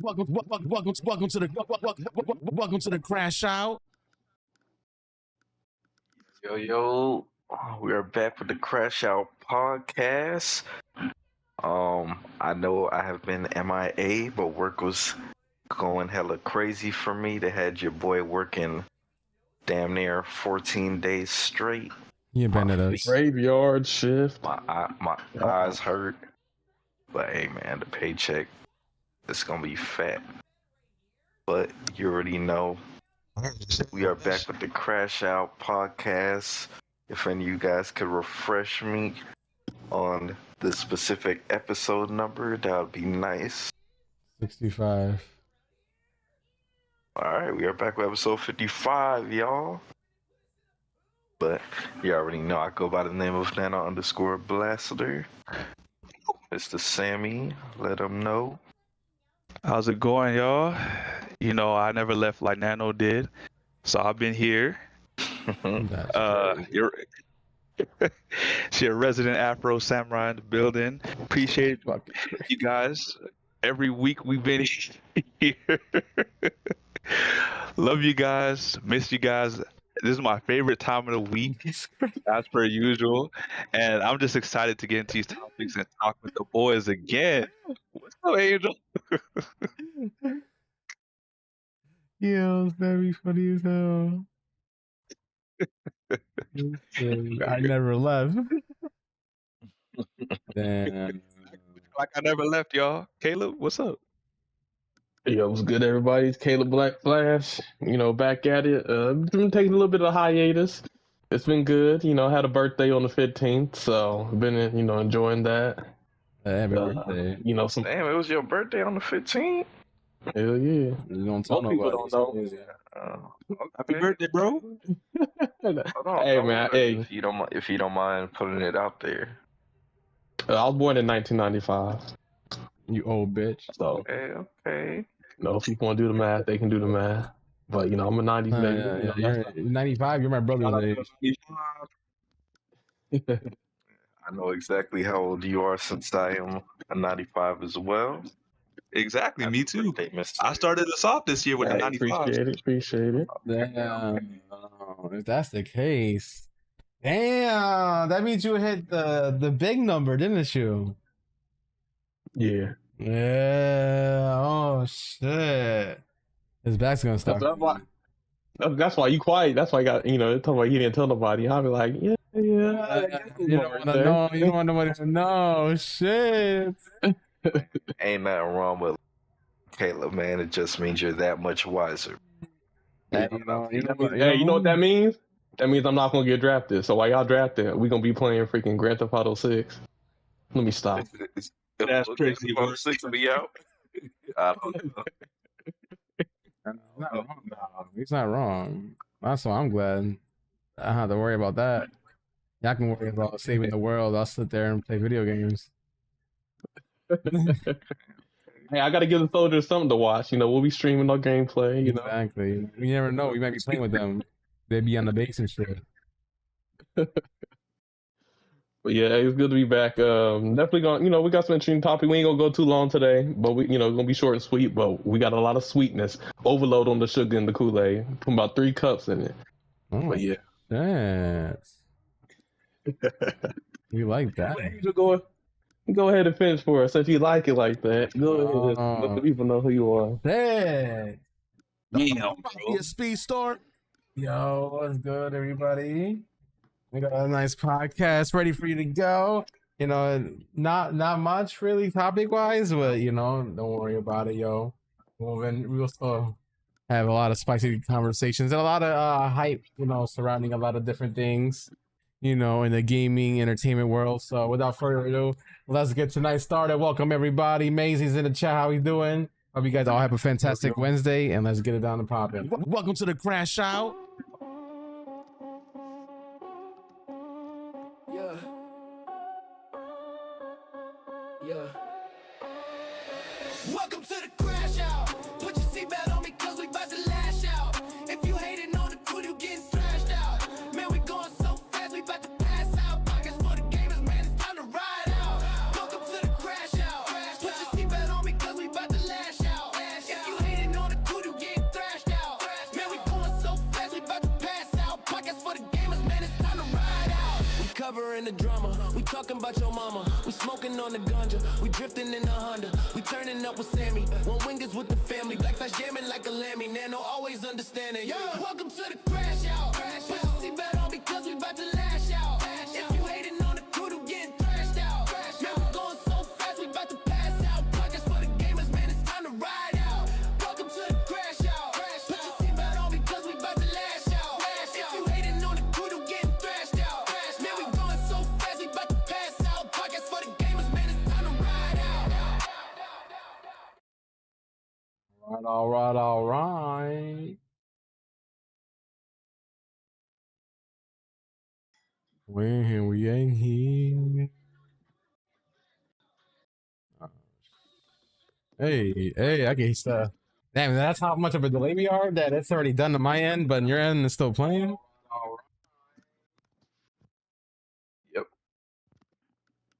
Welcome to the CrashOut. Yo, we are back with the CrashOut podcast. I know I have been MIA, but work was going hella crazy for me. They had your boy working damn near 14 days straight. You abandoned us. Graveyard shift. My eyes hurt. But hey man, the paycheck is gonna be fat. But you already know. We are back with the CrashOut podcast. If any of you guys could refresh me on the specific episode number, that would be nice. 65. Alright, we are back with episode 55, y'all. But you already know I go by the name of Nano_Blaster. Mr. Sammy, let them know. How's it going, y'all? You know, I never left like Nano did, so I've been here. She a resident Afro Samurai in the building. Appreciate you guys. Every week we've been here. Love you guys. Miss you guys. This is my favorite time of the week, as per usual. And I'm just excited to get into these topics and talk with the boys again. What's up, Angel? Yeah, it's very funny as hell. I never left. Damn. Like I never left, y'all. Caleb, what's up? Yo, what's good, everybody? It's Caleb Black Flash. You know, back at it. Been taking a little bit of hiatus. It's been good. You know, had a birthday on the 15th, so been enjoying that. Happy birthday. You know, some Damn, it was your birthday on the 15th? hell yeah. You don't tell Most people nobody. don't know. Happy birthday, bro. Hold on, Hey bro. man, hey, If you don't mind putting it out there. I was born in 1995, You old bitch. so Okay. you know, if people want to do the math, they can do the math. But you know, I'm a 90s baby. Yeah, You know, you're 95, you're my brother's age. I know exactly how old you are since I am a 95 as well. Exactly, me too. Birthday, Mr. I started us off this year with the Hey, 95. appreciate it. Damn. If that's the case. Damn. That means you hit the big number, didn't you? Yeah. Yeah. Oh, shit. His back's going to stop. That's why you quiet. That's why I got, talking about you didn't tell nobody. I'll be like, yeah. You don't want to know. You don't want nobody to know. Shit. Ain't nothing wrong with Caleb, man. It just means you're that much wiser. Hey, You know what that means? That means I'm not gonna get drafted. So while y'all drafted, we gonna be playing freaking Grand Theft Auto 6. Let me stop. That's crazy, bro. 6 be out. I don't know. He's not wrong. That's why I'm glad. I don't have to worry about that. Y'all can worry about saving the world. I'll sit there and play video games. Hey, I gotta give the soldiers something to watch. You know, we'll be streaming our gameplay. You know, Exactly. You never know. We might be playing with them. They'd be on the base and shit. but yeah, it's good to be back. Definitely gonna, we got some interesting topic. We ain't gonna go too long today, but we, gonna be short and sweet. But we got a lot of sweetness. Overload on the sugar and the Kool-Aid. Put about 3 cups in it. Oh, But yeah, yes. We like that. Go ahead and finish for us if you like it like that. Go ahead and let the people know who you are. Hey. Damn, Be a Speedstorm. Yo, what's good, everybody? We got a nice podcast ready for you to go. You know, not much really topic wise, but don't worry about it, yo. We'll still have a lot of spicy conversations and a lot of hype, surrounding a lot of different things, in the gaming entertainment world. So without further ado, let's get tonight started. Welcome everybody. Maisie's in the chat. How we doing? Hope you guys all have a fantastic Wednesday, and let's get it down to popping. Welcome to the CrashOut. Yeah. Welcome to the crash out. Put your seatbelt on me cause we about to lash out. If you hating on the crew, you getting thrashed out. Man, we going so fast, we about to pass out. Pockets for the gamers, man, it's time to ride out. Welcome to the crash out. Put your seatbelt on me cause we about to lash out. in the drama. We talking about your mama. We smoking on the ganja. We drifting in the Honda. We turning up with Sammy. One wingers with the family. Black flash jamming like a lammy. Nano always understanding. Yo, welcome to the crash out. Put your seatbelt on because we about to lash out. If you hating on the crew, you getting thrashed out. Man, we going so fast, we about to pass out. Pockets for the gamers, man, it's time to ride out. Welcome to the crash out. Put your seatbelt on because we about to lash out. If you hating on the crew, you getting thrashed out. Man, we going so fast, we about to pass out. Pockets for the gamers, man, it's time to ride out. All right, all right. We're here, we ain't here. Hey, I get stuff. Damn, that's how much of a delay we are. That it's already done to my end, but your end is still playing. Yep.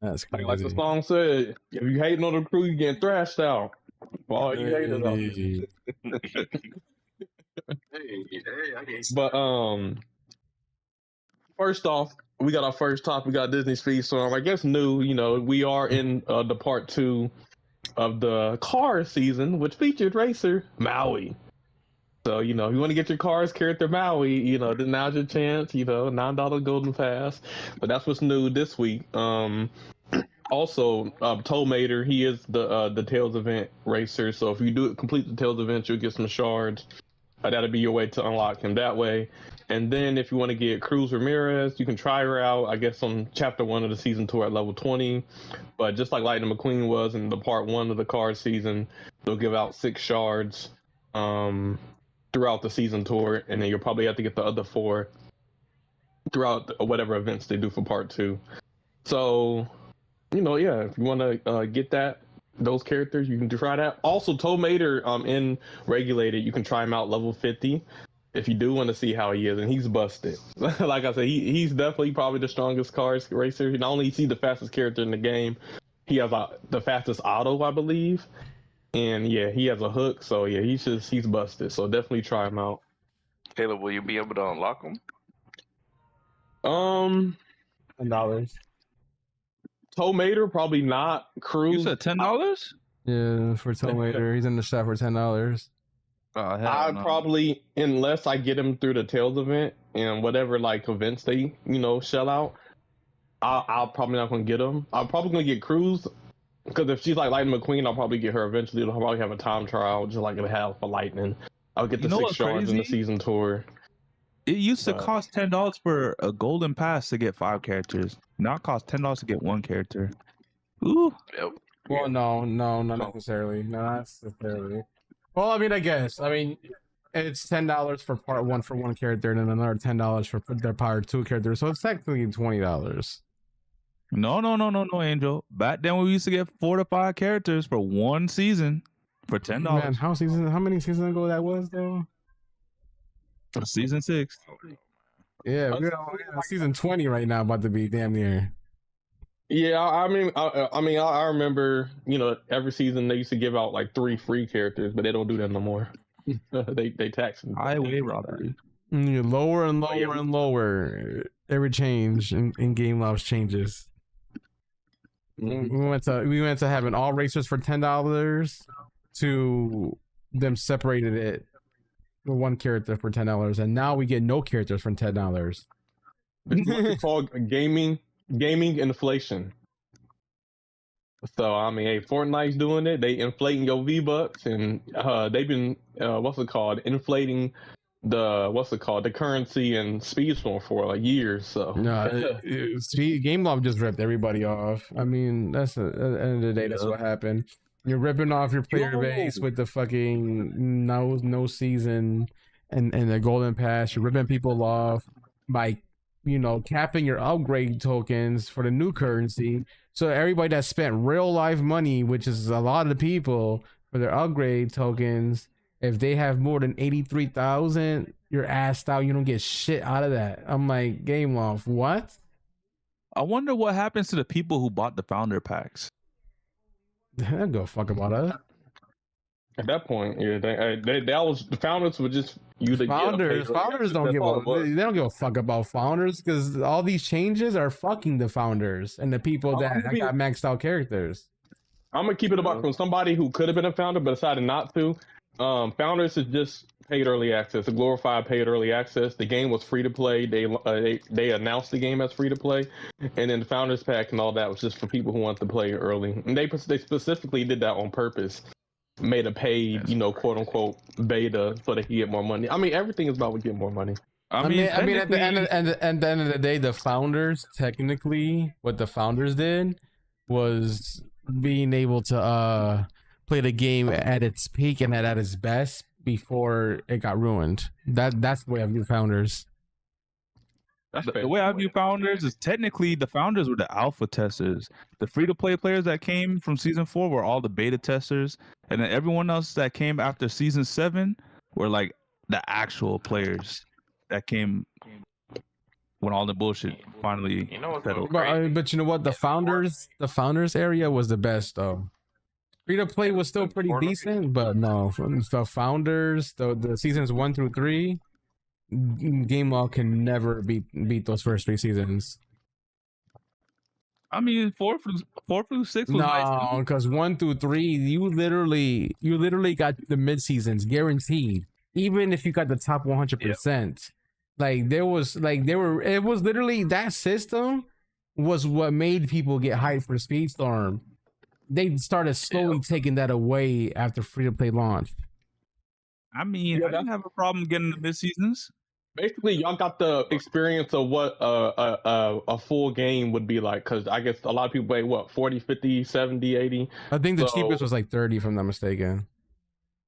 That's crazy. Like the song said, if you hating on the crew, you getting thrashed out. All you haters out there. But first off, we got our first topic. We got Disney Speedstorm. I guess new. You know, we are in the part 2 of the car season, which featured racer Maui. So, you know, if you want to get your car's character Maui, you know, then now's your chance. You know, $9 golden pass. But that's what's new this week. Also, Tollmater, he is the Tails event racer. So if you do complete the Tails event, you'll get some shards. That'll be your way to unlock him that way. And then if you want to get Cruz Ramirez, you can try her out, I guess, on Chapter 1 of the Season 2 at level 20. But just like Lightning McQueen was in the Part 1 of the card season, they'll give out 6 shards throughout the Season Tour. And then you'll probably have to get the other 4 throughout whatever events they do for Part 2. So, you know, yeah, if you want to get those characters, you can try that. Also, Tollmater in Regulated, you can try him out level 50 if you do want to see how he is, and he's busted. Like I said, he's definitely probably the strongest cars racer. Not only is he the fastest character in the game, he has the fastest auto, I believe, and yeah, he has a hook. So yeah, he's busted. So definitely try him out. Caleb, will you be able to unlock him? $10. Tollmater probably not. Cruz. You said $10? Yeah, for Tollmater, he's in the shop for $10. Oh, hell I no. probably, unless I get him through the Tails event and whatever like events they, you know, shell out, I'll probably not gonna get him. I'm probably gonna get Cruz because if she's like Lightning McQueen, I'll probably get her eventually. I'll probably have a time trial just like a hell for Lightning. I'll get the 6 shards in the Season Tour. It used to cost $10 for a golden pass to get 5 characters. Now it costs $10 to get 1 character. Ooh. Yep. Well, no, not necessarily. Not necessarily. Well, I mean, I guess. I mean, it's $10 for part 1 for 1 character, and then another $10 for their part 2 character. So it's technically $20. No, Angel. Back then we used to get 4 to 5 characters for 1 season for $10. Man, how many seasons ago that was though? For season 6. Yeah, we're on season 20 right now, about to be damn near. Yeah, I mean, I remember, you know, every season they used to give out like 3 free characters, but they don't do that no more. they tax them. Highway robbery. Lower and lower and lower. Every change in Game Loves changes. We went to having all racers for $10 to them separated it with 1 character for $10, and now we get no characters for $10. It's called gaming inflation. So I mean, hey, Fortnite's doing it. They inflating your V-Bucks, and they've been inflating the currency and Speedstorm for like years. So no, Game Love just ripped everybody off. I mean, that's at the end of the day, that's what happened. You're ripping off your player base with the fucking no season and the golden pass. You're ripping people off by, you know, capping your upgrade tokens for the new currency. So everybody that spent real life money, which is a lot of the people, for their upgrade tokens, if they have more than 83,000, you're assed out. You don't get shit out of that. I'm like, Game Loft, what? I wonder what happens to the people who bought the founder packs. They don't go fuck about us. At that point, yeah, that was the founders were just you to Founders don't give they don't give a fuck about founders because all these changes are fucking the founders and the people that got maxed out characters. I'm gonna keep it about from somebody who could have been a founder but decided not to. Founders is just paid early access, a glorified paid early access. The game was free to play. They announced the game as free to play, and then the founders pack and all that was just for people who want to play early. And they specifically did that on purpose. Made a paid, quote unquote beta so that he get more money. I mean, everything is about getting more money. I mean, at the end of the day, the founders technically what the founders did was being able to play the game at its peak and at its best before it got ruined. That's the way I view founders. The way I view founders is technically the founders were the alpha testers. The free-to-play players that came from season 4 were all the beta testers, and then everyone else that came after season 7 were like the actual players that came when all the bullshit finally settled. But you know what? The founders area was the best though. Free-to-play was still pretty decent, but no, the founders, the seasons 1 through 3. Game law can never beat those first 3 seasons. I mean, 4 through 6 was nice. No, because 1 through 3, you literally got the mid seasons guaranteed. Even if you got the top 100%, it was literally that system was what made people get hyped for Speedstorm. They started slowly taking that away after free to play launched. I mean, I didn't have a problem getting the mid seasons. Basically, y'all got the experience of what a full game would be like, because I guess a lot of people pay, 40, 50, 70, 80? I think the cheapest was like 30, if I'm not mistaken.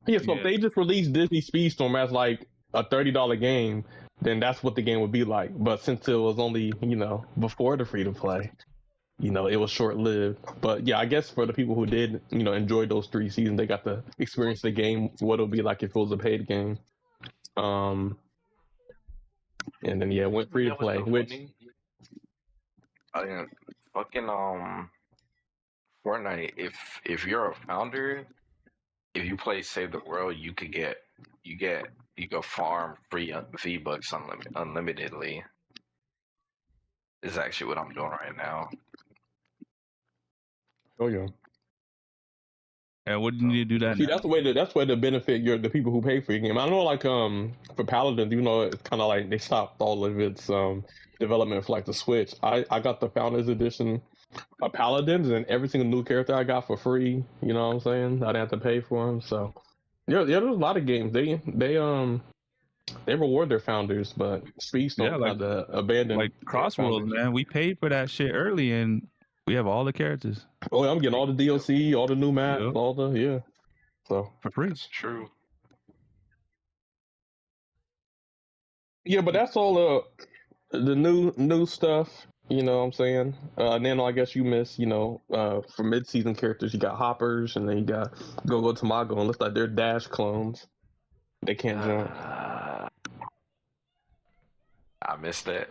Yeah, so if they just released Disney Speedstorm as like a $30 game, then that's what the game would be like. But since it was only, before the free-to-play, it was short-lived. But yeah, I guess for the people who did, enjoy those 3 seasons, they got to experience the game, what it would be like if it was a paid game. And then it went free to play. Which fucking Fortnite. If you're a founder, if you play Save the World, you go farm free V-Bucks unlimitedly. Is actually what I'm doing right now. Oh yeah. And what do you need to do that? See, that's the way to benefit the people who pay for your game. I know, like for Paladins, it's kind of like they stopped all of its development for like the Switch. I got the Founders Edition of Paladins, and every single new character I got for free. You know what I'm saying? I didn't have to pay for them. So yeah, there's a lot of games they reward their founders, but Speedstorm had to abandon. Like CrossWorlds, man, we paid for that shit early, and we have all the characters. Oh, yeah, I'm getting all the DLC, all the new maps, all the so for free. It's true. Yeah, but that's all the new stuff. You know what I'm saying? And then I guess you miss, for mid-season characters, you got hoppers, and then you got Go Tamago, and looks like they're Dash clones. They can't jump. I missed that.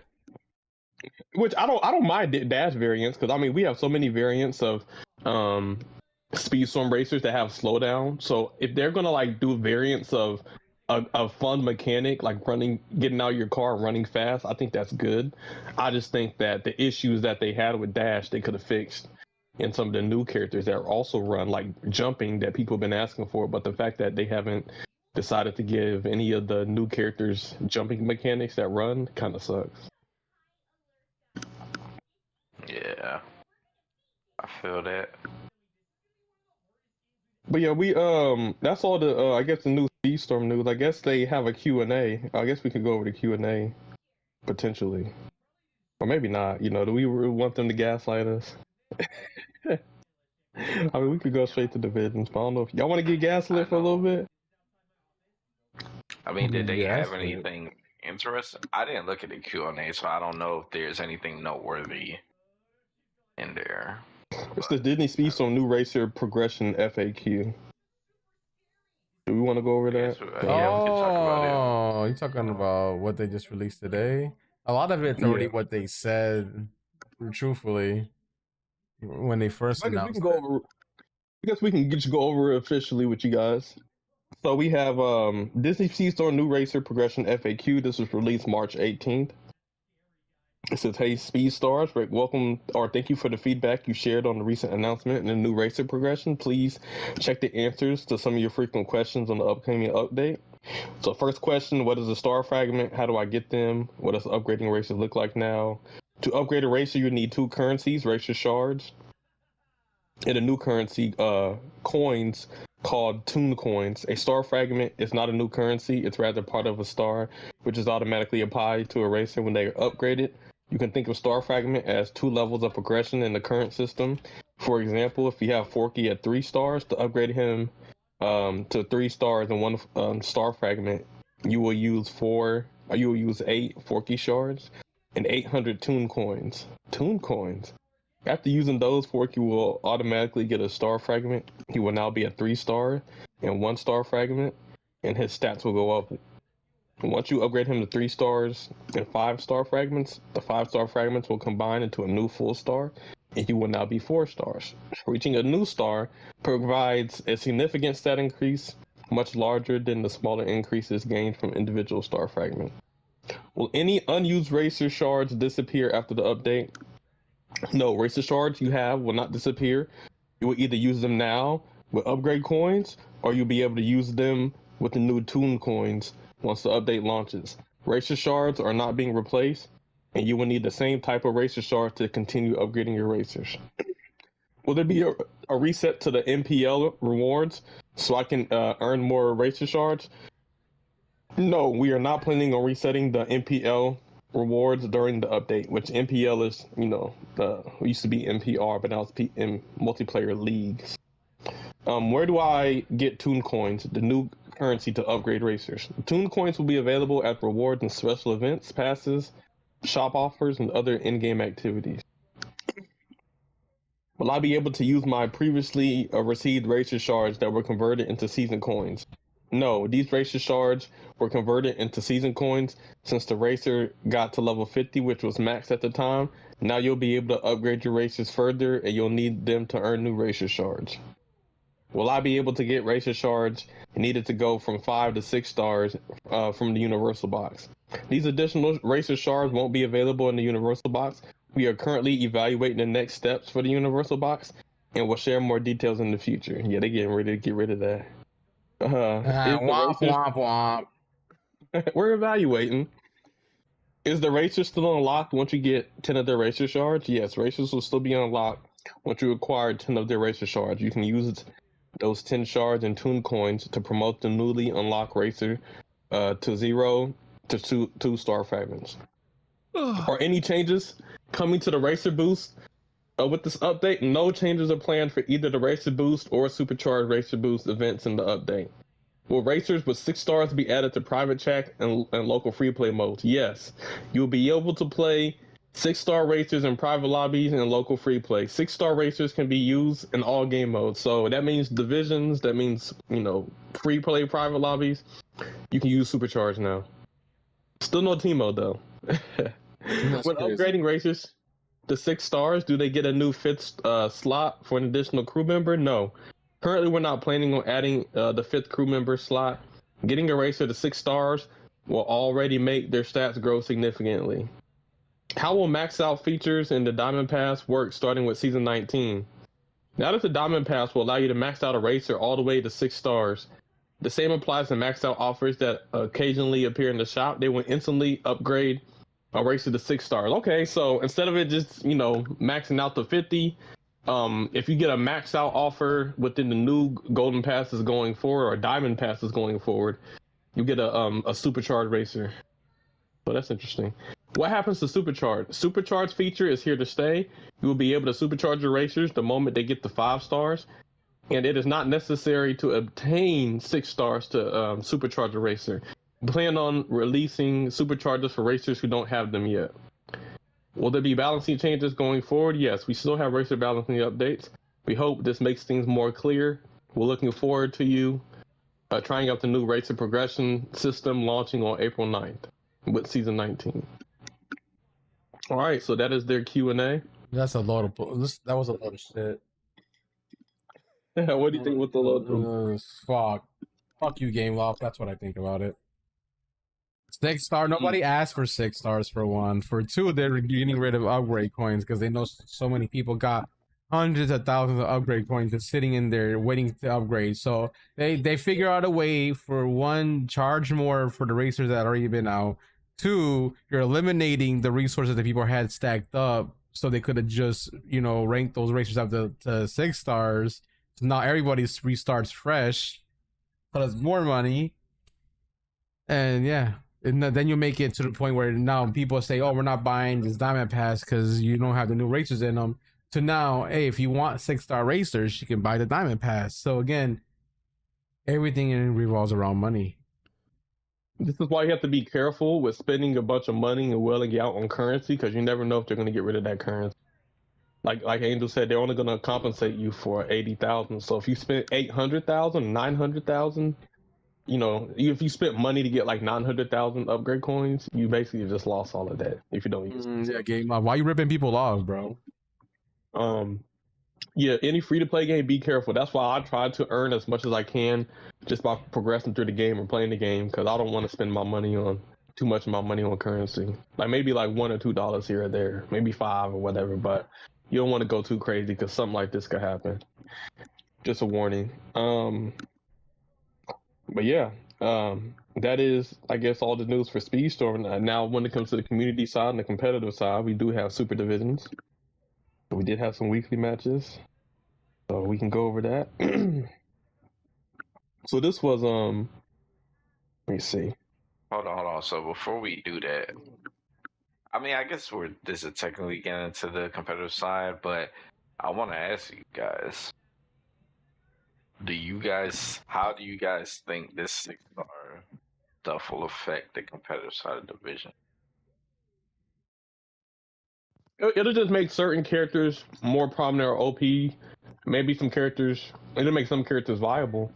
Which I don't mind Dash variants, because I mean we have so many variants of Speedstorm racers that have slowdown. So if they're gonna like do variants of a fun mechanic like getting out of your car and running fast, I think that's good. I just think that the issues that they had with Dash they could have fixed in some of the new characters that also run, like jumping that people have been asking for. But the fact that they haven't decided to give any of the new characters jumping mechanics that run kind of sucks. Yeah, I feel that. But yeah, we that's all the I guess the new Speedstorm news. I guess they have a Q&A. I guess we could go over the Q&A potentially, or maybe not. Do we want them to gaslight us? I mean, we could go straight to divisions, but I don't know if y'all want to get gaslit for a little bit. I mean, did they have anything interesting? I didn't look at the Q&A, so I don't know if there's anything noteworthy in there. It's the Disney Speedstorm new racer progression FAQ. Do we want to go over that? Yeah, we can talk about it. You're talking about what they just released today? A lot of it's already what they said, truthfully, when they first announced it. guess we can just go over it officially with you guys. So we have Disney Speedstorm New Racer Progression FAQ. This was released March 18th. It says, "Hey, Speed Stars, Rick, welcome or thank you for the feedback you shared on the recent announcement and the new racer progression. Please check the answers to some of your frequent questions on the upcoming update. So, first question: what is a star fragment? How do I get them? What does upgrading racers look like now? To upgrade a racer, you need 2 currencies, racer shards, and a new currency, coins called Tune coins. A star fragment is not a new currency; it's rather part of a star, which is automatically applied to a racer when they are upgraded. You can think of Star Fragment as 2 levels of progression in the current system. For example, if you have Forky at 3 stars, to upgrade him to 3 stars and 1 Star Fragment, you will use 8 Forky shards and 800 Tune coins. Tune coins. After using those, Forky will automatically get a Star Fragment. He will now be a 3 star and 1 Star Fragment, and his stats will go up. Once you upgrade him to 3 stars and 5 star fragments, the 5 star fragments will combine into a new full star, and he will now be 4 stars. Reaching a new star provides a significant stat increase, much larger than the smaller increases gained from individual star fragments. Will any unused racer shards disappear after the update? No, racer shards you have will not disappear. You will either use them now with upgrade coins, or you'll be able to use them with the new Tune coins once the update launches. Racer shards are not being replaced, and you will need the same type of racer shard to continue upgrading your racers. Will there be a reset to the MPL rewards so I can earn more racer shards? No, we are not planning on resetting the MPL rewards during the update, which MPL is, it used to be MPR, but now it's in multiplayer leagues. Where do I get Tune coins, the new currency to upgrade racers? Tune coins will be available at rewards and special events, passes, shop offers, and other in-game activities. Will I be able to use my previously received racer shards that were converted into season coins? No, these racer shards were converted into season coins since the racer got to level 50, which was max at the time. Now you'll be able to upgrade your racers further, and you'll need them to earn new racer shards. Will I be able to get racer shards needed to go from 5 to 6 stars from the Universal Box? These additional racer shards won't be available in the Universal Box. We are currently evaluating the next steps for the Universal Box, and we'll share more details in the future. Yeah, they're getting ready to get rid of that. Womp, womp, womp. We're evaluating. Is the racer still unlocked once you get 10 of their racer shards? Yes, racers will still be unlocked once you acquire 10 of their racer shards. You can use those 10 shards and Tune coins to promote the newly unlocked racer to 0 to 2 star fragments. Are any changes coming to the racer boost with this update? No changes are planned for either the racer boost or supercharged racer boost events in the update. Will racers with 6 stars be added to private chat and local free play modes? Yes, you'll be able to play 6-star racers in private lobbies and local free play. 6-star racers can be used in all game modes. So that means divisions, that means, free play private lobbies. You can use Supercharge now. Still no team mode though. When upgrading racers to 6 stars, do they get a new 5th slot for an additional crew member? No. Currently, we're not planning on adding the 5th crew member slot. Getting a racer to 6 stars will already make their stats grow significantly. How will max out features in the Diamond Pass work starting with Season 19? Now that the Diamond Pass will allow you to max out a racer all the way to 6 stars, the same applies to max out offers that occasionally appear in the shop. They will instantly upgrade a racer to 6 stars. Okay, so instead of it just, maxing out to 50, if you get a max out offer within the new Golden Passes going forward or Diamond Passes going forward, you get a supercharged racer. So that's interesting. What happens to Supercharge? Supercharge feature is here to stay. You will be able to supercharge your racers the moment they get to 5 stars, and it is not necessary to obtain 6 stars to supercharge a racer. Plan on releasing superchargers for racers who don't have them yet. Will there be balancing changes going forward? Yes, we still have racer balancing updates. We hope this makes things more clear. We're looking forward to you trying out the new racer progression system launching on April 9th with Season 19. All right, so that is their Q&A. That's a lot of that was a lot of shit. What do you think with the load? Fuck you, Game Loft. That's what I think about it. 6-star. Nobody asked for 6 stars for one. For two, they're getting rid of upgrade coins because they know so many people got hundreds of thousands of upgrade coins just sitting in there waiting to upgrade. So they figure out a way for one, charge more for the racers that already been out. Two, you're eliminating the resources that people had stacked up, so they could have just ranked those racers up to 6 stars. So now everybody restarts fresh, but it's more money, and yeah. And then you make it to the point where now people say, "Oh, we're not buying this diamond pass because you don't have the new racers in them." To now, hey, if you want 6-star racers, you can buy the diamond pass. So again, everything revolves around money. This is why you have to be careful with spending a bunch of money and wailing out on currency, because you never know if they're going to get rid of that currency. Like Angel said, they're only going to compensate you for 80,000. So if you spend 800,000, 900,000. If you spent money to get like 900,000 upgrade coins, you basically just lost all of that if you don't use it. Yeah, game off. Why you ripping people off, bro? Yeah, any free-to-play game, be careful. That's why I try to earn as much as I can just by progressing through the game or playing the game, because I don't want to spend too much of my money on currency. Like maybe like $1 or $2 here or there, maybe $5 or whatever, but you don't want to go too crazy because something like this could happen. Just a warning. But yeah, that is, I guess, all the news for Speedstorm. Now, when it comes to the community side and the competitive side, we do have super divisions. We did have some weekly matches, so we can go over that. So this was let me see. Hold on. So before we do that, I mean, I guess this is technically getting into the competitive side, but I want to ask you guys. How do you guys think this 6-star stuff will affect the competitive side of the division? It'll just make certain characters more prominent or OP. Maybe it'll make some characters viable.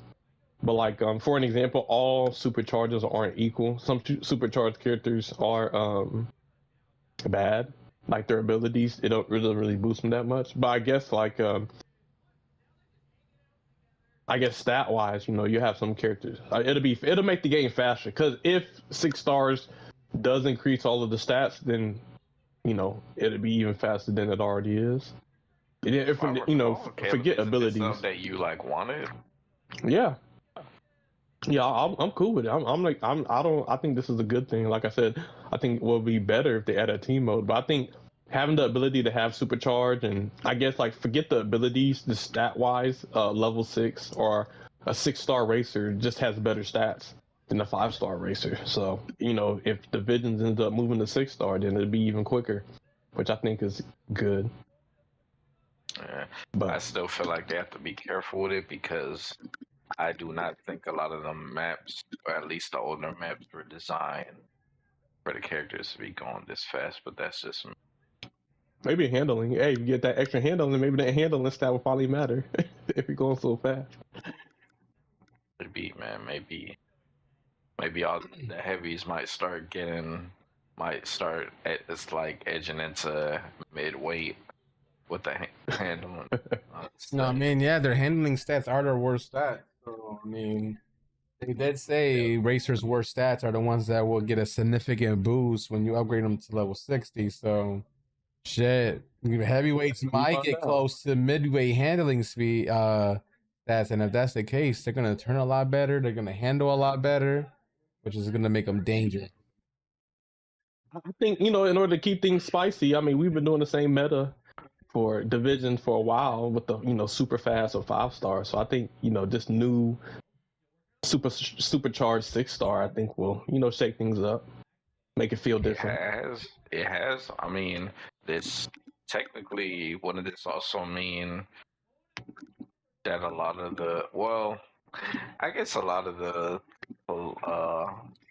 But like, for an example, all superchargers aren't equal. Some supercharged characters are bad. Like their abilities, it don't really boost them that much. But I guess like stat wise, you have some characters. It'll make the game faster, because if 6 stars does increase all of the stats, then it'll be even faster than it already is. Forget abilities that you like wanted. Yeah, I'm cool with it. I think this is a good thing. Like I said, I think it will be better if they add a team mode. But I think having the ability to have supercharge, and I guess like forget the abilities, the stat wise, level 6 or a 6-star racer just has better stats than a 5-star racer. So if divisions ends up moving to 6-star, then it'd be even quicker, which I think is good. Yeah, but I still feel like they have to be careful with it, because I do not think a lot of the maps, or at least the older maps, were designed for the characters to be going this fast. But that's just me. Maybe handling. Hey, you get that extra handling, maybe that handling stat will probably matter if you're going so fast. Could be, man. Maybe all the heavies might start it's like edging into mid-weight with the handling. No, I mean, yeah, their handling stats are their worst stats. So, I mean, they did say racers' worst stats are the ones that will get a significant boost when you upgrade them to level 60. So, shit, heavyweights might get close to midweight handling speed stats, and if that's the case, they're gonna turn a lot better. They're gonna handle a lot better, which is gonna make them dangerous. I think in order to keep things spicy, I mean, we've been doing the same meta for division for a while with the super fast or 5-star. So I think this new supercharged 6-star, I think will shake things up, make it feel different. It has. I mean, this technically wouldn't this also mean that a lot of the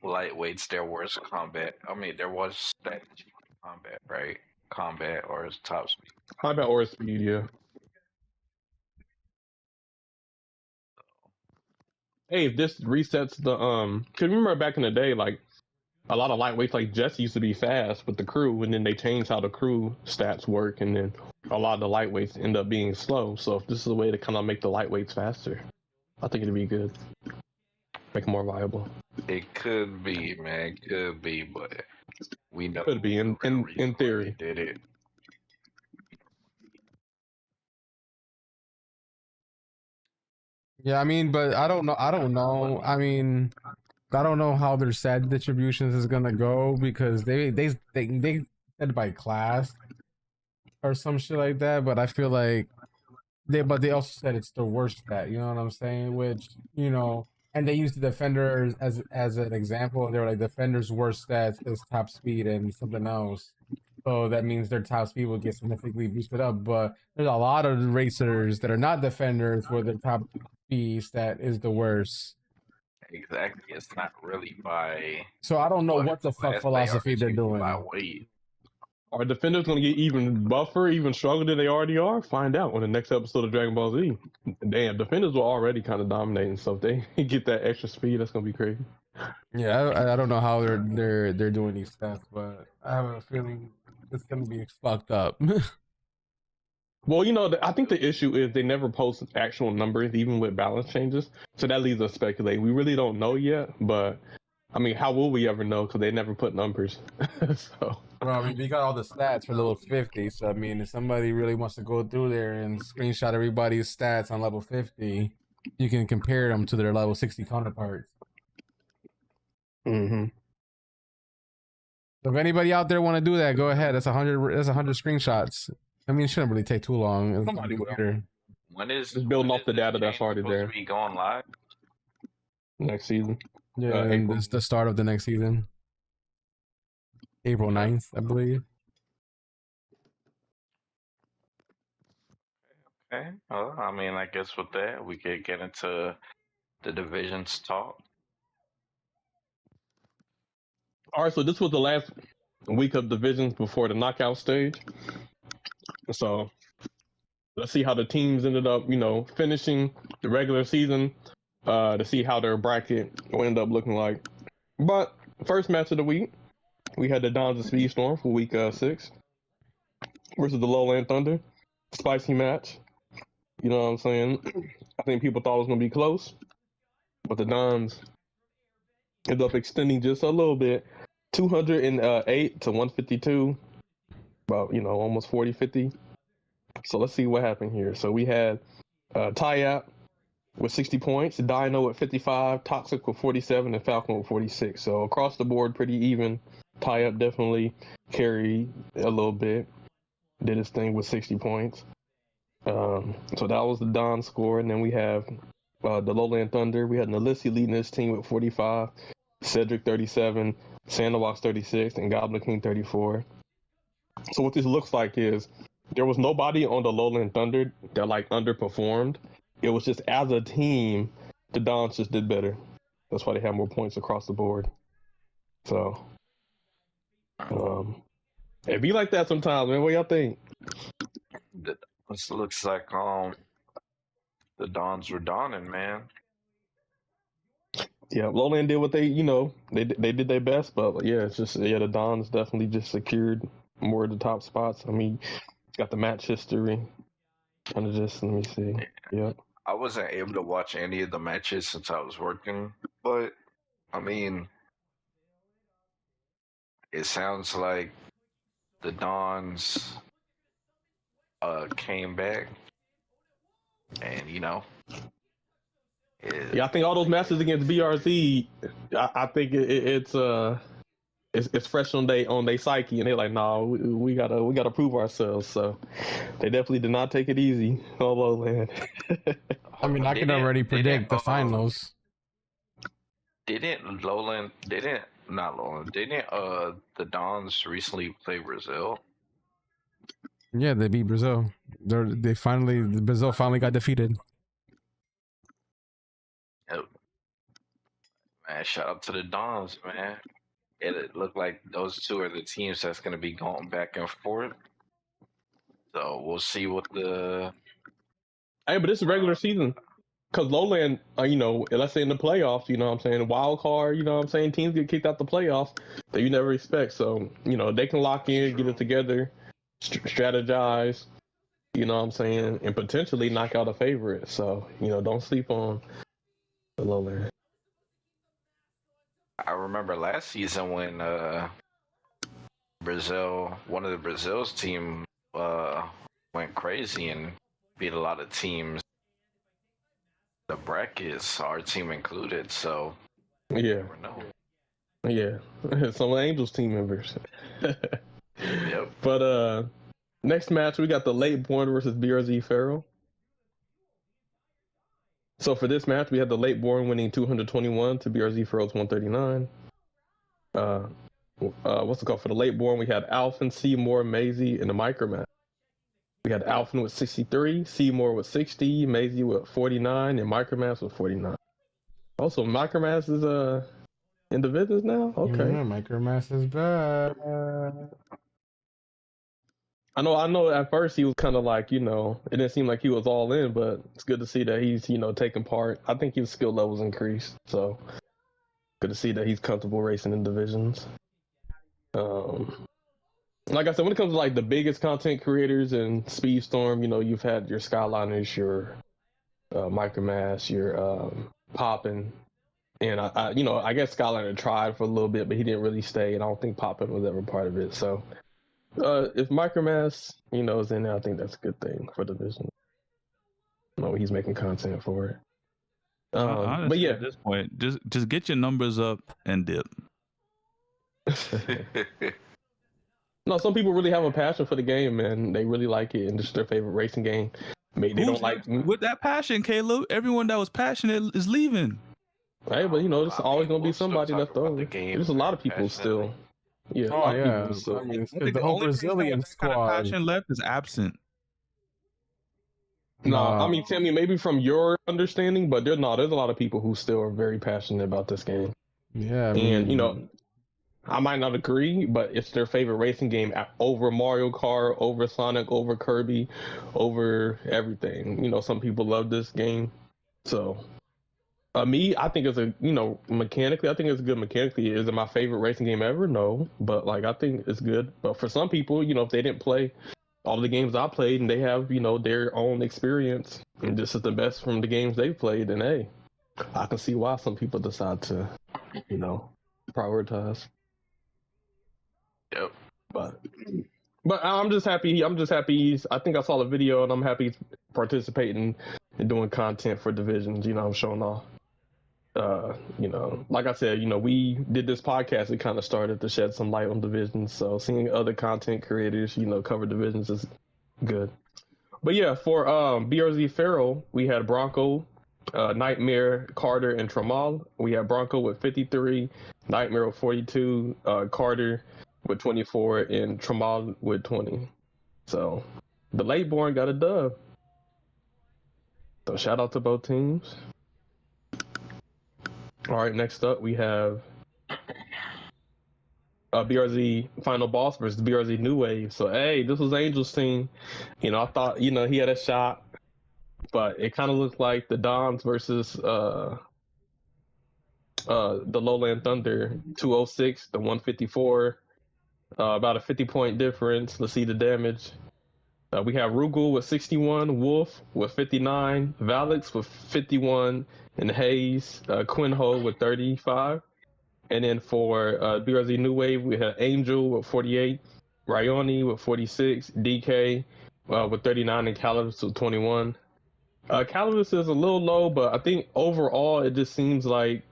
lightweights, their worst combat. I mean, there was strategy combat, right? Combat or top speed. Combat or speed, yeah. Hey, if this resets the cause remember back in the day, like a lot of lightweights like Jesse used to be fast with the crew, and then they changed how the crew stats work, and then a lot of the lightweights end up being slow. So if this is a way to kind of make the lightweights faster, I think it'd be good. Make them more viable. It could be, man. Could be, but we know Could be in theory. they did it. Yeah, I mean, but I don't know. I mean, I don't know how their set distributions is gonna go because they said by class or some shit like that. But I feel like they also said it's the worst stat. You know what I'm saying? Which and they used the defenders as an example. They were like defenders' worst stats is top speed and something else. So that means their top speed will get significantly boosted up. But there's a lot of racers that are not defenders where their top speed stat is the worst. Exactly. It's not really by. So I don't know what the fuck philosophy they're doing. By weight. Are defenders going to get even buffer, even stronger than they already are? Find out on the next episode of Dragon Ball Z. Damn, defenders were already kind of dominating, so if they get that extra speed, that's going to be crazy. Yeah, I don't know how they're doing these stats, but I have a feeling it's going to be fucked up. Well, I think the issue is they never post actual numbers, even with balance changes. So that leaves us speculating. We really don't know yet, but I mean, how will we ever know? Because they never put numbers. So. Well, I mean, we got all the stats for level 50. So I mean, if somebody really wants to go through there and screenshot everybody's stats on level 50, you can compare them to their level 60 counterparts. Mm-hmm. So if anybody out there want to do that, go ahead. That's 100. That's 100 screenshots. I mean, it shouldn't really take too long. Somebody will. When is just building off the data that's already there? To be going live next season. Yeah, and it's the start of the next season. April 9th, I believe. Okay. Well, I mean, I guess with that, we could get into the divisions talk. All right, so this was the last week of divisions before the knockout stage. So let's see how the teams ended up, finishing the regular season to see how their bracket will end up looking like. But first match of the week, we had the Dons and Speedstorm for week 6 versus the Lowland Thunder. Spicy match. You know what I'm saying? I think people thought it was going to be close, but the Dons ended up extending just a little bit, 208 to 152, about, almost 40-50. So let's see what happened here. So we had Tyap with 60 points, Dino with 55, Toxic with 47, and Falcon with 46. So across the board, pretty even. Tyap definitely carried a little bit, did his thing with 60 points. So that was the Don score. And then we have the Lowland Thunder. We had Nalissi leading his team with 45, Cedric 37, Sandalbox 36, and Goblin King 34. So what this looks like is there was nobody on the Lowland Thunder that underperformed. It was just as a team, the Dons just did better. That's why they have more points across the board. So it be like that sometimes, man. What y'all think? This looks like the Dons were donning, man. Yeah, Lowland did what they did their best, but yeah, it's just the Dons definitely just secured more of the top spots. I mean, got the match history. Kind of just let me see. Yeah. I wasn't able to watch any of the matches since I was working, but I mean, it sounds like the Dons came back, and yeah, I think all those matches against BRZ, I think it's fresh on they psyche, and they're like, no, we gotta prove ourselves. So they definitely did not take it easy on Lowland. I mean, I can already predict the finals. Didn't the Dons recently play Brazil? Yeah, they beat Brazil. Brazil finally got defeated. Oh, man, shout out to the Dons, man. It looked like those two are the teams that's going to be going back and forth. So we'll see what the. Hey, but it's a regular season. Because Lowland, let's say in the playoffs, you know what I'm saying, wild card, you know what I'm saying, teams get kicked out the playoffs that you never expect. So, they can lock in, get it together, strategize, You know what I'm saying? And potentially knock out a favorite. So, don't sleep on the lowlander. I remember last season when one of the Brazil's team went crazy and beat a lot of teams. The brackets, our team included. So Yeah. you never know. Yeah. Some of the Angels team members. Yep. But next match, we got the Late Born versus BRZ Pharaoh. So for this match, we had the Late Born winning 221 to BRZ Pharaoh's 139. What's it called? For the Late Born, we had Alphen, Seymour, Maisie in the micro match. We had Alphen with 63, Seymour with 60, Maisie with 49, and Micromass with 49. Also, Micromass is in the business now? Okay. Yeah, Micromass is back. I know at first he was kind of like, it didn't seem like he was all in, but it's good to see that he's, taking part. I think his skill levels increased, so good to see that he's comfortable racing in divisions. Like I said, when it comes to like the biggest content creators in Speedstorm, you've had your Skyliners, your Micromass, your Poppin', and I guess Skyliner tried for a little bit, but he didn't really stay, and I don't think Poppin' was ever part of it. So if Micromass, is in there, I think that's a good thing for the division. He's making content for it. Honestly, but yeah, at this point, just get your numbers up and dip. No, some people really have a passion for the game, man. They really like it, and it's their favorite racing game. Maybe they don't like with that passion, Caleb. Everyone that was passionate is leaving. Hey, but there's always gonna be somebody left over. There's a lot of people still. Yeah. Oh yeah. I mean, it's the whole Brazilian squad. Kind of passion left is absent. No, I mean, Timmy, maybe from your understanding, but there's a lot of people who still are very passionate about this game. Yeah, and I might not agree, but it's their favorite racing game over Mario Kart, over Sonic, over Kirby, over everything. Some people love this game. So, me, I think it's mechanically, I think it's good mechanically. Is it my favorite racing game ever? No, but I think it's good. But for some people, if they didn't play all the games I played and they have, their own experience, and this is the best from the games they've played, then hey, I can see why some people decide to, prioritize. Yep. But I'm just happy. I think I saw the video, and I'm happy he's participating and doing content for divisions. I'm showing off. Like I said, we did this podcast. It kind of started to shed some light on divisions. So seeing other content creators, cover divisions is good. But yeah, for BRZ Pharaoh, we had Bronco, Nightmare, Carter, and Tramal. We had Bronco with 53, Nightmare with 42, Carter with 24, and Tramal with 20. So the Late Born got a dub. So shout out to both teams. All right, next up we have BRZ Final Boss versus BRZ New Wave. So hey, this was Angel's team. I thought he had a shot, but it kind of looked like the Dons versus the Lowland Thunder. 206 to 154. About a 50-point difference. Let's see the damage. We have Rugul with 61, Wolf with 59, Valix with 51, and Hayes, Quinho with 35. And then for BRZ New Wave, we have Angel with 48, Ryoni with 46, DK with 39, and Calibus with 21. Calibus is a little low, but I think overall it just seems like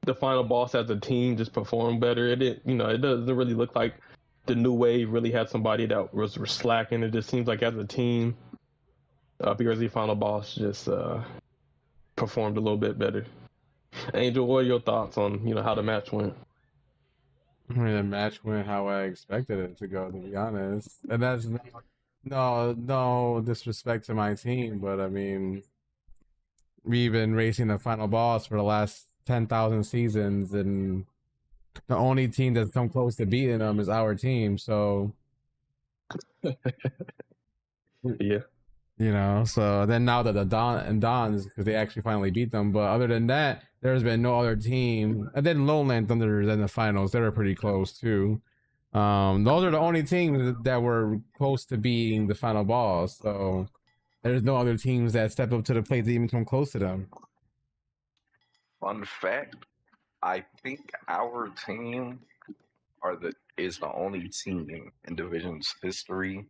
the Final Boss as a team just performed better. It doesn't really look like the New Wave really had somebody that was slacking. It just seems like as a team, BRZ Final Boss just performed a little bit better. Angel, what are your thoughts on how the match went? I mean, the match went how I expected it to go, to be honest. And that's no disrespect to my team, but I mean, we've been racing the Final Boss for the last 10,000 seasons, and the only team that's come close to beating them is our team. So, yeah. So then now that the Dons, because they actually finally beat them. But other than that, there's been no other team. And then Lowland Thunder is in the finals. They were pretty close too. Those are the only teams that were close to being the final boss. So there's no other teams that step up to the plate to even come close to them. Fun fact: I think our team is the only team in Division's history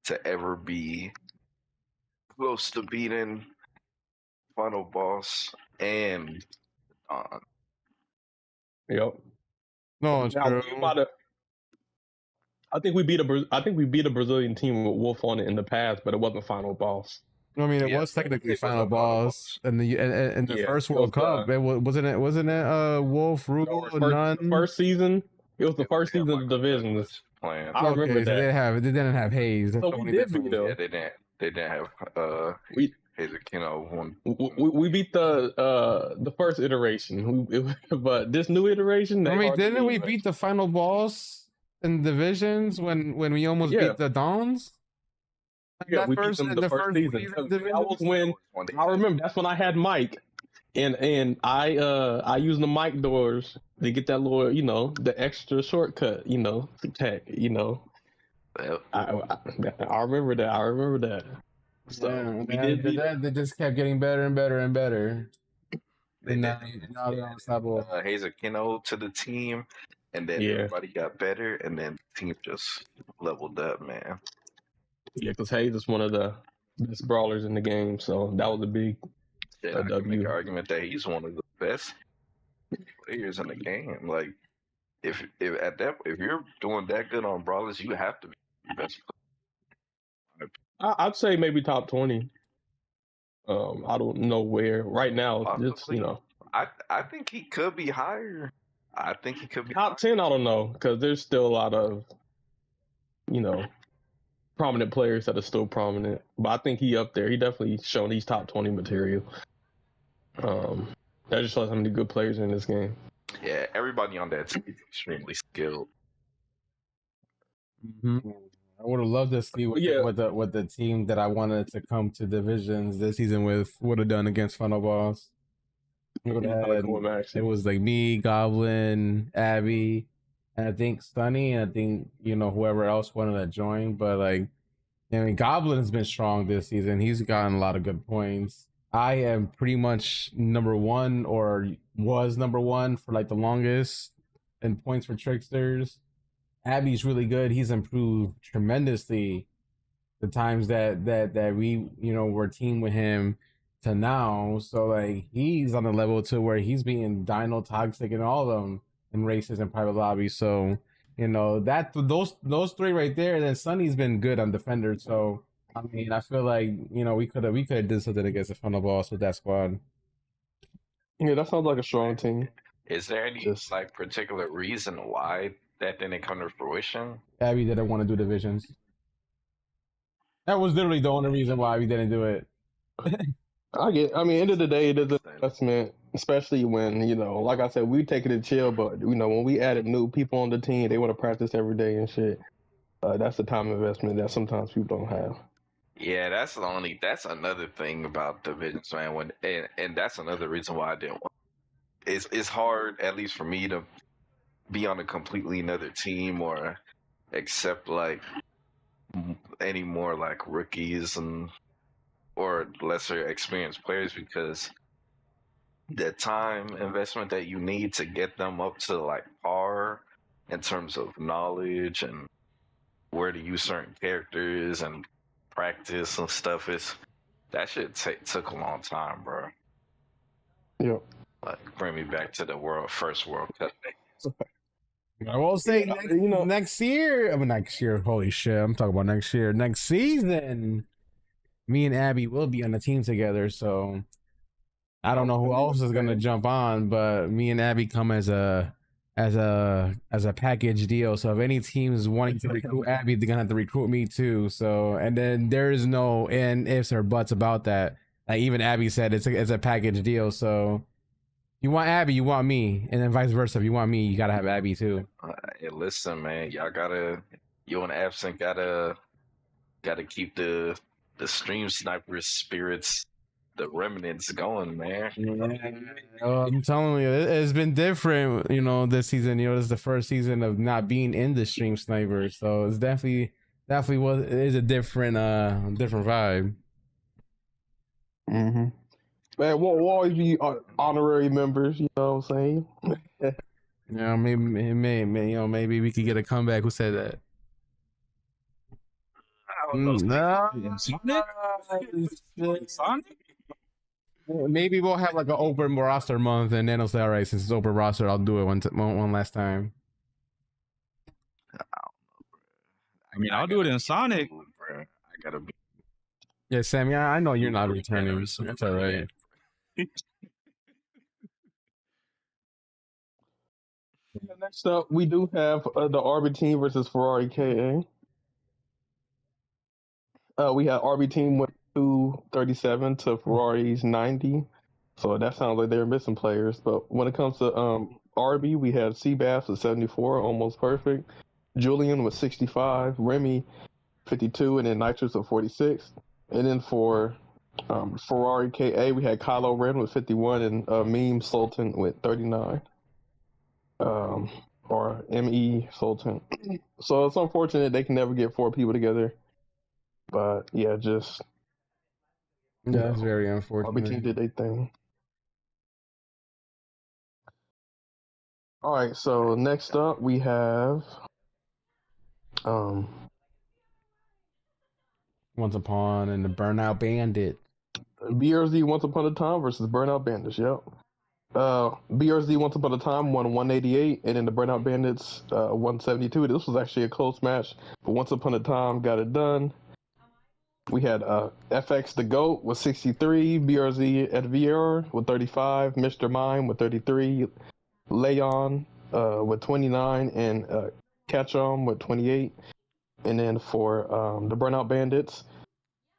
to ever be close to beating final boss and Yep. No, it's Now, true. I think we beat a Brazilian team with Wolf on it in the past, but it wasn't final boss. I mean, it Yeah, was technically it was final a final boss in the Yeah, first it World was, Cup. It wasn't it Wolf, Rugal, none. First season. It was the first yeah, season of the Michael divisions. Douglas playing. I remember Okay, so that. they didn't have Hayes. That's So the we only did difference. beat them. Yeah, they didn't have We Hazekino one. we beat the first iteration. But this new iteration, I mean, hardly didn't we much. beat the final boss in divisions when we almost Yeah. beat the Dons? Yeah, That we first- beat them the the first first season. season 'Cause division? That was when I remember. That's when I had Mike, and I used the mic doors to get that little, the extra shortcut, to tech, Yep. I remember that. I remember that. So Yeah, we did beat that. They just kept getting better and better and better. They And did. now they're unstoppable. Hazekino to the team, and then Yeah. everybody got better, and then the team just leveled up, man. Yeah, because Hayes is one of the best brawlers in the game, so that was a big Yeah, I can make W. an argument that he's one of the best players in the game. Like, if you're doing that good on brawlers, you have to be the best player. I'd say maybe top 20. I don't know where right now. It's Possibly. I think he could be higher. I think he could be top 10. I don't know because there's still a lot of prominent players that are still prominent, but I think he up there. He definitely shown he's top 20 material. That just shows how many good players are in this game. Yeah, everybody on that team is extremely skilled. Mm-hmm. I would have loved to see what the team that I wanted to come to divisions this season with would have done against final boss. It was like me, Goblin, Abby, and I think Sunny, and I think whoever else wanted to join. But like, I mean, Goblin has been strong this season. He's gotten a lot of good points. I am pretty much number one, or was number one for like the longest in points for tricksters. Abby's really good. He's improved tremendously the times that we were team with him to now. So like he's on the level to where he's being Dino Toxic and all of them in races and private lobbies. So that those three right there. And then Sunny's been good on defender. So I mean, I feel like we could have did something against the final boss with that squad. Yeah, that sounds like a strong team. Is there any like particular reason why that didn't come to fruition? Abby didn't want to do divisions. That was literally the only reason why we didn't do it. I mean, end of the day, it is an investment, especially when, like I said, we take it to chill, but, when we added new people on the team, they want to practice every day and shit. That's the time investment that sometimes people don't have. Yeah, that's another thing about divisions, man. And that's another reason why I didn't want. It's hard, at least for me, to be on a completely another team or accept like any more like rookies or lesser experienced players, because the time investment that you need to get them up to like par in terms of knowledge and where to use certain characters and practice and stuff, that shit took a long time, bro. Yep. Like, bring me back to the first World Cup. I will say next year. I mean, next year. Holy shit! I'm talking about next year. Next season, me and Abby will be on the team together. So I don't know who else is gonna jump on, but me and Abby come as a package deal. So if any teams wanting to recruit Abby, they're gonna have to recruit me too. So, and then there's no ifs or buts about that. Like even Abby said, it's a package deal. So you want Abby, you want me, and then vice versa. If you want me, you gotta have Abby too. Hey, listen, man, you and Absent gotta keep the stream snipers spirits the remnants going, man. I'm telling you, it's been different. You know, this season. You know, this is the first season of not being in the stream sniper, so it's definitely it is a different different vibe. Mm-hmm. Man, we'll always be honorary members. You know what I'm saying? Yeah, maybe we could get a comeback. Who said that? Sonic? Maybe we'll have like an open roster month, and then I'll say, all right, since it's open roster, I'll do it one last time. I mean, I'll do it in Sonic. Bro. I gotta be. Yeah, Sam. Yeah, I know you're not returning. That's all right. Next up, we do have the RB team versus Ferrari KA. We had RB team went 237 to Ferrari's 90. So that sounds like they're missing players. But when it comes to RB, we had Seabass with 74, almost perfect. Julian with 65, Remy 52, and then Nitrous with 46. And then for Ferrari KA, we had Kylo Ren with 51 and Meme Sultan with 39. Or ME Sultan. So it's unfortunate they can never get 4 people together. But yeah, just That's very RB unfortunate. team did their thing. All right, so next up we have Once Upon and the Burnout Bandit. BRZ Once Upon a Time versus Burnout Bandits. Yep. BRZ Once Upon a Time won 188, and then the Burnout Bandits 172. This was actually a close match, but Once Upon a Time got it done. We had FX the GOAT with 63, BRZ at VR with 35, Mr. Mime with 33, Leon with 29, and Ketchum with 28. And then for the Burnout Bandits,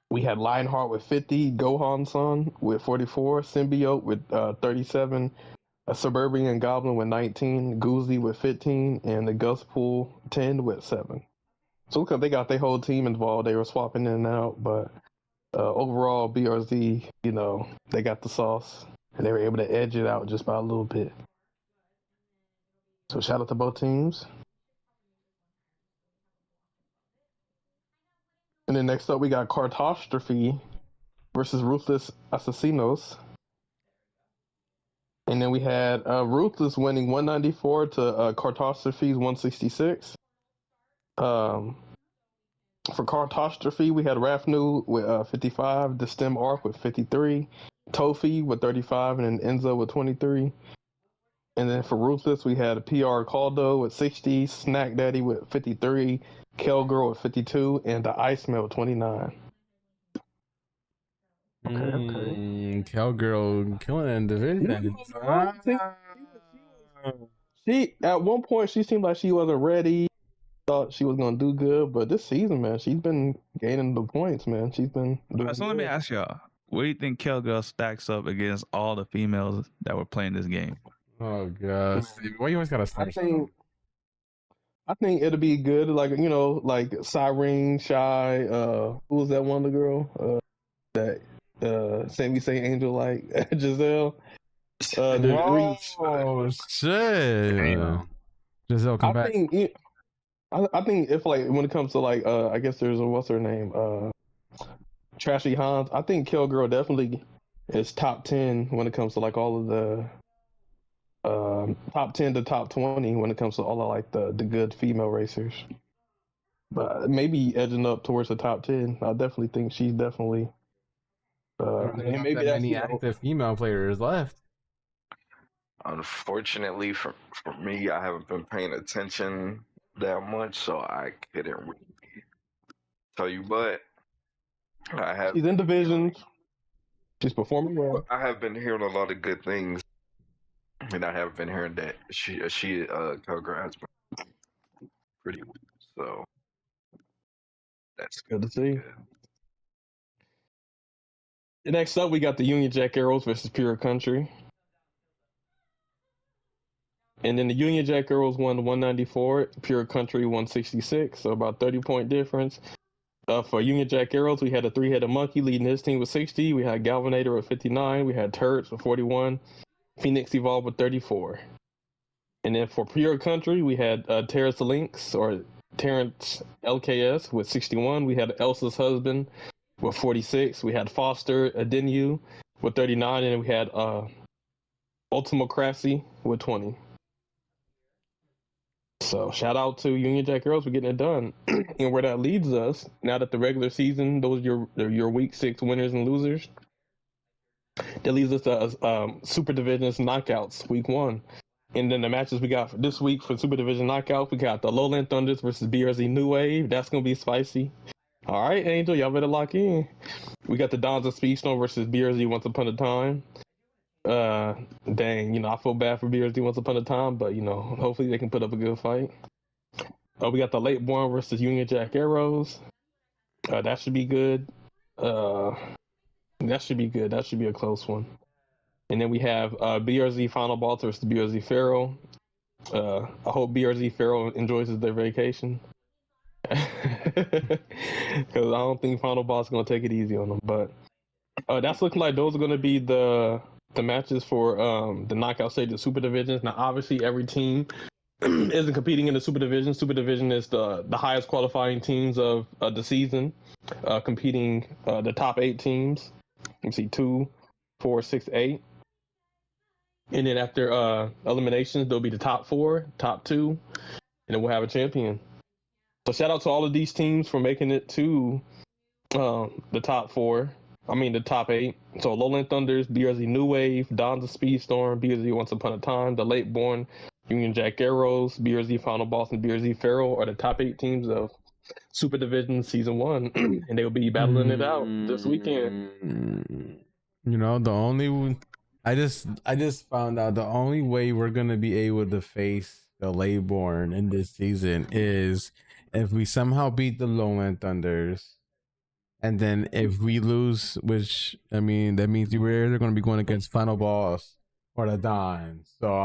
we had Lionheart with 50, Gohan-san with 44, Symbiote with 37, a Suburban Goblin with 19, Goozy with 15, and the Gustpool 10 with 7. So look, they got their whole team involved. They were swapping in and out, but overall, BRZ, you know, they got the sauce, and they were able to edge it out just by a little bit. So shout out to both teams. And then next up, we got Cartostrophe versus Ruthless Assassinos. And then we had Ruthless winning 194 to Cartostrophe's 166. For Cartostrophe, we had Rafnu with 55, Destem Arc with 53, Tofi with 35, and then Enzo with 23. And then for Ruthless, we had PR Caldo with 60, Snack Daddy with 53, Kelgirl with 52, and the Iceman with 29. Okay. Cowgirl killing in division. She at one point she seemed like she wasn't ready. Thought she was gonna do good, but this season, man, she's been gaining the points, man. She's been doing So let me good. ask y'all, where do you think Kelgirl stacks up against all the females that were playing this game? Oh god, why you always gotta start? I think it'll be good. Like, you know, like Cyrene, Shy, who was that one, the girl? That Sammy say Angel like Giselle. Oh shit! Giselle, come back. I think if like when it comes to like I guess there's a what's her name Trashy Hans. I think Killgirl definitely is top 10 when it comes to like all of the top 10 to top 20 when it comes to all of like the good female racers. But maybe edging up towards the top 10. I definitely think she's definitely. And maybe that's many active female players left. Unfortunately for me, I haven't been paying attention that much, so I couldn't really tell you. But she's in divisions. She's performing well. I have been hearing a lot of good things, and I have been hearing that she Cowgirl has been pretty weak. So that's good to see. Good. Next up, we got the Union Jack Arrows versus Pure Country. And then the Union Jack Arrows won 194, Pure Country 166, so about 30-point difference. For Union Jack Arrows, we had a 3-headed monkey leading his team with 60. We had Galvanator with 59. We had Turrets with 41. Phoenix Evolved with 34. And then for Pure Country, we had Terrace Lynx or Terrence LKS with 61. We had Elsa's Husband with 46. We had Foster Adenu with 39. And then we had Ultimocracy with 20. So shout out to Union Jack Girls for getting it done. And where that leads us, now that the regular season, those are your week 6 winners and losers, that leads us to Super Divisions knockouts week 1. And then the matches we got for this week for Super Division knockouts, we got the Lowland Thunders versus BRZ New Wave. That's gonna be spicy. All right, Angel, y'all better lock in. We got the Dons of Speedstorm versus BRZ Once Upon a Time. Dang, I feel bad for BRZ Once Upon a Time, but hopefully they can put up a good fight. We got the Late Born versus Union Jack Arrows. That should be good. That should be good. That should be a close one. And then we have BRZ Final Boss versus BRZ Pharaoh. I hope BRZ Pharaoh enjoys their vacation. Because I don't think Final Boss is going to take it easy on them. But that's looking like those are going to be the matches for the knockout stage of Super Divisions. Now, obviously, every team isn't competing in the Super Division. Super Division is the highest qualifying teams of the season, competing the top 8 teams. You see 2, 4, 6, 8. And then after eliminations, there'll be the top 4, top 2, and then we'll have a champion. So shout out to all of these teams for making it to the top 4. The top 8. So Lowland Thunders, BRZ New Wave, Dons of Speedstorm, BRZ Once Upon a Time, the Late Born, Union Jack Arrows, BRZ Final Boss, and BRZ Pharaoh are the top 8 teams of Super Division Season 1. And they'll be battling it out this weekend. The only... I just found out the only way we're going to be able to face the Late Born in this season is if we somehow beat the Lowland Thunders. And then if we lose, which, that means we're either going to be going against Final Boss or the Don. So,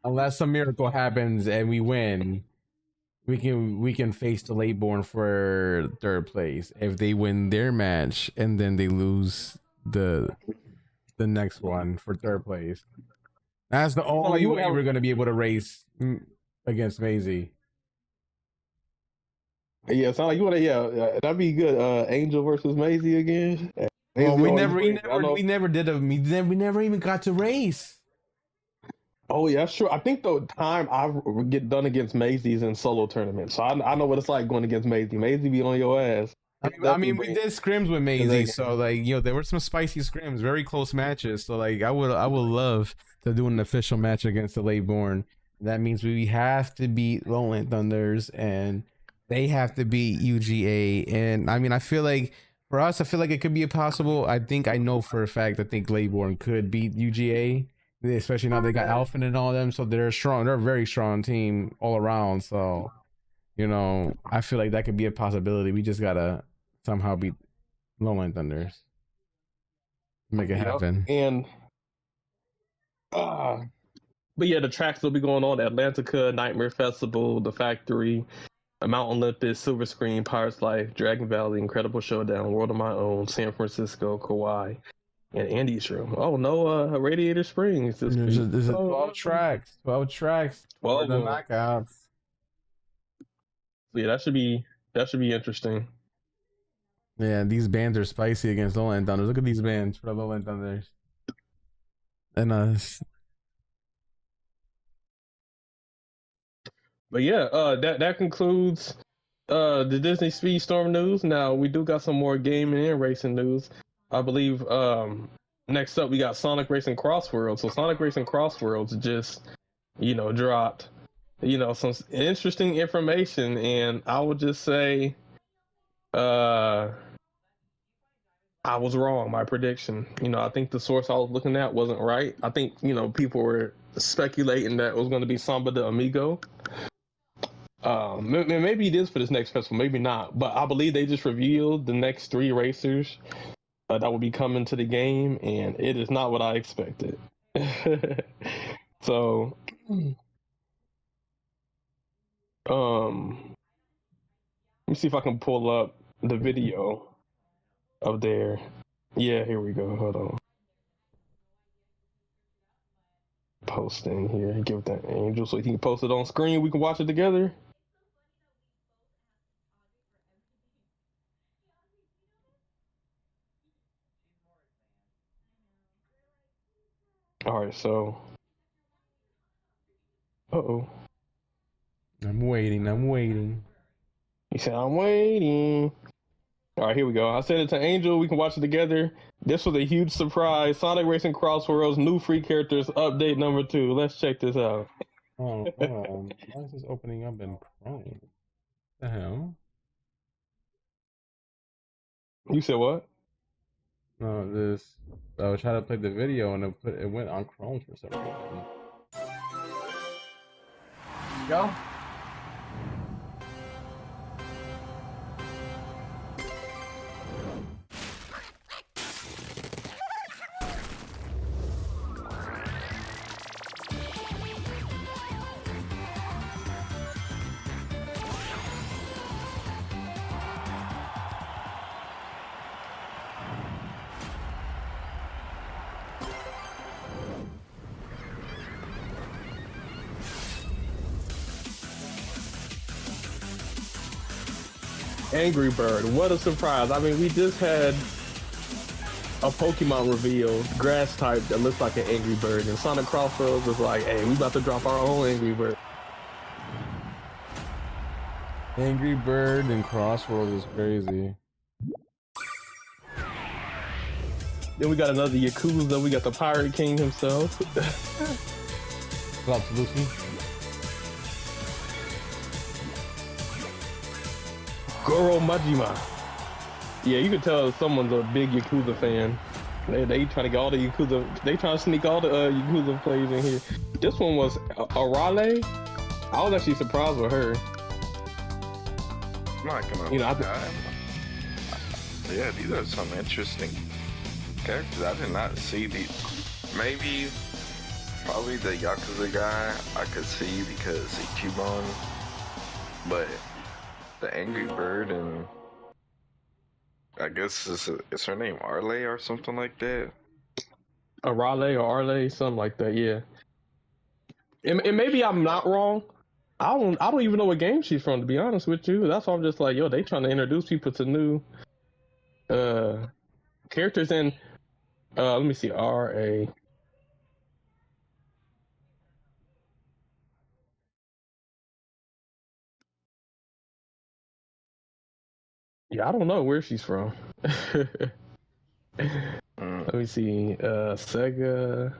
unless some miracle happens and we win, we can face the Late Born for 3rd place. If they win their match and then they lose the next one for 3rd place. That's the only way we're going to be able to race against Maisie. Yeah, sound like you want to. That'd be good. Angel versus Maisie again. Well, we never even got to race. Oh yeah, sure. I think the time I get done against Maisie is in solo tournaments, so I know what it's like going against Maisie. Maisie be on your ass. We did scrims with Maisie, so there were some spicy scrims, very close matches. So I would love to do an official match against the Late Born. That means we have to beat Lowland Thunders and they have to beat UGA. And I feel like for us, it could be possible. I know for a fact, I think Leyborn could beat UGA, especially now they got Alpha and all them. So they're strong. They're a very strong team all around. So, I feel like that could be a possibility. We just got to somehow beat Lowland Thunders. Make it happen. And, but yeah, the tracks will be going on: Atlantica, Nightmare Festival, The Factory, Mount Olympus, Silver Screen, Pirate's Life, Dragon Valley, Incredible Showdown, World of My Own, San Francisco, Kauai, and Andy's Room. Oh, no, Radiator Springs. There's 12 tracks. 12 tracks. 12 the knockouts. Yeah, that should be interesting. Yeah, these bands are spicy against Lowland Thunders. Look at these bands for the Lowland Thunders. And us. But yeah, that concludes the Disney Speedstorm news. Now we do got some more gaming and racing news. I believe next up we got Sonic Racing CrossWorlds. So Sonic Racing CrossWorlds just dropped some interesting information, and I would just say I was wrong. My prediction. I think the source I was looking at wasn't right. I think people were speculating that it was going to be Samba de Amigo. Maybe it is for this next festival, maybe not. But I believe they just revealed the next 3 racers that will be coming to the game, and it is not what I expected. So, me see if I can pull up the video of their. Yeah, here we go. Hold on. Posting here. Give that Angel so he can post it on screen. We can watch it together. All right, so. Uh-oh. I'm waiting. He said, I'm waiting. All right, here we go. I sent it to Angel. We can watch it together. This was a huge surprise. Sonic Racing CrossWorlds new free characters update number 2. Let's check this out. Oh, hold on. Why is this opening up in Chrome? What the hell? You said what? No, this. I was trying to play the video and it went on Chrome for some reason. Go. Angry Bird, what a surprise. I mean, we just had a Pokemon reveal, grass type, that looks like an Angry Bird, and Sonic CrossWorlds was like, hey, we about to drop our own Angry Bird. Angry Bird and CrossWorlds is crazy. Then we got another Yakuza, we got the Pirate King himself. Slop Lucy. Goro Majima. Yeah, you can tell someone's a big Yakuza fan. They trying to get all the Yakuza. They trying to sneak all the Yakuza plays in here. This one was Arale. I was actually surprised with her. I'm not gonna. You know, yeah, these are some interesting characters. I did not see these. Maybe, probably the Yakuza guy I could see because he's Pikmon, but the Angry Bird and I guess is her name Arle or something like that? Arale or Arle, something like that. Yeah. And maybe I'm not wrong. I don't even know what game she's from, to be honest with you. That's why I'm just like, yo, they trying to introduce people to new characters. And let me see, R.A. Yeah, I don't know where she's from. Let me see, Sega.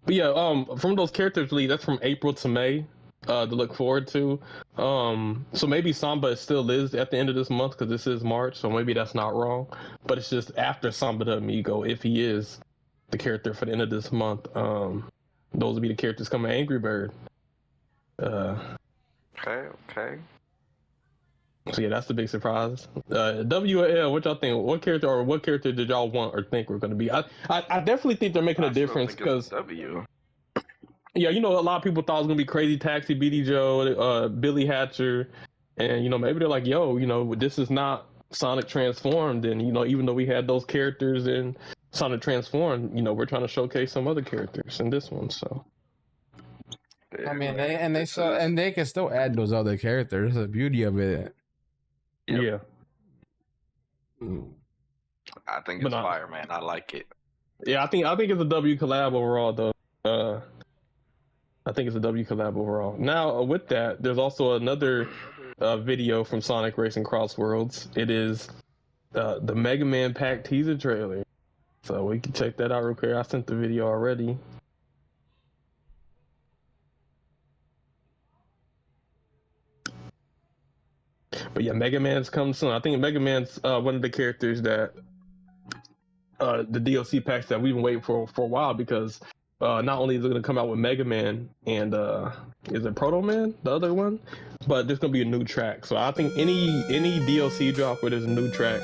But yeah, from those characters lead, that's from April to May, to look forward to. So maybe Samba still is at the end of this month because this is March, so maybe that's not wrong. But it's just after Samba de Amigo, if he is the character for the end of this month. Those will be the characters coming. Angry Bird. Okay. So yeah, that's the big surprise. WL, what y'all think? What character did y'all want or think were going to be? I definitely think they're making a difference because W. Yeah, you know, a lot of people thought it was gonna be Crazy Taxi, BD Joe, Billy Hatcher, and you know, maybe they're like, yo, you know, this is not Sonic Transformed, and you know, even though we had those characters in Sonic Transformed, you know, we're trying to showcase some other characters in this one. So I mean, they can still add those other characters. That's the beauty of it. yeah. I think it's fire, man. I like it. Yeah, I think it's a W collab overall, though. I think it's a W collab overall. Now, with that, there's also another video from Sonic Racing CrossWorlds. It is the Mega Man Pack teaser trailer. So we can check that out real quick. I sent the video already. But yeah, Mega Man's coming soon. I think Mega Man's one of the characters that the DLC packs that we've been waiting for a while, because not only is it going to come out with Mega Man and is it Proto Man, the other one, but there's going to be a new track. So I think any DLC drop where there's a new track,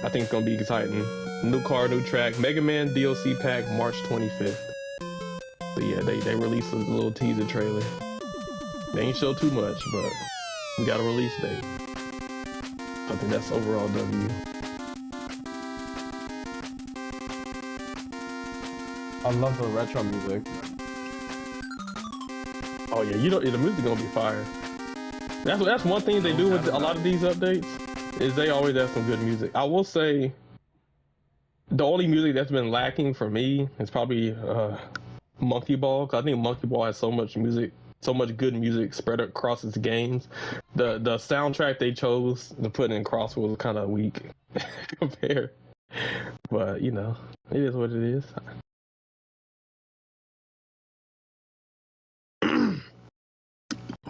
I think it's going to be exciting. New car, new track. Mega Man DLC pack, March 25th. But yeah, they released a little teaser trailer. They ain't show too much, but we got a release date. I think that's overall W. I love the retro music. Oh yeah, you know the music gonna be fire. That's one thing they do with a lot of these updates is they always have some good music. I will say the only music that's been lacking for me is probably Monkey Ball. 'Cause I think Monkey Ball has so much music, so much good music spread across its games. The soundtrack they chose to put in CrossWorlds was kind of weak compared. But you know, it is what it is.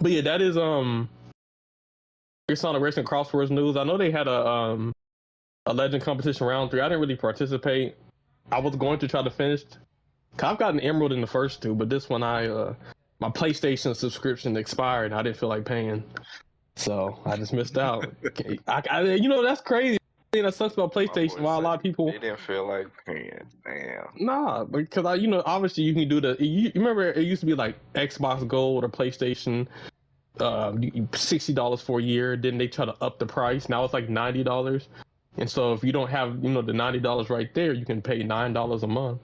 But yeah, that is your Sonic Racing CrossWorlds news. I know they had a Legend competition round 3. I didn't really participate. I was going to try to finish. I've got an Emerald in the first 2, but this one my PlayStation subscription expired. I didn't feel like paying, so I just missed out. You know, that's crazy. The thing that sucks about PlayStation, why a lot of people they didn't feel like paying. Damn. Nah, because obviously you can do you remember it used to be like Xbox Gold or PlayStation, $60 for a year. Then they try to up the price. Now it's like $90. And so if you don't have, the $90 right there, you can pay $9 a month.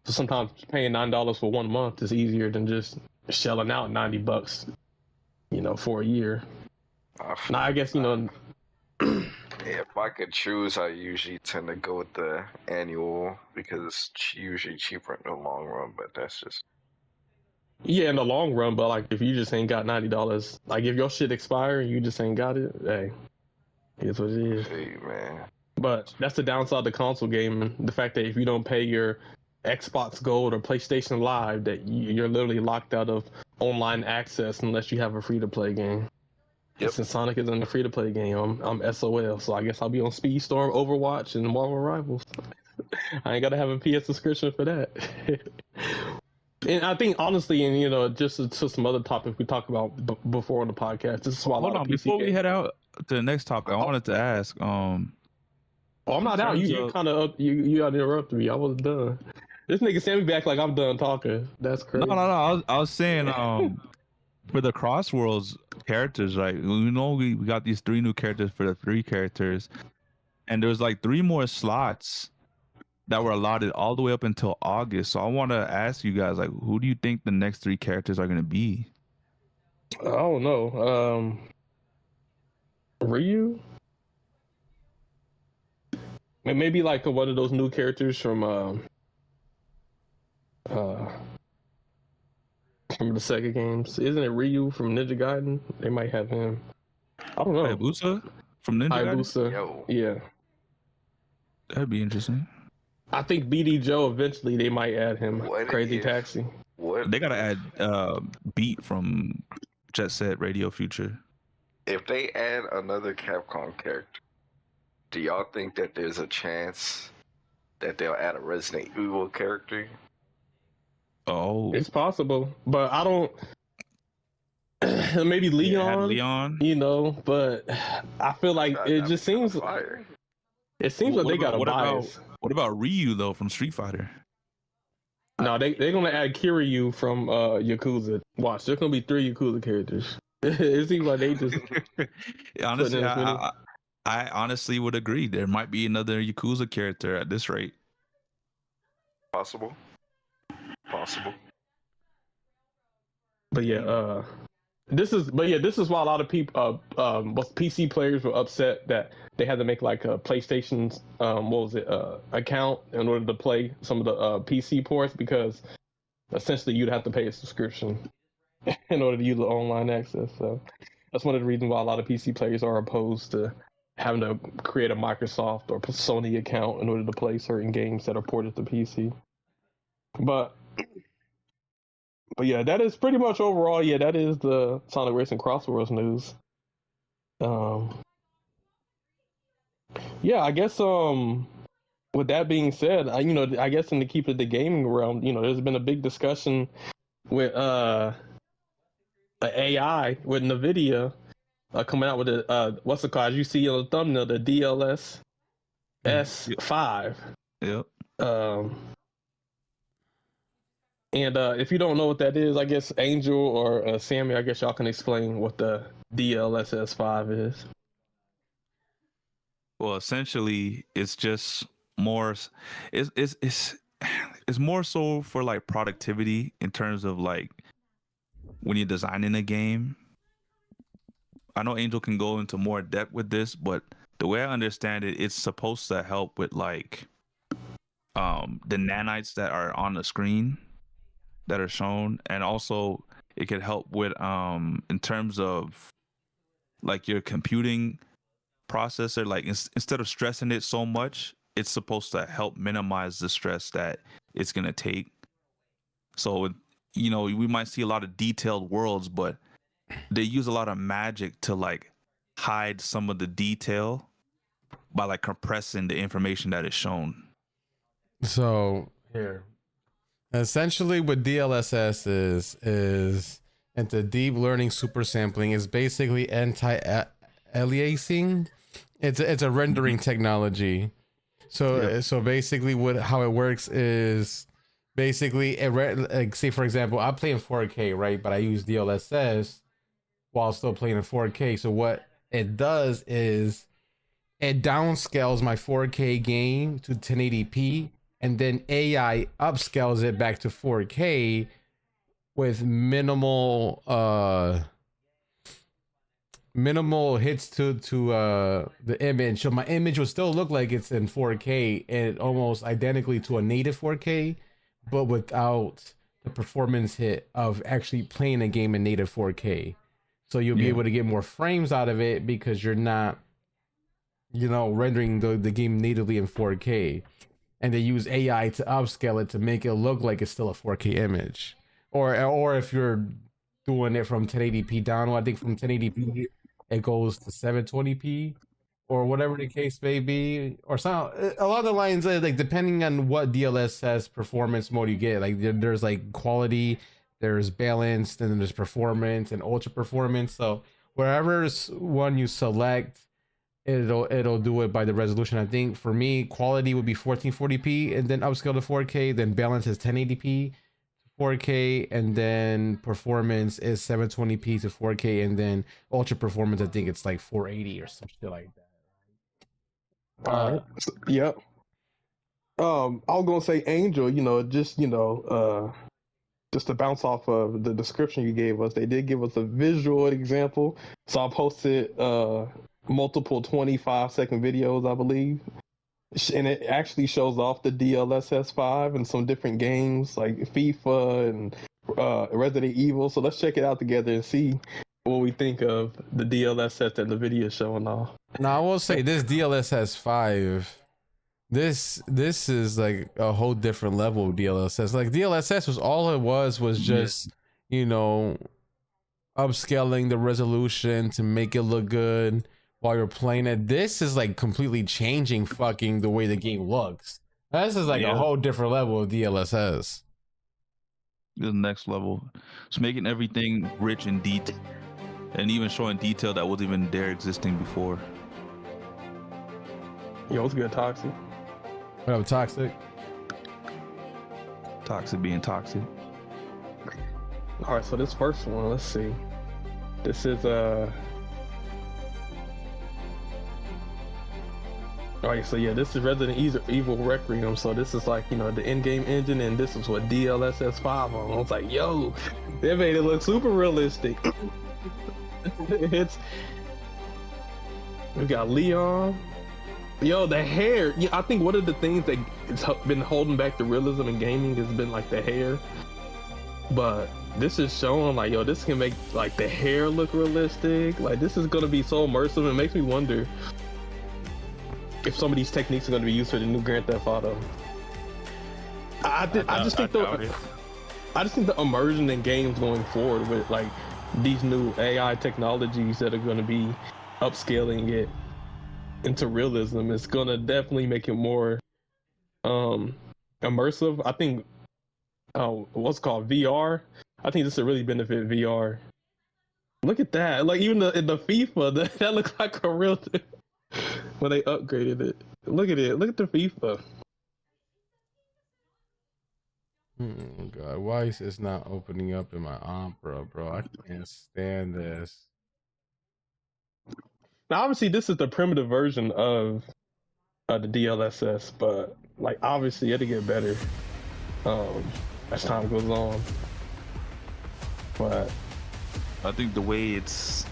So sometimes paying $9 for 1 month is easier than just shelling out $90, for a year. Now I guess If I could choose, I usually tend to go with the annual because it's usually cheaper in the long run. But that's just in the long run. But like if you just ain't got $90, like if your shit expire and you just ain't got it, hey, it's what it is. hey, man. But that's the downside of the console gaming. The fact that if you don't pay your Xbox Gold or PlayStation Live, that you're literally locked out of online access unless you have a free-to-play game. Yep. Since Sonic is in the free-to-play game, I'm SOL, so I guess I'll be on Speedstorm, Overwatch, and Marvel Rivals. I ain't gotta have a PS subscription for that. And I think honestly, and just to some other topics we talked about before on the podcast, this is why Hold on, before we head out to the next topic, I wanted to ask. I'm not out. You kind of you got to interrupt me. I was done. This nigga sent me back like I'm done talking. That's crazy. No. I was saying, for the CrossWorlds characters, right? We got these 3 new characters for the 3 characters, and there's like 3 more slots that were allotted all the way up until August. So I want to ask you guys, like, who do you think the next 3 characters are going to be? I don't know. Ryu? Maybe like one of those new characters from the Sega games. Isn't it Ryu from Ninja Gaiden? They might have him. I don't know. Hayabusa from Ninja Gaiden? Hayabusa. Yo. Yeah. That'd be interesting. I think BD Joe eventually they might add him. Crazy Taxi. What They gotta add Beat from Jet Set Radio Future. if they add another Capcom character? Do y'all think that there's a chance that they'll add a Resident Evil character? Oh, It's possible, but I don't. Maybe Leon. But I feel like it just seems. Fire. It seems like they got a bias. What about Ryu though from Street Fighter? No, they're gonna add Kiryu from Yakuza. Watch, there's gonna be 3 Yakuza characters. It seems like they just. Honestly, I honestly would agree. There might be another Yakuza character at this rate. Possible. But yeah, this is why a lot of people, most PC players were upset that they had to make like a PlayStation's account in order to play some of the PC ports, because essentially you'd have to pay a subscription in order to use the online access. So that's one of the reasons why a lot of PC players are opposed to having to create a Microsoft or Sony account in order to play certain games that are ported to PC. But yeah, that is pretty much overall. Yeah, that is the Sonic Racing CrossWorlds news. Yeah, I guess with that being said, I guess in the keep it the gaming realm, there's been a big discussion with the AI with NVIDIA coming out with what's it called? As you see on the thumbnail, the DLSS 5. Yep. And if you don't know what that is, I guess Angel or Sammy, I guess y'all can explain what the DLSS 5 is. Well, essentially, it's just more. It's more so for like productivity in terms of like when you're designing a game. I know Angel can go into more depth with this, but the way I understand it, it's supposed to help with like the nanites that are on the screen that are shown, and also it could help with in terms of like your computing processor, like instead of stressing it so much, it's supposed to help minimize the stress that it's going to take. So you know, we might see a lot of detailed worlds, but they use a lot of magic to like hide some of the detail by like compressing the information that is shown. So here, essentially, what DLSS is into deep learning super sampling is basically anti-aliasing. It's a rendering technology. So basically, how it works is basically like, say for example, I play in 4K, right? But I use DLSS while still playing in 4K. So what it does is it downscales my 4K game to 1080p, and then AI upscales it back to 4K with minimal hits to the image. So my image will still look like it's in 4K and almost identically to a native 4K, but without the performance hit of actually playing a game in native 4K. So you'll be able to get more frames out of it because you're not, you know, rendering the game natively in 4K. And they use AI to upscale it to make it look like it's still a 4K image. Or if you're doing it from 1080p down, I think from 1080p it goes to 720p or whatever the case may be. Or some a lot of the lines, like depending on what DLSS performance mode you get, like there's like quality, there's balanced, and then there's performance and ultra performance. So wherever one you select, it'll do it by the resolution. I think for me, quality would be 1440p and then upscale to 4K. Then balance is 1080p to 4K, and then performance is 720p to 4K, and then ultra performance, I think it's like 480 or some shit like that. All right. Yep. I was gonna say Angel, just to bounce off of the description you gave us, they did give us a visual example. So I posted multiple 25-second videos, I believe. And it actually shows off the DLSS 5 and some different games like FIFA and Resident Evil. So let's check it out together and see what we think of the DLSS that the video is showing off. Now I will say this DLSS 5, this is like a whole different level of DLSS. Like DLSS was all it was just, you know, upscaling the resolution to make it look good while you're playing it. This is like completely changing fucking the way the game looks. This is like a whole different level of DLSS. The next level. It's making everything rich and detail, and even showing detail that wasn't even there existing before. Yo, what's good, Toxic? What up, Toxic? Toxic being toxic. All right, so this first one, let's see. This is all right, so yeah, this is Resident Evil Requiem. So this is like, you know, the in-game engine, and this is what DLSS 5 on. I was like, yo, they made it look super realistic. We got Leon. Yo, the hair. Yeah, I think one of the things that has been holding back the realism in gaming has been like the hair. But this is showing like, yo, this can make like the hair look realistic. Like this is gonna be so immersive. It makes me wonder if some of these techniques are going to be used for the new Grand Theft Auto. I just think the immersion in games going forward with like these new AI technologies that are going to be upscaling it into realism is going to definitely make it more immersive. I think what's called VR. I think this will really benefit VR. Look at that! Like even the FIFA, that looks like a real thing. When they upgraded it. Look at it. Look at the FIFA. Oh God, why is this not opening up in my Opera, bro? I can't stand this. Now, obviously, this is the primitive version of the DLSS, but like obviously it'll get better as time goes on. But I think the way it's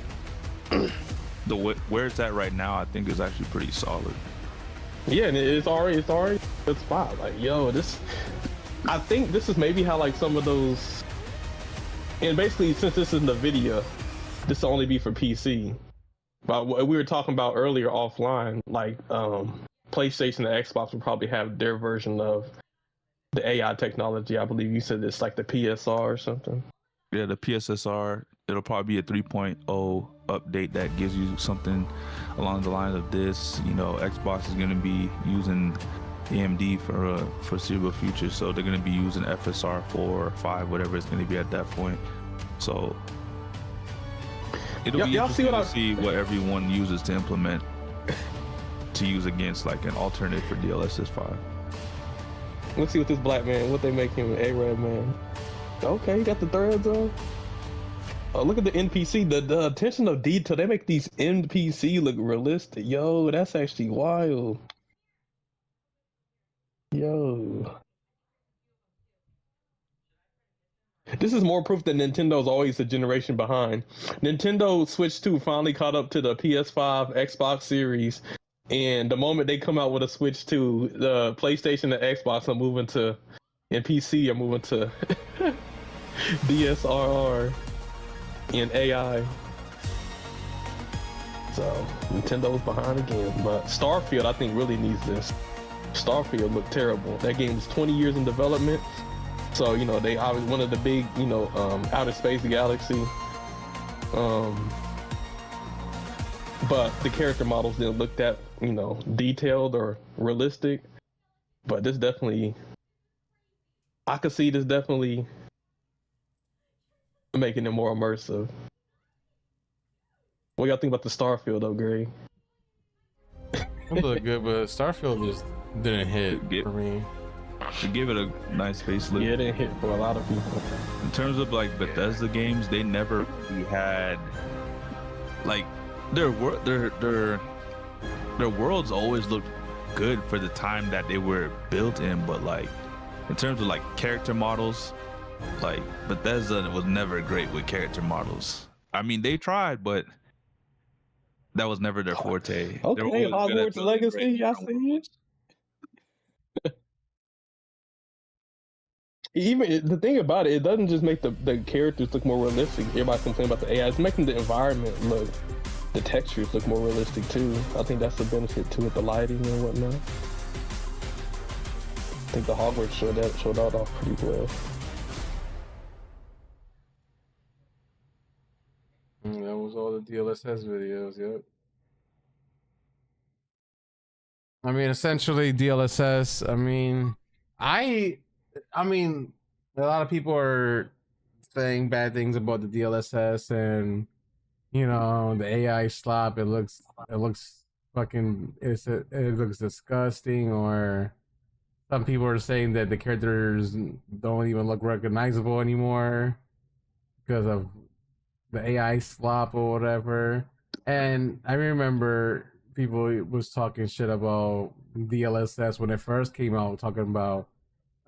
where it's at right now, I think is actually pretty solid. yeah, and it's already a good spot. Like, yo, I think this is maybe how like some of those, and basically since this is NVIDIA, this will only be for PC. But what we were talking about earlier offline, like PlayStation and Xbox will probably have their version of the AI technology. I believe you said it's like the PSR or something. Yeah, the PSSR, it'll probably be a 3.0 update that gives you something along the lines of this. You know, Xbox is going to be using AMD for a foreseeable future, so they're going to be using FSR 4 or 5, whatever it's going to be at that point. So it'll be interesting to see what everyone uses to implement to use against like an alternative for DLSS 5. Let's see what this black man, what they make him, A-Red man. Okay, you got the threads on. Oh, look at the NPC, the attention of detail. They make these NPC look realistic. Yo, that's actually wild. Yo. This is more proof that Nintendo's always a generation behind. Nintendo Switch 2 finally caught up to the PS5, Xbox Series, and the moment they come out with a Switch 2, the PlayStation and Xbox are moving to, and PC are moving to DSRR and AI. So Nintendo's behind again, but Starfield I think really needs this. Starfield looked terrible. That game was 20 years in development. So, you know, they obviously one of the big, you know, outer space galaxy. But the character models didn't look that, you know, detailed or realistic. But this definitely, I could see this definitely making it more immersive. What y'all think about the Starfield though, Gray? It looked good, but Starfield just didn't hit for me. To give it a nice facelift. Yeah, it didn't hit for a lot of people. In terms of like Bethesda games, they never really had like their worlds always looked good for the time that they were built in, but like in terms of like character models, like Bethesda was never great with character models. I mean, they tried, but that was never their forte. Okay, Hogwarts Legacy, I see it. Even the thing about it doesn't just make the characters look more realistic. Everybody complain about the AI. It's making the environment look, the textures look more realistic too. I think that's the benefit to it, the lighting and whatnot. I think the Hogwarts showed that off pretty well. That was all the DLSS videos, yep. I mean, essentially DLSS, I mean, a lot of people are saying bad things about the DLSS and, you know, the AI slop. It looks fucking, it looks disgusting. Or some people are saying that the characters don't even look recognizable anymore because of the AI slop or whatever. And I remember people was talking shit about DLSS when it first came out, talking about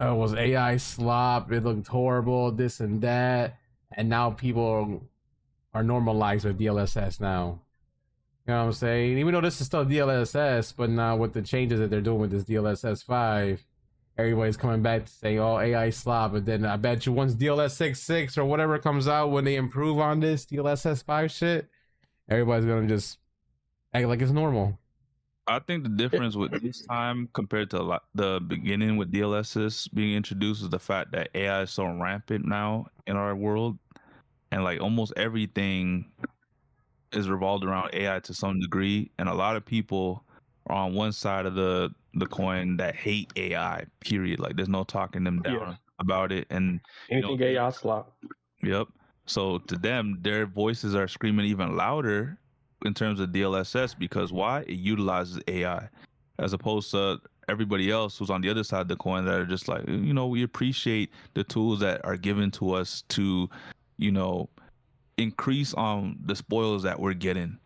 it was AI slop, it looked horrible, this and that, and now people are normalized with DLSS now. You know what I'm saying? Even though this is still DLSS, but now with the changes that they're doing with this DLSS 5, everybody's coming back to say, oh, AI slop. But then I bet you once DLSS 6 or whatever comes out, when they improve on this DLSS 5 shit, everybody's gonna just act like it's normal. I think the difference with this time compared to the beginning with DLSS being introduced is the fact that AI is so rampant now in our world, and like almost everything is revolved around AI to some degree, and a lot of people are on one side of the coin that hate AI, period. Like there's no talking them down about it. And anything AI slop. Yep. So to them, their voices are screaming even louder in terms of DLSS, because why? It utilizes AI, as opposed to everybody else who's on the other side of the coin that are just like, we appreciate the tools that are given to us to, increase on the spoils that we're getting.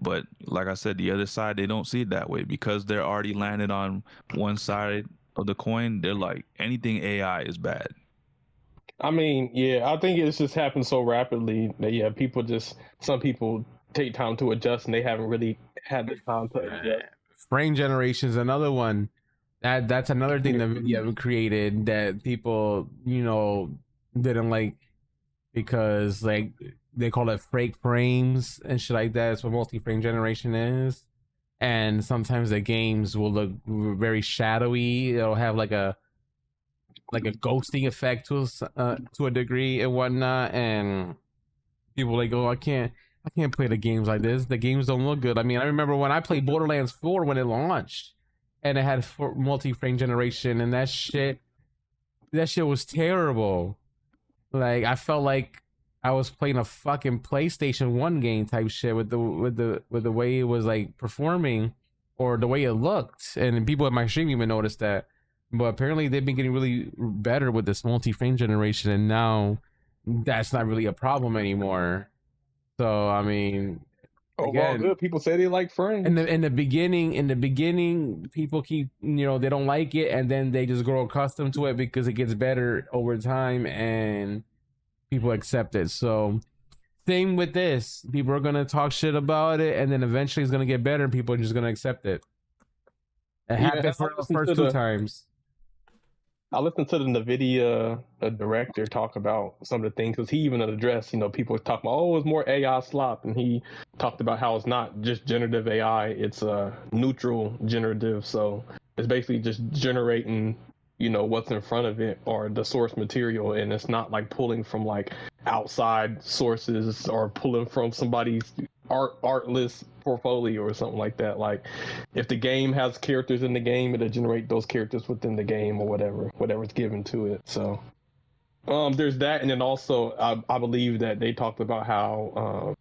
But like I said, the other side, they don't see it that way because they're already landed on one side of the coin. They're like, anything AI is bad. I mean, yeah, I think it's just happened so rapidly that some people take time to adjust and they haven't really had the time to adjust. Frame generation is another one. That's another thing that video created that people, didn't like because like they call it fake frames and shit like that. That's what multi-frame generation is. And sometimes the games will look very shadowy. It'll have like a ghosting effect to a degree and whatnot. And people like, oh, I can't play the games like this. The games don't look good. I mean, I remember when I played Borderlands 4 when it launched, and it had multi-frame generation, and that shit was terrible. Like I felt like I was playing a fucking PlayStation 1 game type shit with the way it was like performing or the way it looked. And people at my stream even noticed that. But apparently they've been getting really better with this multi-frame generation, and now that's not really a problem anymore. So I mean, again, good. People say they like frames. In the beginning, people keep they don't like it, and then they just grow accustomed to it because it gets better over time, and people accept it. So same with this, people are gonna talk shit about it, and then eventually it's gonna get better, and people are just gonna accept it. It happened for the first two times. I listened to the NVIDIA director talk about some of the things, because he even addressed, people talk about, oh, it's more AI slop, and he talked about how it's not just generative AI, it's neutral generative, so it's basically just generating, what's in front of it or the source material, and it's not like pulling from like outside sources or pulling from somebody's artless portfolio or something like that. Like if the game has characters in the game, it'll generate those characters within the game or whatever's given to it. So there's that. And then also I believe that they talked about how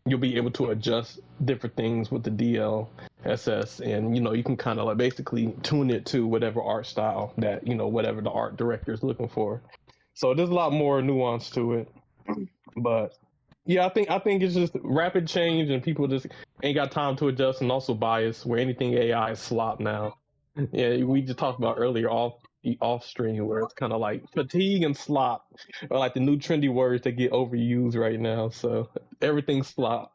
you'll be able to adjust different things with the DLSS, and you can kind of like basically tune it to whatever art style that whatever the art director is looking for. So there's a lot more nuance to it. But yeah, I think it's just rapid change, and people just ain't got time to adjust, and also bias where anything AI is slop now. Yeah, we just talked about earlier off stream where it's kind of like fatigue and slop are like the new trendy words that get overused right now. So everything's slop.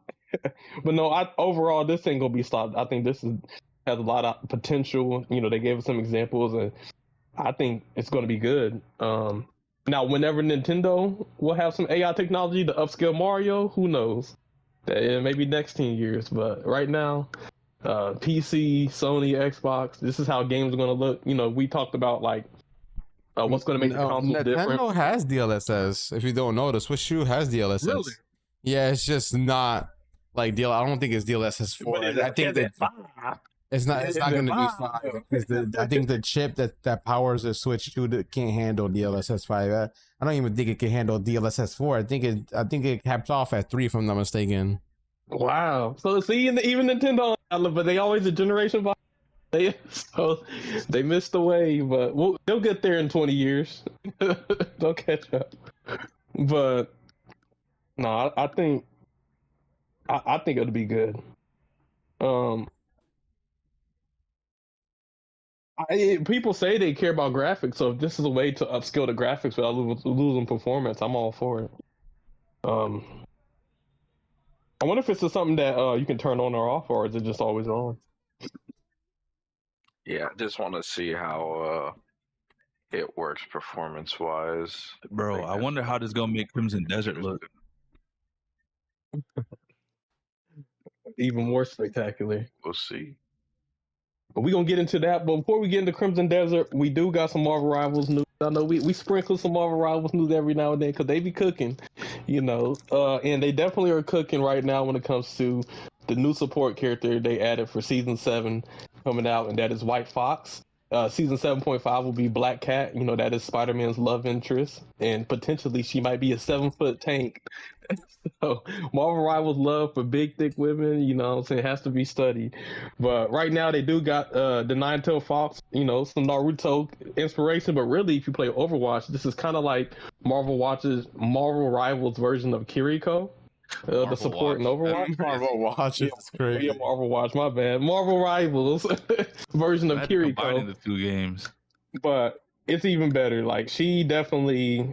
But no, overall this ain't gonna be slop. I think this has a lot of potential. They gave us some examples, and I think it's gonna be good. Now, whenever Nintendo will have some AI technology to upscale Mario, who knows? Maybe next 10 years. But right now, PC, Sony, Xbox, this is how games are going to look. We talked about like what's going to make the console different. Nintendo has DLSS. If you don't know, the Switch 2 has DLSS. Really? Yeah, it's just not like I don't think it's DLSS 4. I think that it's not going to be 5 because I think the chip that powers the Switch 2 can't handle DLSS 5. I don't even think it can handle DLSS 4. I think it caps off at 3 if I'm not mistaken. Wow. So see, even Nintendo, but they always a generation behind. They missed the wave, but they'll get there in 20 years. They'll catch up. But no, I think it'll be good. People say they care about graphics, so if this is a way to upscale the graphics without losing performance, I'm all for it. I wonder if it's just something that you can turn on or off, or is it just always on? Yeah, I just want to see how it works performance-wise. Bro, I wonder how this is gonna make Crimson Desert look. Even more spectacular. We'll see. But we're going to get into that. But before we get into Crimson Desert, we do got some Marvel Rivals news. I know we sprinkle some Marvel Rivals news every now and then because they be cooking, and they definitely are cooking right now when it comes to the new support character they added for Season 7 coming out, and that is White Fox. Season 7.5 will be Black Cat. You know, that is Spider-Man's love interest, and potentially she might be a 7-foot tank. So Marvel Rivals love for big, thick women, you know what I'm saying, has to be studied. But right now they do got the Nine-Tailed Fox, you know, some Naruto inspiration. But really, if you play Overwatch, this is kind of like Marvel Rivals version of Kiriko. The support in Overwatch. Marvel Watch is Yeah, crazy. Marvel Watch, my bad. Marvel Rivals version of Imagine combining Kiriko. the two games. But it's even better. Like, she definitely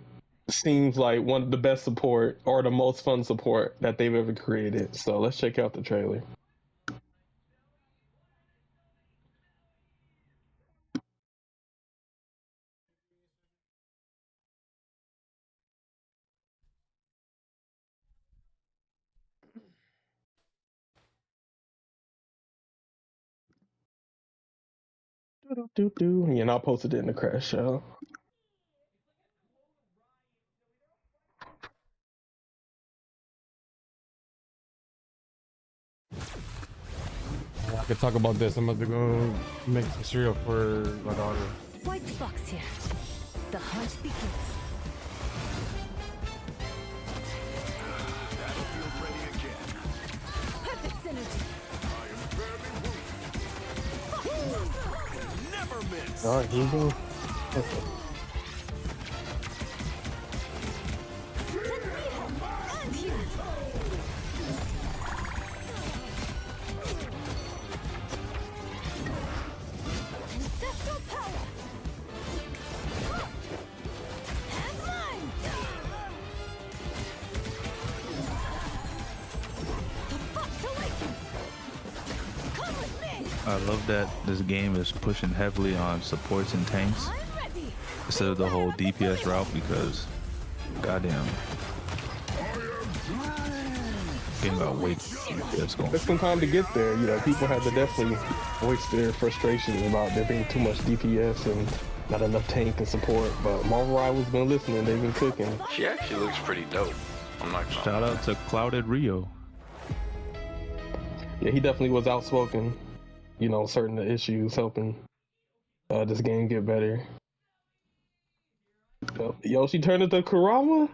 seems like one of the best support or the most fun support that they've ever created. So let's check out the trailer. And I'll post it in the crash show. I could talk about this. I'm about to go make some cereal for my daughter. White Fox here. The hunt begins. Perfect synergy. All right, here you go. And here. Ancestral power. And mine. The fox awakens. Come with me. I love that this game is pushing heavily on supports and tanks I'm ready. instead of the whole DPS route because, goddamn, game got way too DPS going. Took some time to get there. You know, people had to definitely voice their frustrations about there being too much DPS and not enough tank and support. But Marvel Rivals been listening. They've been cooking. She actually looks pretty dope. I'm not gonna Shout out to Clouded Rio. Yeah, he definitely was outspoken. You know, certain issues helping this game get better. Yo, she turned into Kurama.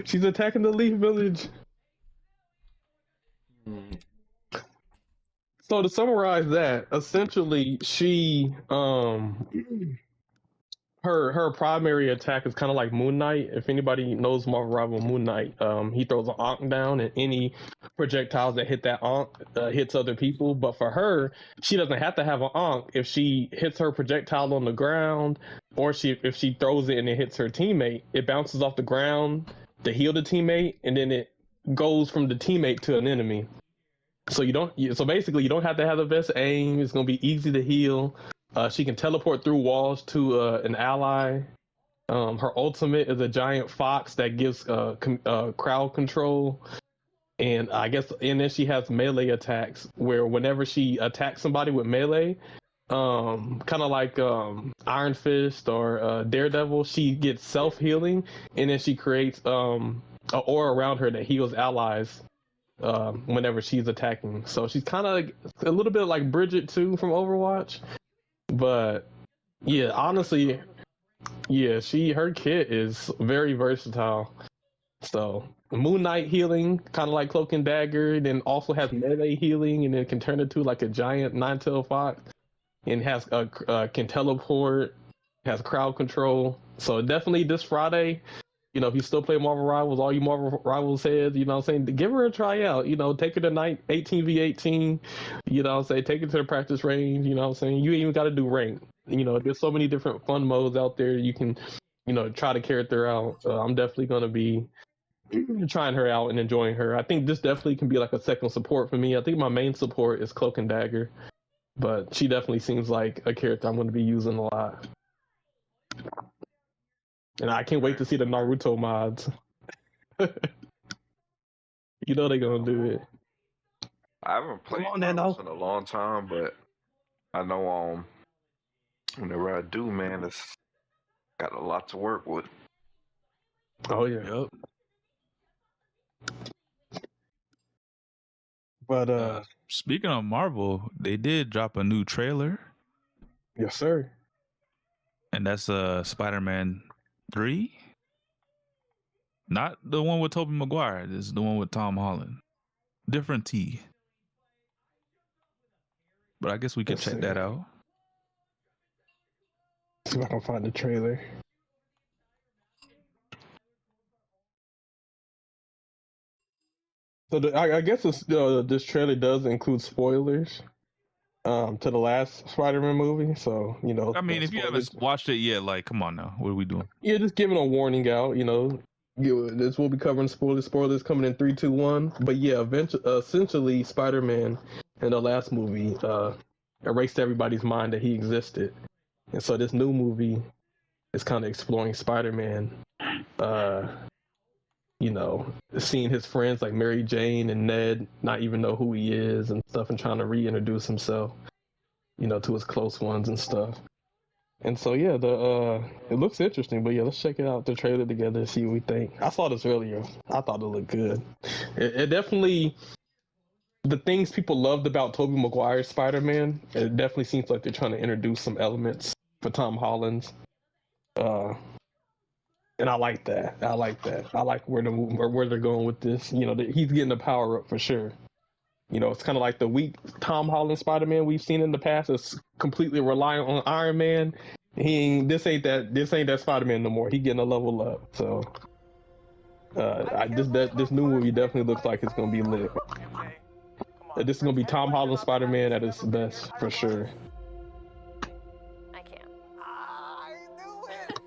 She's attacking the Leaf Village. So to summarize that, essentially, she her primary attack is kind of like Moon Knight. If anybody knows Marvel Rival Moon Knight, he throws an Ankh down, and any projectiles that hit that Ankh hits other people. But for her, she doesn't have to have an Ankh. If she hits her projectile on the ground, or if she throws it and it hits her teammate, it bounces off the ground to heal the teammate, and then it goes from the teammate to an enemy. So so basically you don't have to have the best aim. It's gonna be easy to heal. She can teleport through walls to an ally. Her ultimate is a giant fox that gives crowd control, and then she has melee attacks where whenever she attacks somebody with melee, kind of like Iron Fist or Daredevil, she gets self healing, and then she creates an aura around her that heals allies whenever she's attacking. So she's kind of a little bit like Bridget too from Overwatch. But yeah, honestly, yeah, her kit is very versatile. So Moon Knight healing, kind of like Cloak and Dagger, then also has melee healing, and then can turn into like a giant Nine-Tailed Fox, and has can teleport, has crowd control. So definitely this Friday, you know, if you still play Marvel Rivals, all you Marvel Rivals heads, you know what I'm saying, give her a tryout. You know, take her to 18v18, you know what I'm saying, take her to the practice range, you know what I'm saying. You ain't even got to do rank. You know, there's so many different fun modes out there. You can, you know, try the character out. I'm definitely going to be trying her out and enjoying her. I think this definitely can be like a second support for me. I think my main support is Cloak and Dagger, but she definitely seems like a character I'm going to be using a lot. And I can't wait to see the Naruto mods. You know they're gonna do it. I haven't played on, Marvels Nano. in a long time, but I know whenever I do, man, it's got a lot to work with. Oh yeah. Yep. But Speaking of Marvel, they did drop a new trailer Yes, sir. And that's Spider-Man 3. Not the one with Tobey Maguire. This is the one with Tom Holland. Different T. But I guess we could Let's check see. that out. See if I can find the trailer. So I guess this trailer does include spoilers to the last Spider-Man movie. So, you know. I mean, if you haven't spoilers. watched it yet, like, come on now. What are we doing? Yeah, just giving a warning out, you know. This will be covering spoilers coming in 3, 2, 1. But yeah, essentially, Spider-Man in the last movie erased everybody's mind that he existed. And so this new movie is kind of exploring Spider-Man, you know, seeing his friends like Mary Jane and Ned not even know who he is and stuff, and trying to reintroduce himself, you know, to his close ones and stuff. And so yeah, it looks interesting, but yeah, let's check it out, the trailer together and see what we think. I saw this earlier. I thought it looked good. It definitely, the things people loved about Tobey Maguire's Spider-Man, it definitely seems like they're trying to introduce some elements for Tom Holland's. And I like that. I like where they're going with this. You know, he's getting the power up for sure. You know, it's kind of like the weak Tom Holland Spider-Man we've seen in the past. It's completely reliant on Iron Man. This ain't that Spider-Man no more. He getting a level up. So, this new movie definitely looks like it's gonna be lit. This is gonna be Tom Holland Spider-Man at his best for sure. I can't. I knew it!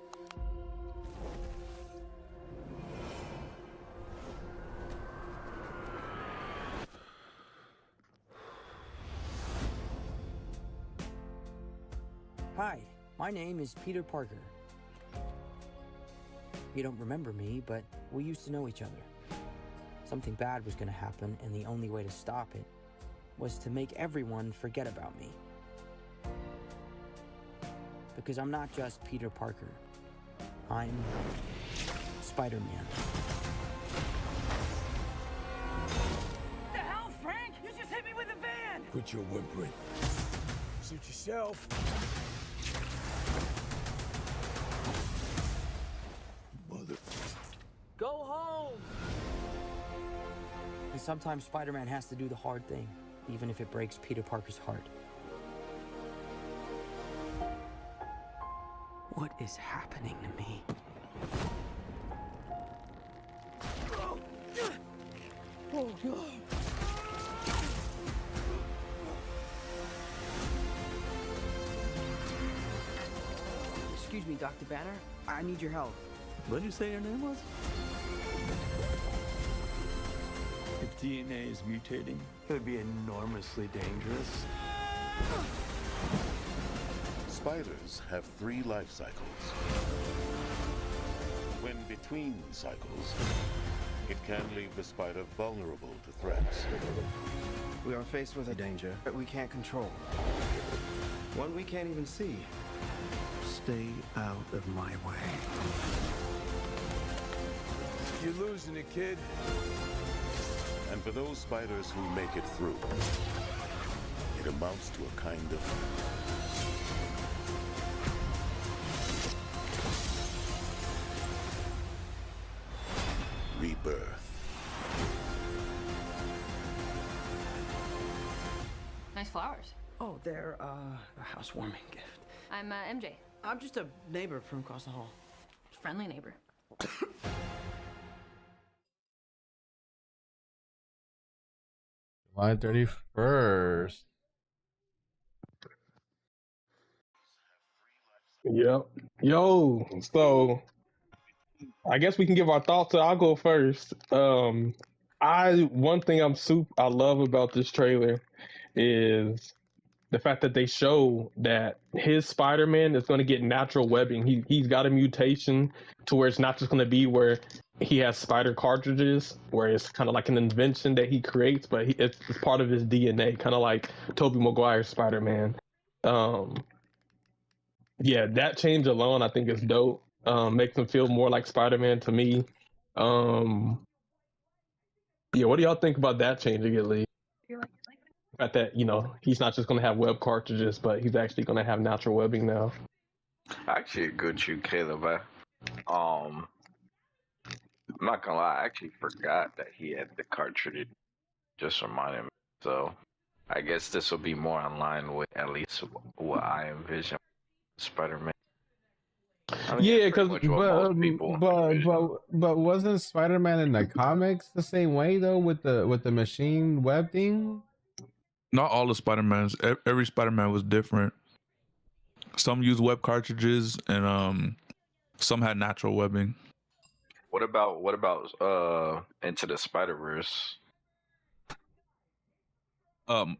Hi, my name is Peter Parker. You don't remember me, but we used to know each other. Something bad was going to happen, and the only way to stop it was to make everyone forget about me. Because I'm not just Peter Parker. I'm Spider-Man. The hell, Frank? You just hit me with a van! Quit your whimpering. Suit yourself. Mother. Go home! And sometimes Spider-Man has to do the hard thing, even if it breaks Peter Parker's heart. What is happening to me? Oh, God. Excuse me, Dr. Banner. I need your help. What did you say your name was? If DNA is mutating, It would be enormously dangerous. Spiders have 3 life cycles. When between cycles, it can leave the spider vulnerable to threats. We are faced with a danger that we can't control. One we can't even see. Stay out of my way. you're losing it, kid. And for those spiders who make it through, it amounts to a kind of rebirth. Nice flowers. Oh, they're a housewarming gift. I'm MJ. I'm just a neighbor from across the hall. Friendly neighbor. July 31st. Yep. Yo, so I guess we can give our thoughts. I'll go first. One thing I love about this trailer is the fact that they show that his Spider-Man is going to get natural webbing. He's got a mutation to where it's not just going to be where he has spider cartridges, where it's kind of like an invention that he creates, but it's part of his DNA, kind of like Tobey Maguire's Spider-Man. Yeah, that change alone I think is dope. Makes him feel more like Spider-Man to me. Yeah, what do y'all think about that change again, Lee? At that, he's not just going to have web cartridges, but he's actually going to have natural webbing now. I actually agree with you, Caleb. I'm not gonna lie, I actually forgot that he had the cartridge. Just reminded me. So I guess this will be more in line with at least what I envision Spider-Man. Yeah, because but wasn't Spider-Man in the comics the same way though with the machine web thing? Not all the Spider-Mans. Every Spider-Man was different. Some used web cartridges, and some had natural webbing. What about Into the Spider-Verse? You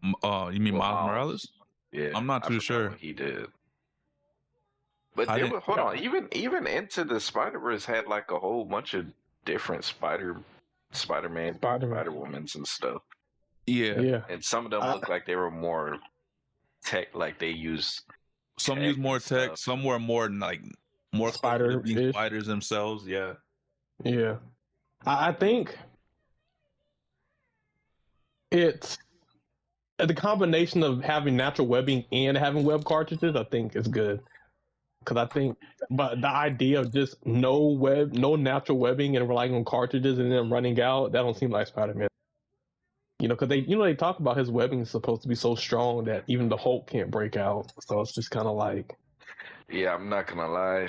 mean Miles Morales? Yeah, I'm not too sure. What he did. But hold on, even Into the Spider-Verse had like a whole bunch of different Spider-Man, Spider-Womans and stuff. Yeah. And some of them looked like they were more tech, like they used. Some used more tech. Some were more spiders themselves. Yeah. Yeah. I think it's the combination of having natural webbing and having web cartridges. I think is good. Because but the idea of just no natural webbing and relying on cartridges and then running out, that don't seem like Spider-Man. Because they talk about his webbing is supposed to be so strong that even the Hulk can't break out. So it's just kind of like. Yeah, I'm not gonna lie.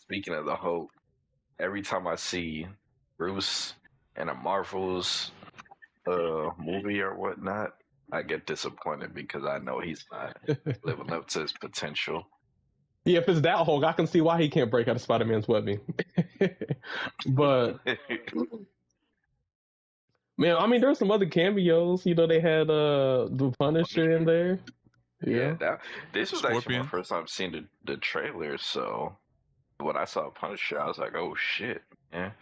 Speaking of the Hulk, every time I see Bruce in a Marvel's movie or whatnot, I get disappointed because I know he's not living up to his potential. Yeah, if it's that Hulk, I can see why he can't break out of Spider-Man's webbing. But man, I mean, there's some other cameos. They had the Punisher in there. Yeah, this was actually my first time seeing the trailer. So when I saw Punisher, I was like, "Oh shit, man!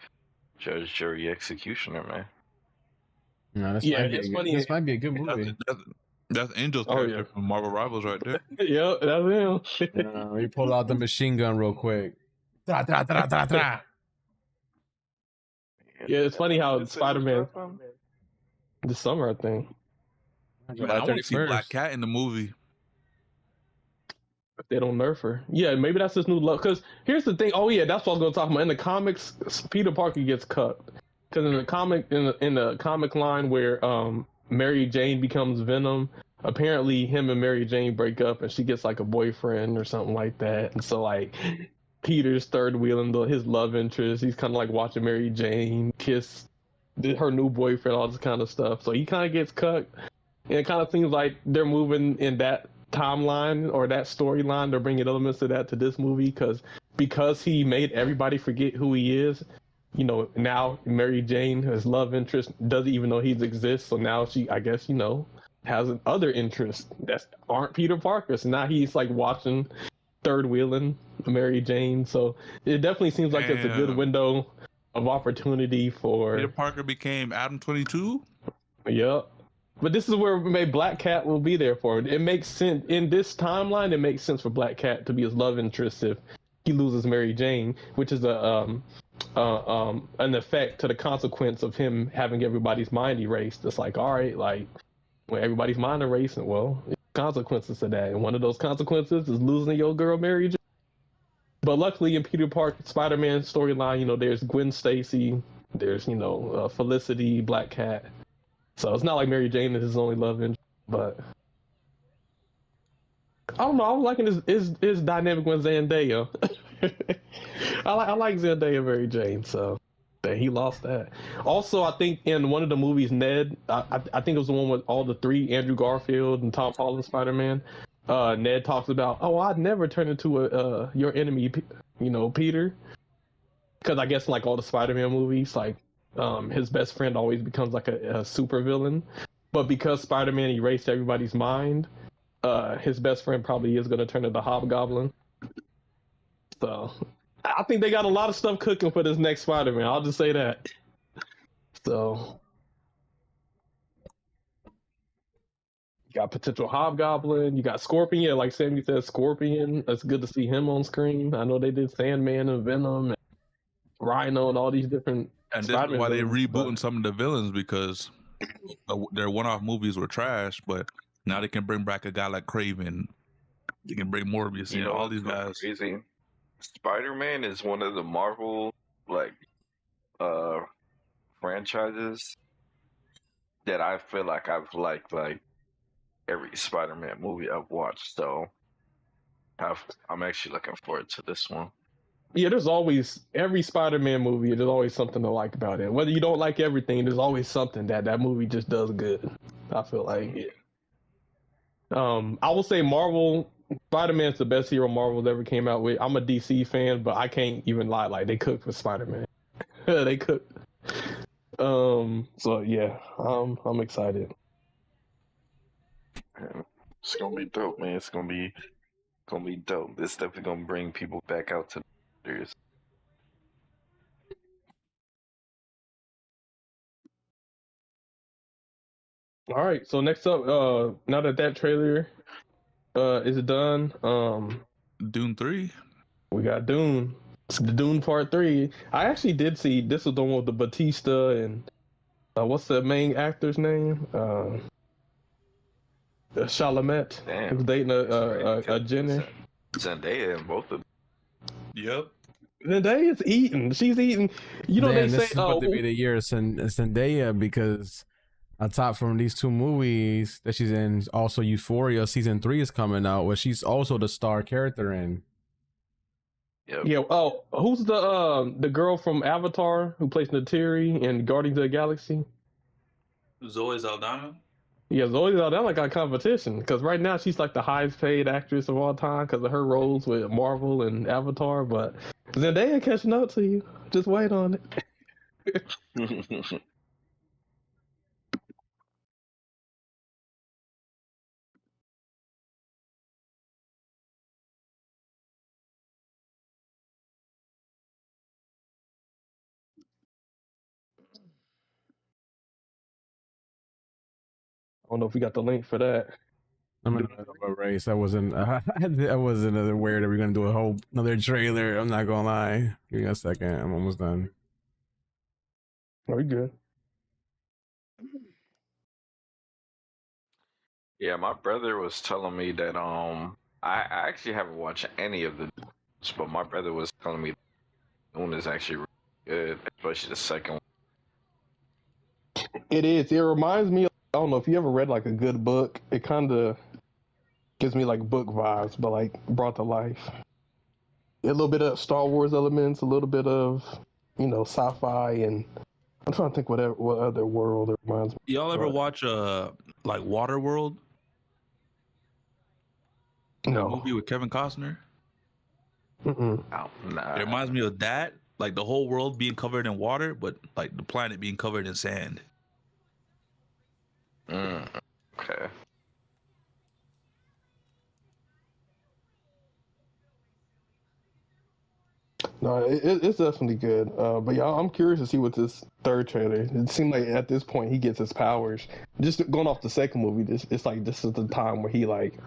Judge, Jury, Executioner, man." No, it's funny. This might be a good movie. That's Angel's character from Marvel Rivals right there. Yep, that's him. We pull out the machine gun real quick. Tra, tra, tra, tra, tra. Yeah, it's funny how Spider-Man this summer, I think. Man, I want to see Black Cat in the movie. If they don't nerf her. Yeah, maybe that's his new love. Because here's the thing. Oh, yeah, that's what I was going to talk about. In the comics, Peter Parker gets cut. Because in the comic line where Mary Jane becomes Venom, apparently him and Mary Jane break up and she gets like a boyfriend or something like that. And so like Peter's third wheeling his love interest. He's kind of like watching Mary Jane kiss her new boyfriend, all this kind of stuff. So he kind of gets cut. And it kind of seems like they're moving in that timeline or that storyline. They're bringing elements of that to this movie because he made everybody forget who he is. Now Mary Jane, his love interest, doesn't even know he exists. So now she, I guess, has other interests that aren't Peter Parker. So now he's like watching third wheeling Mary Jane. So it definitely seems like it's a good window of opportunity for Peter Parker became Adam 22. Yep. But this is where maybe Black Cat will be there for it. It makes sense in this timeline. It makes sense for Black Cat to be his love interest if he loses Mary Jane, which is an effect to the consequence of him having everybody's mind erased. It's like, all right, like when everybody's mind erased, well, consequences to that, and one of those consequences is losing your girl Mary Jane. But luckily, in Peter Parker Spider-Man storyline, there's Gwen Stacy, there's Felicity, Black Cat. So it's not like Mary Jane is his only love interest, but I don't know. I was liking his dynamic with Zendaya. I like Zendaya and Mary Jane, so he lost that. Also, I think in one of the movies, Ned, I think it was the one with all the three, Andrew Garfield and Tom Holland Spider-Man. Ned talks about, I'd never turn into your enemy, Peter. Because I guess like all the Spider-Man movies, like his best friend always becomes like a super villain. But because Spider-Man erased everybody's mind, his best friend probably is going to turn into Hobgoblin. So I think they got a lot of stuff cooking for this next Spider-Man. I'll just say that. So you got potential Hobgoblin. You got Scorpion. Yeah, like Sammy said, Scorpion. It's good to see him on screen. I know they did Sandman and Venom and Rhino and all these different. And that's why they're rebooting some of the villains, because their one-off movies were trash, but now they can bring back a guy like Craven. They can bring Morbius. You know, all these guys. Crazy. Spider-Man is one of the Marvel like franchises that I feel like I've liked like every Spider-Man movie I've watched. So I'm actually looking forward to this one. Yeah, there's always every Spider-Man movie. There's always something to like about it. Whether you don't like everything, there's always something that movie just does good. I feel like. I will say Marvel. Spider-Man's the best hero Marvel's ever came out with. I'm a DC fan, but I can't even lie. Like they cooked for Spider-Man. They cooked. So yeah, I'm excited. It's gonna be dope, man. It's gonna be dope. This definitely gonna bring people back out to the theaters. All right, so next up, now that trailer is done, Dune 3. We got Dune. It's the Dune Part 3. I actually did see this was the one with the Batista and what's the main actor's name? Chalamet. Damn. Who's dating a Jenner. Zendaya and both of them. Yep. Zendaya's eating. She's eating. You know, Man, they this say, is about to be the year of Zendaya because atop from these two movies that she's in, also Euphoria season 3 is coming out, where she's also the star character in. Yep. Yeah. Oh, who's the girl from Avatar who plays Neytiri in Guardians of the Galaxy? Zoe Saldana. Yeah, Zoe Saldana got competition because right now she's like the highest paid actress of all time because of her roles with Marvel and Avatar. But Zendaya catching up to you. Just wait on it. I don't know if we got the link for that. I'm in a race. I wasn't aware that we're gonna do another trailer. I'm not gonna lie. Give me a second. I'm almost done. Very good. Yeah, my brother was telling me that I actually haven't watched any of the, but my brother was telling me Dune is actually really good, especially the second one. It is. It reminds me. I don't know if you ever read like a good book. It kind of gives me like book vibes, but like brought to life. A little bit of Star Wars elements, a little bit of sci-fi, and I'm trying to think what other world it reminds me. Y'all ever watch like Waterworld? No. That movie with Kevin Costner. Mm-mm. Oh, nah. It reminds me of that, like the whole world being covered in water, but like the planet being covered in sand. Okay. No, it's definitely good. But yeah, I'm curious to see what this third trailer. It seemed like at this point he gets his powers. Just going off the second movie, it's like this is the time where he like,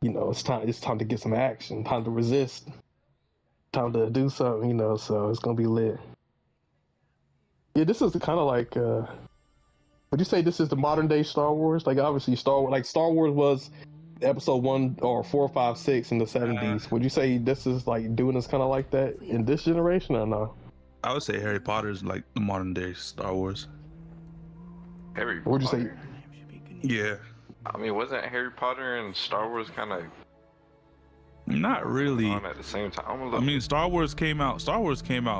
it's time to get some action, time to resist, time to do something, So it's gonna be lit. Yeah, this is kind of like. Would you say this is the modern day Star Wars? Like obviously Star Wars was episode 1 or 4, 5, 6 in the 70s. Would you say this is like doing this kind of like that in this generation or no? I would say Harry Potter is like the modern day Star Wars. Harry Potter. Would you say? Yeah. I mean, wasn't Harry Potter and Star Wars kind of not really on at the same time? I mean, Star Wars came out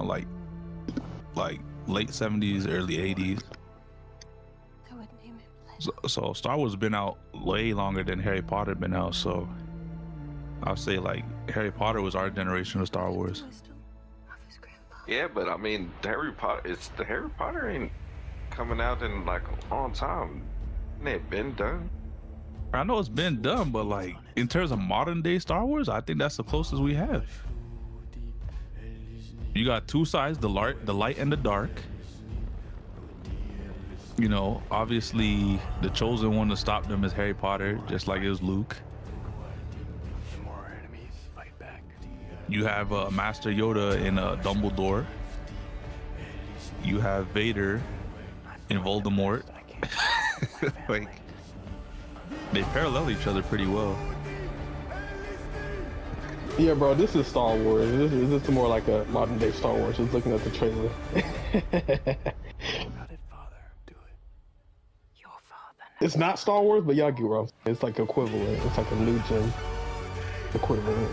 like late 70s, early 80s. So Star Wars has been out way longer than Harry Potter been out. So I'll say like Harry Potter was our generation of Star Wars. Yeah, but I mean, the Harry Potter ain't coming out in like a long time. Ain't it been done? I know it's been done, but like in terms of modern day Star Wars, I think that's the closest we have. You got two sides, the light and the dark. Obviously the chosen one to stop them is Harry Potter, just like it was Luke. You have Master Yoda in Dumbledore. You have Vader in Voldemort. Like they parallel each other pretty well. Yeah, bro, this is Star Wars. This is more like a modern day Star Wars. Just looking at the trailer. It's not Star Wars, but y'all get what I'm saying. It's like equivalent. It's like a new gen equivalent.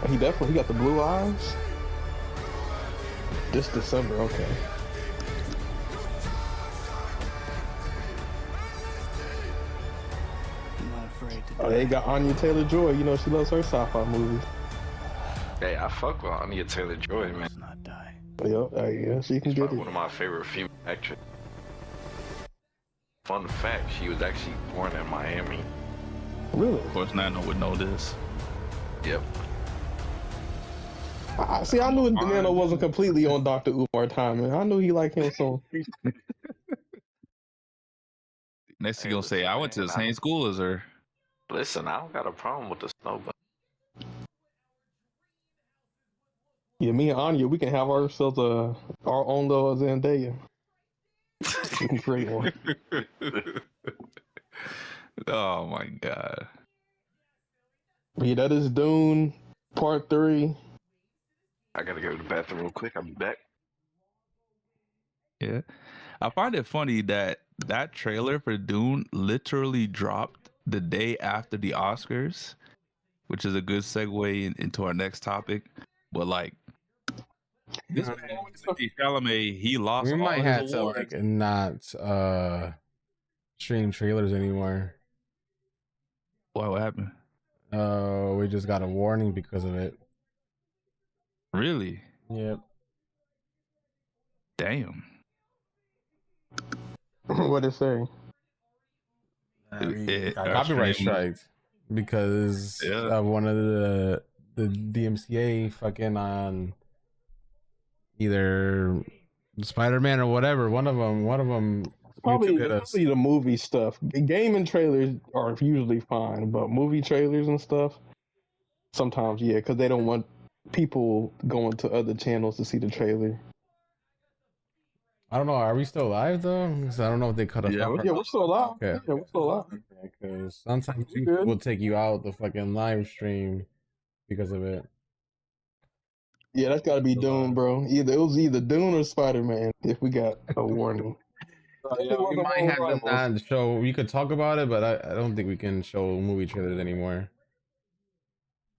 He got the blue eyes. This December, okay. Oh, they got Anya Taylor-Joy. You know she loves her sci-fi movies. Hey, I fuck with Anya Taylor-Joy, man. Yep, yeah, she can She's get probably it. one of my favorite female actresses. Fun fact, she was actually born in Miami. Really? Of course, Nano would know this. Yep. See, I knew Nano wasn't completely on Dr. Umar timing. I knew he liked him so. Next thing you'll say, I went to the same school as her. Listen, I don't got a problem with the snow, but Yeah, me and Anya, we can have ourselves our own little Zendaya. We can create one. Oh my god. Yeah, that is Dune Part 3. I gotta go to the bathroom real quick. I'll be back. Yeah. I find it funny that trailer for Dune literally dropped the day after the Oscars, which is a good segue into our next topic. But like, this man, Timothée Chalamet, he lost We all might his have to awards. like not stream trailers anymore. Why? What happened? We just got a warning because of it. Really? Yep. Damn. What'd it say? Got copyright strikes because of one of the DMCA fucking on either Spider-Man or whatever. One of them. Probably the movie stuff. Gaming trailers are usually fine, but movie trailers and stuff, sometimes, yeah, because they don't want people going to other channels to see the trailer. I don't know. Are we still live though? 'Cause I don't know if they cut us off. Yeah, we're still live. Okay. Yeah, we're still live. Because sometimes YouTube will take you out the fucking live stream because of it. Yeah, that's got to be Dune, bro. It was either Dune or Spider-Man. If we got a warning. Yeah, we might have to not show. We could talk about it, but I don't think we can show movie trailers anymore.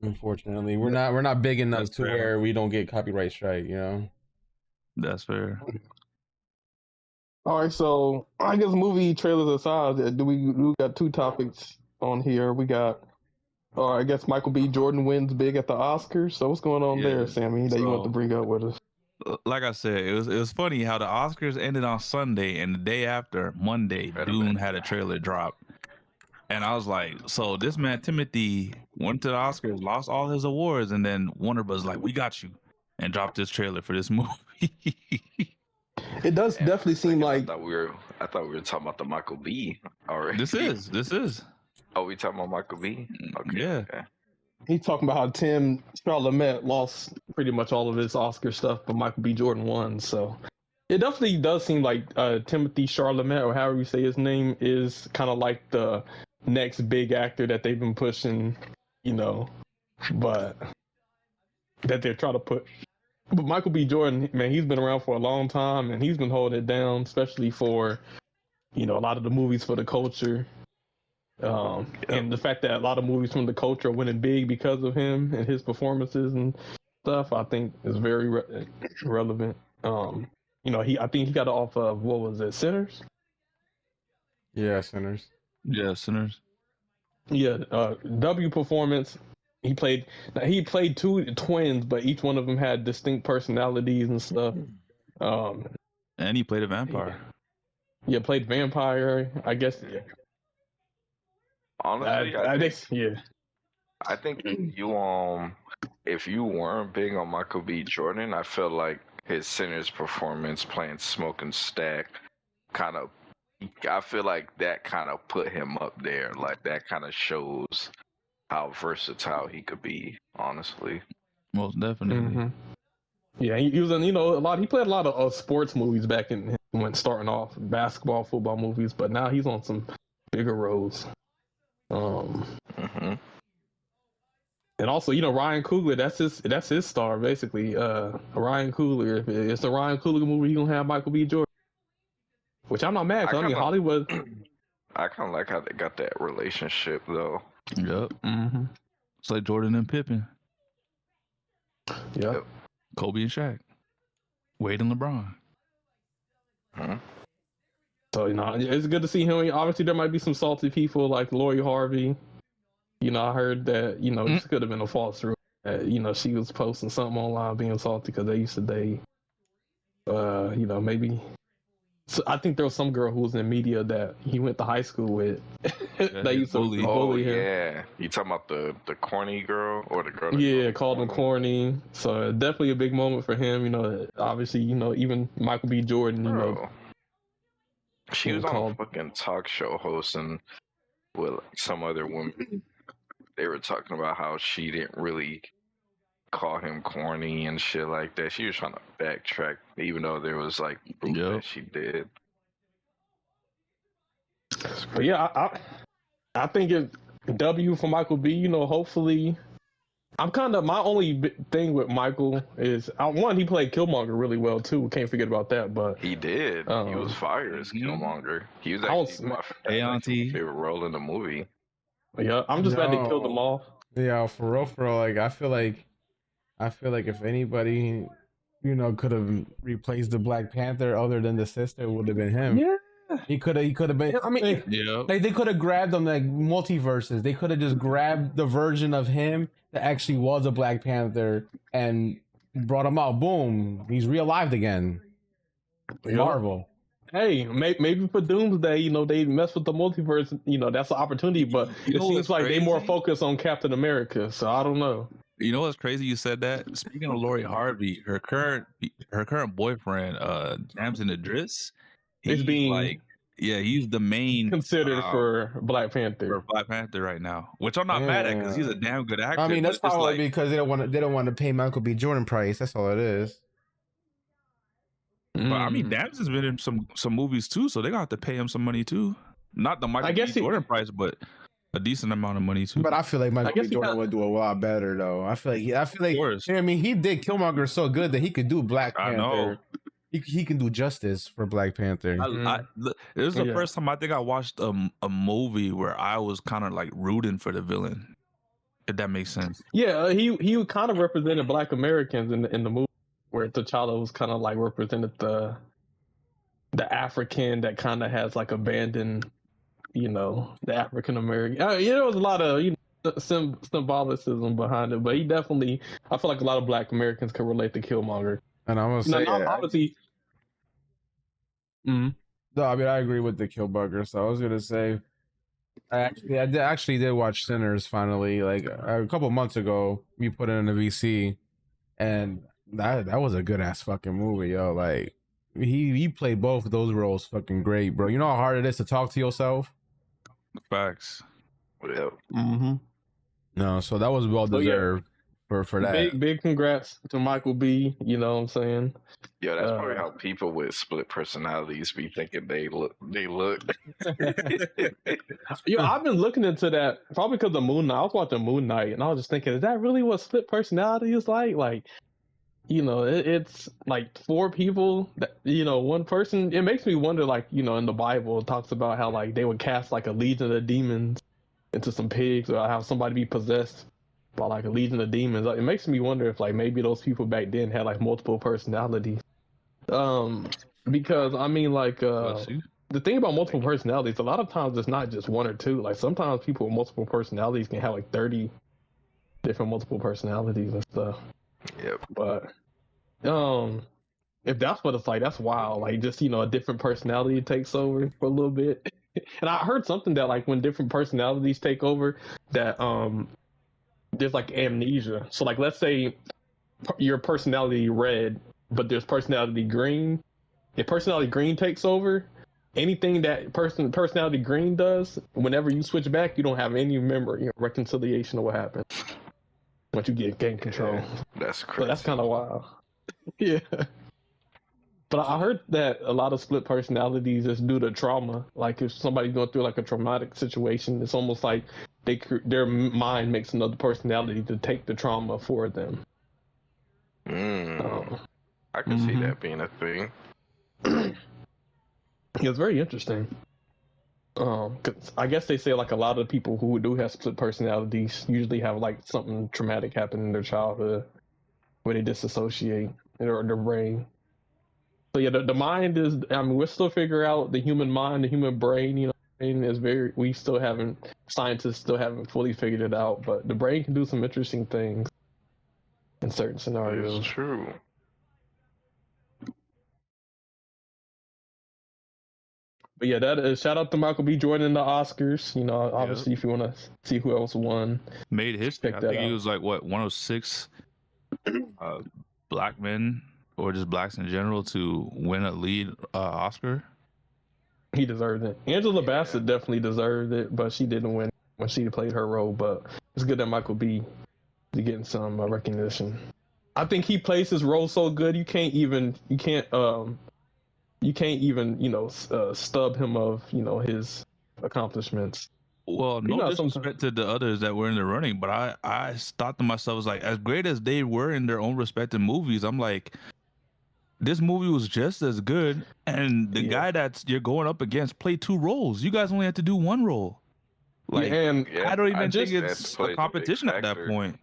Unfortunately, we're not big enough to where we don't get copyright strike. You know. That's fair. All right, so I guess movie trailers aside, we got two topics on here. We got, I guess Michael B. Jordan wins big at the Oscars. So what's going on there, Sammy? That you want to bring up with us? Like I said, it was funny how the Oscars ended on Sunday, and the day after, Monday, Dune had a trailer drop. And I was like, so this man Timothy went to the Oscars, lost all his awards, and then Warner Bros. Like, we got you, and dropped this trailer for this movie. It does definitely seem like I thought we were talking about the Michael B. already. This is. Oh, we talking about Michael B. Okay. Yeah. Okay. he's talking about how Tim Chalamet lost pretty much all of his Oscar stuff, but Michael B. Jordan won. So it definitely does seem like Timothy Chalamet, or however you say his name, is kind of like the next big actor that they've been pushing, but that they're trying to push. But Michael B. Jordan, man, he's been around for a long time, and he's been holding it down, especially for, a lot of the movies for the culture. And the fact that a lot of movies from the culture are winning big because of him and his performances and stuff, I think is very relevant. I think he got off of, what was it, Sinners? Yeah, Sinners. Yeah, Sinners. Yeah, W performance. He played two twins, but each one of them had distinct personalities and stuff. And he played a vampire. Yeah, played vampire. I guess. Yeah. Honestly, I think you if you weren't big on Michael B. Jordan, I felt like his Sinners performance playing Smoke and Stack kind of I feel like that kind of put him up there. Like that kind of shows how versatile he could be. Honestly, Most definitely. Yeah, he was in, you know, he played a lot of sports movies back when starting off, basketball, football movies, but now he's on some bigger roles. Mm-hmm. And also, you know, Ryan Coogler, that's his star basically. Ryan Coogler, if it's a Ryan Coogler movie, he's gonna have Michael B. Jordan, which I'm not mad. 'Cause, I mean, Hollywood. I kind of like how they got that relationship though. Yep. It's like Jordan and Pippen. Yep. Kobe and Shaq. Wade and LeBron. So, you know, it's good to see him. Obviously, there might be some salty people like Lori Harvey. You know, I heard that, you know, this could have been a false rumor. You know, she was posting something online being salty because they used to date. You know, maybe. So I think there was some girl who was in media that he went to high school with. They used to bully him. Yeah, you talking about the corny girl or the girl? Yeah, called him corny. So definitely a big moment for him. You know, obviously, you know, even Michael B. Jordan. You know, she was on a fucking talk show hosting with some other women. They were talking about how she didn't really call him corny and shit like that. She was trying to backtrack, even though there was like proof that she did. But yeah, I think it W for Michael B. You know, hopefully, I'm kind of my only thing with Michael is one, he played Killmonger really well too. Can't forget about that. But he did. He was fire as Killmonger. He was actually my favorite role in the movie. Yeah, I'm just glad they killed them all. Yeah, for real. Like I feel like if anybody, you know, could have replaced the Black Panther other than the sister, it would have been him. Yeah. He could have been. I mean, like they could have grabbed them like multiverses. They could have just grabbed the version of him that actually was a Black Panther and brought him out. Boom, he's real-lived again. Marvel. Hey, maybe for Doomsday, you know, they mess with the multiverse. You know, that's an opportunity. But it seems like they more focused on Captain America. So I don't know. You know what's crazy? You said that. Speaking of Lori Harvey, her current boyfriend, Damson Idris, he's being like, he's the main considered for Black Panther. For Black Panther right now, which I'm not mad at because he's a damn good actor. I mean, that's probably because they don't want to pay Michael B. Jordan price. That's all it is. But I mean, Damson's been in some movies too, so they're gonna have to pay him some money too. Not the Michael B. Jordan price, but a decent amount of money too. But I feel like Michael B. Jordan would do a lot better though. I feel like I mean, he did Killmonger so good that he could do Black Panther. I know. He can do justice for Black Panther. It was the first time I think I watched a movie where I was kind of like rooting for the villain. If that makes sense. Yeah, he kind of represented Black Americans in the movie, where T'Challa was kind of like represented the African that kind of has like abandoned, you know, the African American. You know, there was a lot of symbolicism behind it, but he definitely, I feel like a lot of Black Americans can relate to Killmonger. And I'm gonna say, obviously. No, I mean I agree with the Killmonger. So I was gonna say, I actually did watch Sinners finally, like a couple months ago. We put it in the VC, and that was a good ass fucking movie, yo. Like he played both of those roles fucking great, bro. You know how hard it is to talk to yourself. Facts. Yep. No, so that was well deserved. For that. Big congrats to Michael B. You know what I'm saying? Yeah, that's probably how people with split personalities be thinking they look. Yo, I've been looking into that probably because of Moon Knight. I was watching Moon Knight and I was just thinking, is that really what split personality is like? Like, you know, it's like 4 people that, you know, one person. It makes me wonder, like, you know, in the Bible it talks about how like they would cast like a legion of demons into some pigs, or have somebody be possessed by like a legion of demons. Like, it makes me wonder if like maybe those people back then had like multiple personalities. Because I mean, like the thing about multiple personalities, a lot of times it's not just 1 or 2. Like sometimes people with multiple personalities can have like 30 different multiple personalities and stuff. Yep. But if that's what it's like, that's wild. Like, just, you know, a different personality takes over for a little bit. And I heard something that like when different personalities take over, that there's like amnesia. So like, let's say your personality red, but there's personality green. If personality green takes over, anything that personality green does, whenever you switch back, you don't have any memory or reconciliation of what happened once you get game control. Yeah, that's crazy. So that's kind of wild. Yeah. But I heard that a lot of split personalities is due to trauma. Like if somebody's going through like a traumatic situation, it's almost like their mind makes another personality to take the trauma for them. I can see that being a thing. It's very interesting. 'Cause I guess they say like a lot of people who do have split personalities usually have like something traumatic happen in their childhood where they disassociate or their brain. So yeah, the mind is. I mean, we're still figuring out the human mind, the human brain. You know, brain is very. We still haven't. Scientists still haven't fully figured it out, but the brain can do some interesting things in certain scenarios. It's true. But yeah, that is shout out to Michael B. Jordan in the Oscars. You know, obviously, if you want to see who else won, made history. check I that think out. he was like what 106 black men or just blacks in general to win a lead Oscar. He deserved it. Angela Bassett definitely deserved it, but she didn't win when she played her role. But it's good that Michael B. is getting some recognition. I think he plays his role so good you can't even stub him of his accomplishments. Well, no disrespect to the others that were in the running, but I thought to myself, I was like, as great as they were in their own respective movies, I'm like, this movie was just as good, and the guy that you're going up against played 2 roles. You guys only had to do 1 role. Like, I don't even think it's a competition at that point.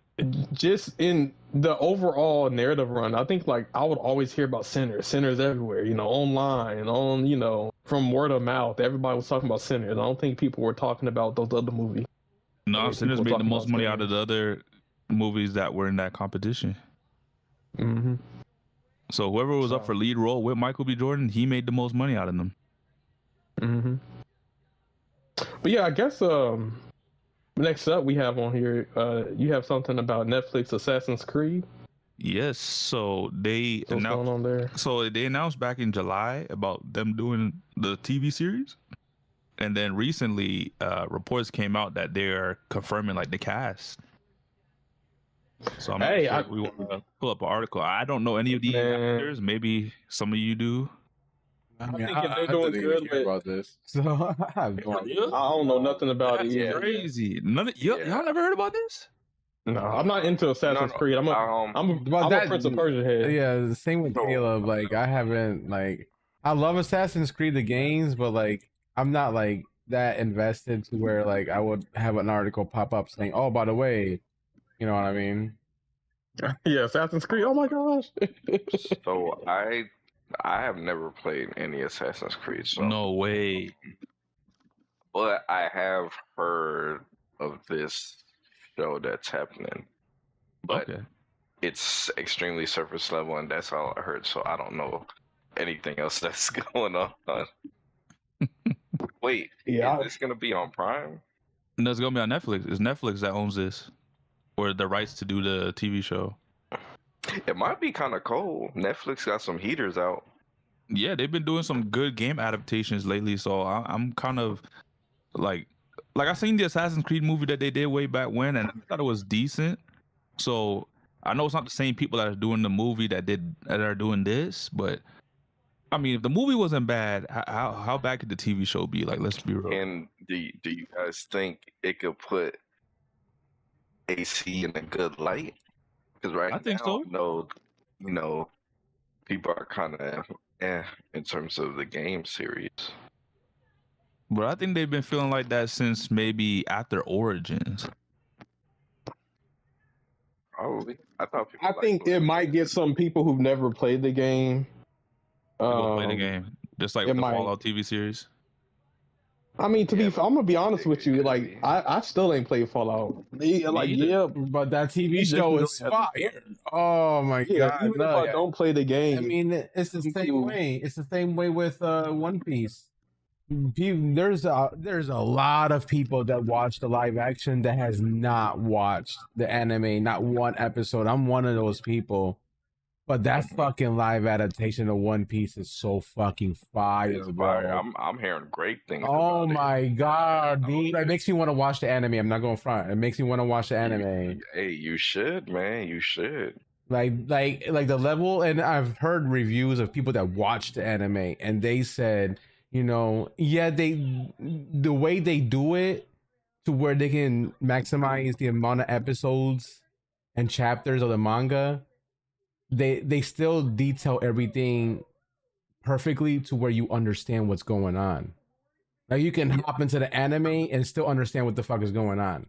Just in the overall narrative run, I think like I would always hear about Sinners everywhere, online, from word of mouth. Everybody was talking about Sinners. I don't think people were talking about those other movies. No, Sinners made the most money out of the other movies that were in that competition. Mm-hmm. So whoever was up for lead role with Michael B. Jordan, he made the most money out of them. Mm-hmm. But yeah, I guess next up we have on here, you have something about Netflix Assassin's Creed. Yes, so they What's going on there? So they announced back in July about them doing the TV series, and then recently reports came out that they are confirming like the cast. So we want to pull up an article. I don't know any of the actors. Maybe some of you do. I think if they're doing good about this, so I don't know nothing about it. That's crazy. Y'all never heard about this? No, I'm not into Assassin's Creed. I'm a Prince of Persia head. Yeah, the same with Caleb. Like I haven't I love Assassin's Creed the games, but like I'm not like that invested to where like I would have an article pop up saying, "Oh, by the way," you know what I mean? Yeah, Assassin's Creed. Oh my gosh. So I have never played any Assassin's Creed. So. No way. But I have heard of this show that's happening. But it's extremely surface level, and that's all I heard. So I don't know anything else that's going on. Wait, is this going to be on Prime? No, it's going to be on Netflix. It's Netflix that owns this, or the rights to do the TV show. It might be kind of cold. Netflix got some heaters out. Yeah, they've been doing some good game adaptations lately, so I'm kind of like I seen the Assassin's Creed movie that they did way back when, and I thought it was decent. So I know it's not the same people that are doing the movie that are doing this, but I mean, if the movie wasn't bad, how bad could the TV show be? Like, let's be real. And do you guys think it could put AC in a good light? Because I think so. No, people are kind of in terms of the game series. But I think they've been feeling like that since maybe after Origins. Probably. I think it might get some people who've never played the game. Play the game, just like with the Fallout TV series. I mean, I'm gonna be honest with you. Like, I still ain't played Fallout. But that TV show is fire. Oh my god! Even if I don't play the game, I mean, it's the same way. It's the same way with One Piece. There's a lot of people that watch the live action that has not watched the anime, not one episode. I'm one of those people. But that fucking live adaptation of One Piece is so fucking fire, It's bro. fire. I'm hearing great things. Oh about my god, dude! It makes me want to watch the anime. I'm not going front. It makes me want to watch the anime. Hey, you should, man. You should. Like the level, and I've heard reviews of people that watched the anime, and they said, you know, yeah, the way they do it to where they can maximize the amount of episodes and chapters of the manga, they still detail everything perfectly to where you understand what's going on. Like you can hop into the anime and still understand what the fuck is going on.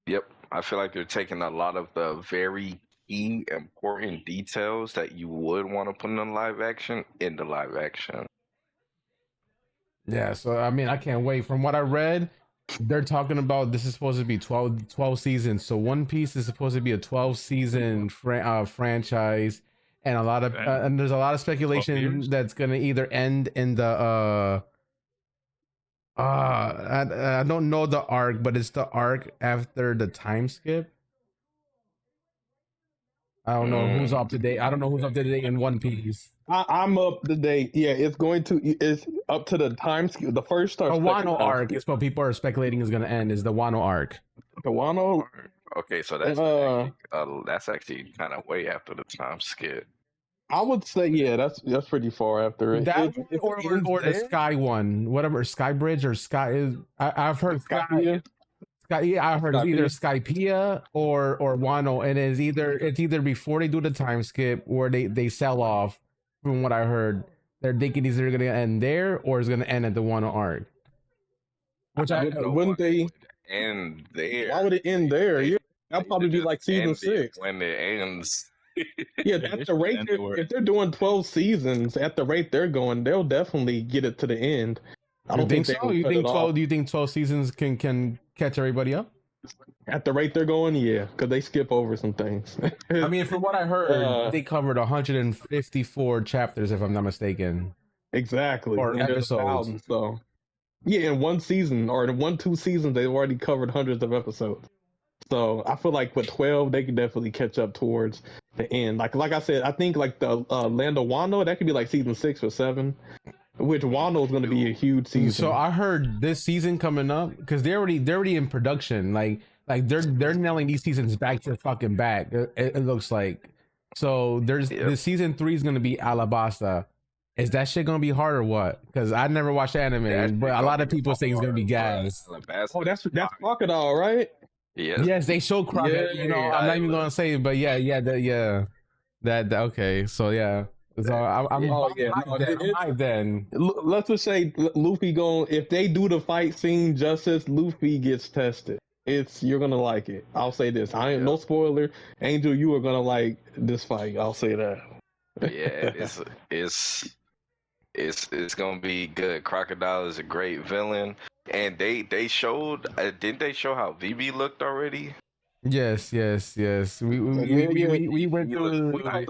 Yep. I feel like they're taking a lot of the very key important details that you would want to put in live action into live action. Yeah, so I mean, I can't wait. From what I read, they're talking about this is supposed to be 12 seasons. So One Piece is supposed to be a 12 season franchise, and and there's a lot of speculation that's gonna either end in the I don't know the arc, but it's the arc after the time skip. I don't know who's up to date. I don't know who's up to date in One Piece. I'm up to date. Yeah, it's up to the time skip. The first The Wano arc is what people are speculating is going to end. Is the Wano arc? The Wano. Okay, so that's actually kind of way after the time skip. I would say, yeah, that's pretty far after it. That or the Sky one, whatever, Sky Bridge or Sky is. I've heard Sky. Yeah, I heard it's either Skypiea or Wano, and it's either before they do the time skip or they sell off. From what I heard, they're thinking it's either gonna end there or it's gonna end at the Wano arc. Which wouldn't they end there? Why would it end there? Yeah, that'll probably be like season 6 when it ends. Yeah, at the rate if they're doing 12 seasons, at the rate they're going, they'll definitely get it to the end. I don't think so. You think 12? Do you think 12 seasons can catch everybody up? At the rate they're going, yeah, because they skip over some things. I mean, from what I heard, they covered 154 chapters, if I'm not mistaken. Exactly, or and episodes. So, yeah, in one season or in 1-2 seasons, they've already covered hundreds of episodes. So I feel like with 12, they can definitely catch up towards the end. Like I said, I think like the Land of Wano, that could be like season 6 or 7. Which Wano is going to be a huge season. So I heard this season coming up because they're already in production. Like they're nailing these seasons back to fucking back. It looks like. So the season 3 is going to be Alabasta. Is that shit going to be hard or what? Because I never watched anime, but a lot of people say it's going to be gas. Oh, that's Crocodile, right? Yes, they show Crocodile. Yeah, you know, I'm not even going to say it, but that okay. So yeah. So I'm then. Let's just say Luffy if they do the fight scene justice, Luffy gets tested. You're gonna like it. I'll say this. I ain't no spoiler. Angel, you are gonna like this fight. I'll say that. Yeah, it's gonna be good. Crocodile is a great villain, and they showed. Didn't they show how Vivi looked already? Yes. We went through.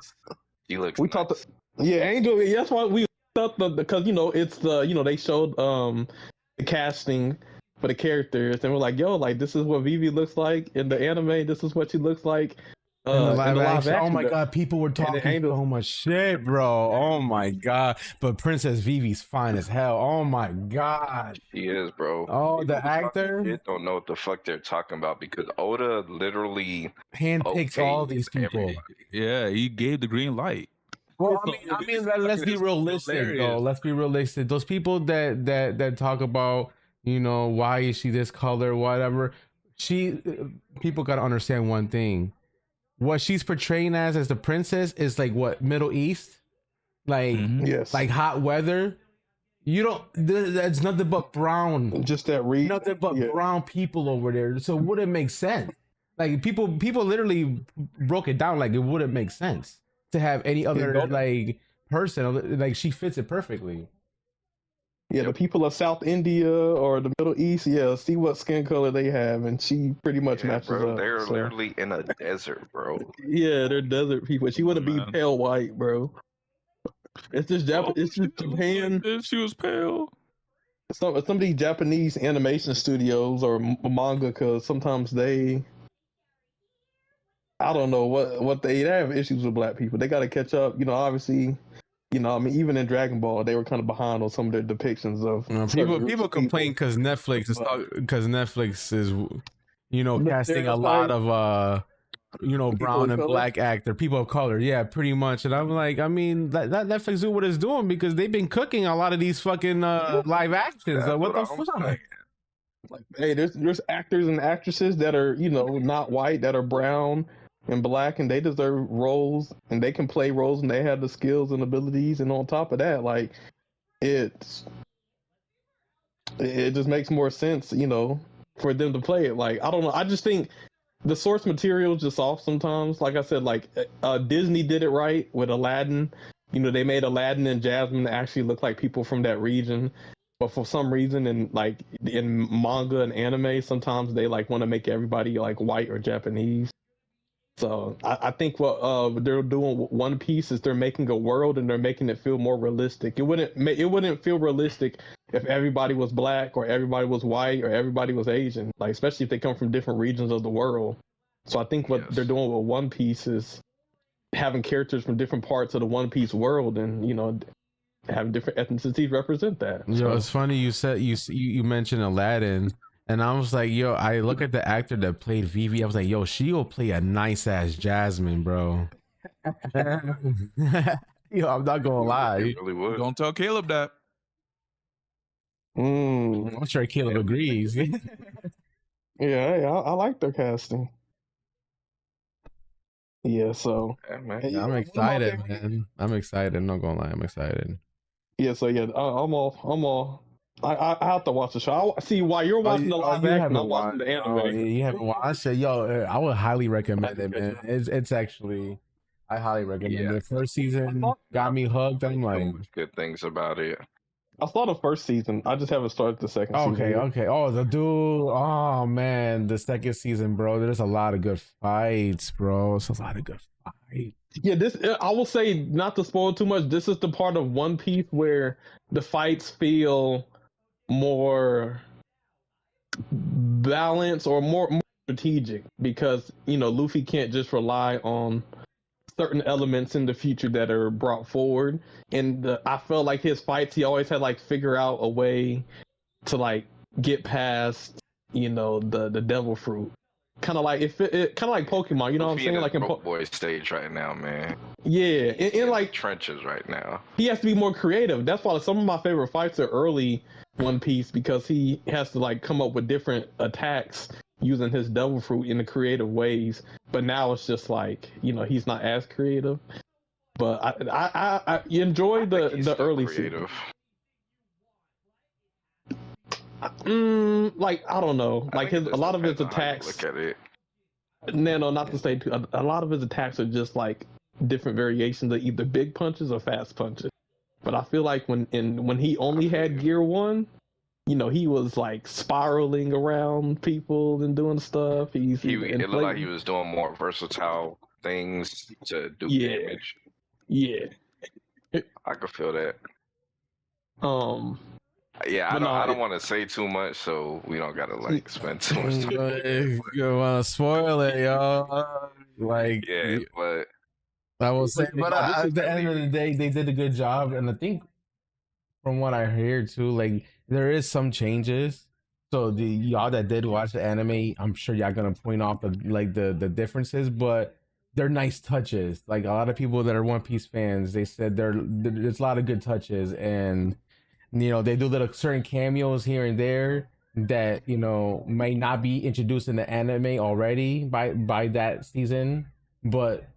He looks. We talked. Yeah, Angel. That's why we thought because it's they showed the casting for the characters, and we're like, yo, like this is what Vivi looks like in the anime. This is what she looks like in the live action. Oh my god, people were talking so much shit, bro. Oh my god, but Princess Vivi's fine as hell. Oh my god, she is, bro. Oh, the actor don't know what the fuck they're talking about because Oda literally handpicked all these people. Everybody. Yeah, he gave the green light. Well, I mean, let's be realistic, though. Let's be realistic. Those people that talk about, why is she this color, whatever. People gotta understand one thing. What she's portraying as the princess is like what, Middle East, like yes, like hot weather. You don't. That's nothing but brown. Just nothing but brown people over there. So it wouldn't make sense. Like people literally broke it down. Like it wouldn't make sense to have any other like person. Like she fits it perfectly. Yeah, the people of South India or the Middle East, see what skin color they have, and she pretty much matches up. They're literally in a desert, bro. Yeah, they're desert people. She wouldn't be pale white, bro. It's just It's just Japan. She was pale. Some of these Japanese animation studios or manga, because sometimes they I don't know what they have issues with black people. They got to catch up. Obviously, I mean, even in Dragon Ball, they were kind of behind on some of their depictions of people certain groups of complain people. because Netflix is casting a lot Stereotype of people brown of and color. black actor, people of color, yeah, pretty much. And I'm like, I mean, that Netflix do what it's doing because they've been cooking a lot of these fucking live actions. That's What the what I'm fuck? saying. Like, hey, there's actors and actresses that are not white, that are brown and black, and they deserve roles, and they can play roles, and they have the skills and abilities. And on top of that, like it just makes more sense, for them to play it. Like, I don't know, I just think the source material is just off sometimes. Like I said, like Disney did it right with Aladdin. They made Aladdin and Jasmine actually look like people from that region. But for some reason, in manga and anime, sometimes they like want to make everybody like white or Japanese. So I think what they're doing with One Piece is they're making a world and they're making it feel more realistic. It wouldn't feel realistic if everybody was black or everybody was white or everybody was Asian. Like, especially if they come from different regions of the world. So I think what they're doing with One Piece is having characters from different parts of the One Piece world, and having different ethnicities represent that. Yo, So, it's funny you said you mentioned Aladdin, and I was like, yo, I look at the actor that played Vivi. I was like, yo, she'll play a nice ass Jasmine, bro. Yo, I'm not gonna lie. It really would. Don't tell Caleb that. I'm sure Caleb agrees. yeah, I like their casting. Yeah, so Yeah, man. Yeah, I'm excited, man. I'm excited. I'm not gonna lie, I'm excited. yeah, so yeah, I'm all. I have to watch the show. See, while you're watching the live action, I'm watching the anime. You haven't watched it? Yo, I would highly recommend it, man. It's actually, I highly recommend it. First season got me hooked. I'm like, Good things about it. I saw the first season. I just haven't started the second season. okay. Oh, the dude. Oh man, the second season, bro. There's a lot of good fights, bro. It's a lot of good fights. Yeah, I will say, not to spoil too much, this is the part of One Piece where the fights feel more balanced or more strategic, because Luffy can't just rely on certain elements in the future that are brought forward, and I felt like his fights, he always had like figure out a way to like get past the devil fruit, kind of like it kind of like Pokemon, you know what I'm saying, like in boy stage right now, man. Yeah, in like trenches right now. He has to be more creative. That's why some of my favorite fights are early One Piece, because he has to like come up with different attacks using his devil fruit in the creative ways. But now it's just like, he's not as creative. But I enjoy the early creative. season. Like, I don't know. Like a lot of his attacks. Look at it. No, not to say too. A lot of his attacks are just like different variations of either big punches or fast punches. But I feel like when he only had Gear 1, he was like spiraling around people and doing stuff. It looked like he was doing more versatile things to do damage. Yeah. I could feel that. Yeah, I don't want to say too much, so we don't gotta like spend too much time. You want to spoil it, yo? Like, yeah, but I will say, but at the end of the day, they did a good job, and I think from what I hear too, like there is some changes. So the y'all that did watch the anime, I'm sure y'all gonna point off the differences, but they're nice touches. Like a lot of people that are One Piece fans, they said there's a lot of good touches, and they do little certain cameos here and there that may not be introduced in the anime already by that season, but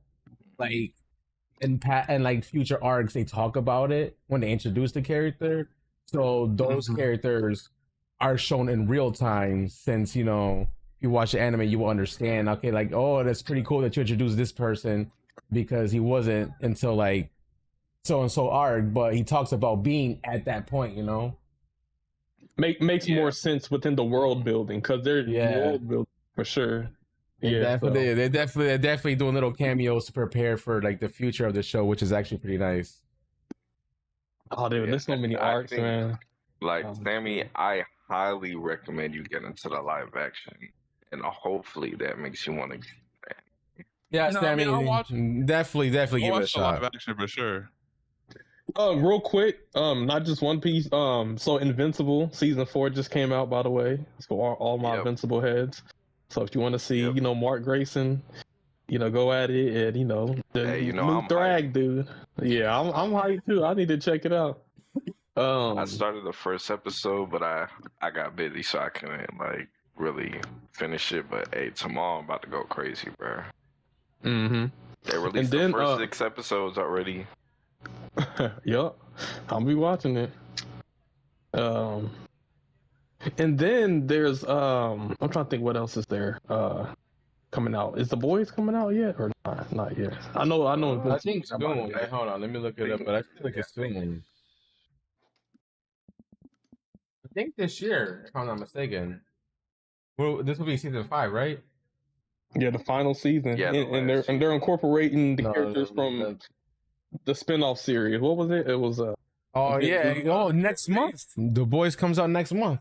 like in like future arcs they talk about it when they introduce the character. So those characters are shown in real time, since if you watch the anime you will understand, okay, like, oh, that's pretty cool that you introduced this person because he wasn't until like so and so arc, but he talks about being at that point, makes more sense within the world building, because they're world building for sure. They're definitely doing little cameos to prepare for like the future of the show, which is actually pretty nice. Oh, dude, there's so many arcs, man. Like, Sammy, I highly recommend you get into the live action, and hopefully that makes you want to. Yeah, You know, I mean, I'll watch. definitely I'll give it a watch a live shot. action for sure. Real quick, not just One Piece. So Invincible season 4 just came out, by the way. It's for all my Yep. Invincible heads. So if you want to see, Yep. Mark Grayson, go at it, and the Hey, new I'm drag dude. Yeah, I'm hyped too. I need to check it out. I started the first episode, but I got busy, so I couldn't really finish it. But hey, tomorrow I'm about to go crazy, bro. Mm-hmm. They released the first 6 episodes already. Yup, I'll be watching it. And then there's I'm trying to think what else is there coming out. Is The Boys coming out yet or not? Not yet. I know. I think soon. Hold on, let me look it up. But I feel like it's soon. I think this year, if I'm not mistaken. Well, this will be season 5, right? Yeah, the final season. Yeah, and they're incorporating the characters from the spin-off series. What was it? It was Oh yeah. Oh, next month. The Boys comes out next month.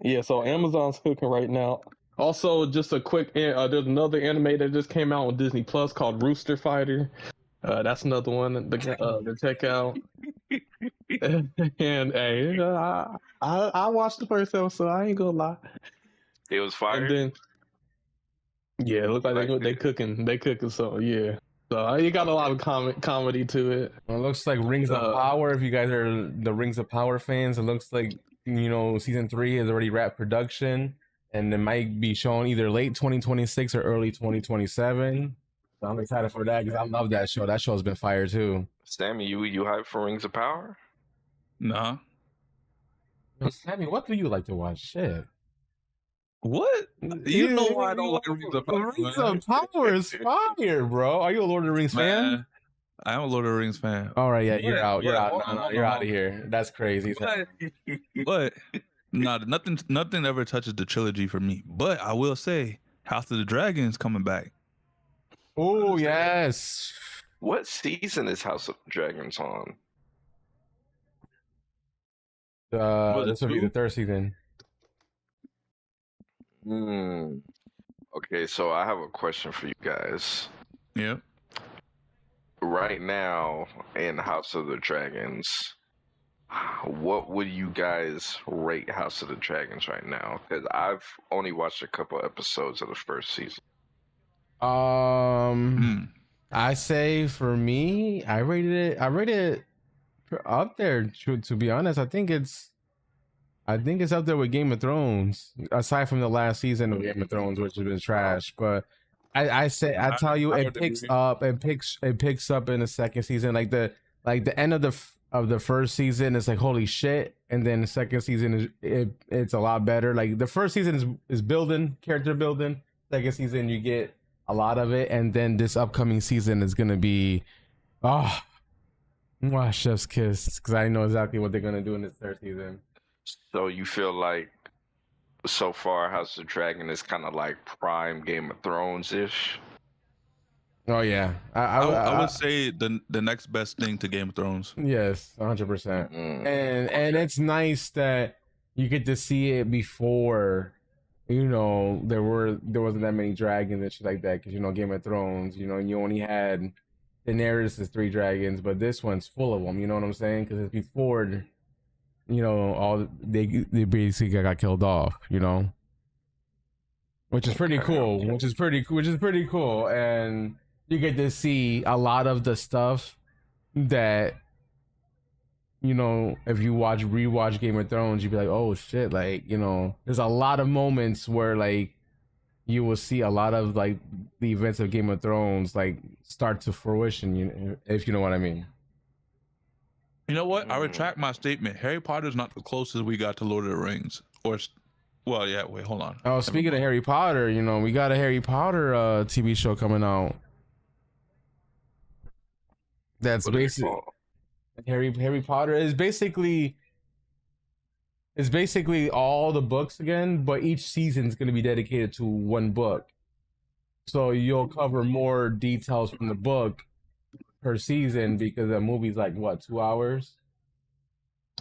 Yeah, so Amazon's cooking right now. Also, just a quick, there's another anime that just came out on Disney Plus called Rooster Fighter. That's another one to check out. And hey, I watched the first episode. I ain't gonna lie. It was fire. And then, yeah, it looks like they cooking. They cooking. So yeah. So you got a lot of comedy to it. It looks like Rings of Power. If you guys are the Rings of Power fans, it looks like season 3 is already wrapped production, and it might be shown either late 2026 or early 2027. So I'm excited for that because I love that show. That show's been fire too. Sammy, you hyped for Rings of Power? Nah. Sammy, what do you like to watch? Shit. What? You know why I don't like Rings of Power. Rings of Power is fire, bro. Are you a Lord of the Rings fan? I am a Lord of the Rings fan. All right, yeah, you're out. You're out. No, you're out of here. That's crazy. But nothing ever touches the trilogy for me. But I will say, House of the Dragon's coming back. Oh yes. What season is House of Dragons on? This will be the 3rd season. Okay, so I have a question for you guys. Yeah. Right now in House of the Dragons, what would you guys rate House of the Dragons right now? Because I've only watched a couple episodes of the first season. I say for me, I rated it up there. To be honest, I think it's up there with Game of Thrones. Aside from the last season of Game of Thrones, which has been trash, but I tell you, it picks up. It picks up in the second season. Like the end of the first season is like holy shit, and then the second season it's a lot better. Like the first season is building, character building. Second season you get a lot of it, and then this upcoming season is gonna be chef's kiss, because I know exactly what they're gonna do in this 3rd season. So you feel like so far House of Dragon is kind of like prime Game of Thrones ish? Oh yeah, I would say the next best thing to Game of Thrones. Yes, 100%. And it's nice that you get to see it before there wasn't that many dragons and shit like that, because Game of Thrones, you only had Daenerys' 3 dragons, but this one's full of them. You know what I'm saying? Because it's before all they basically got killed off. Which is pretty cool. Which is pretty cool, and you get to see a lot of the stuff that if you rewatch Game of Thrones, you'd be like, oh shit, there's a lot of moments where you will see a lot of the events of Game of Thrones start to fruition, if you know what I mean. You know what? I retract my statement. Harry Potter's not the closest we got to Lord of the Rings. Wait, hold on. Oh, speaking of Harry Potter, we got a Harry Potter TV show coming out. That's basically Harry Potter is basically all the books again, but each season is going to be dedicated to one book. So you'll cover more details from the book per season, because the movie's 2 hours.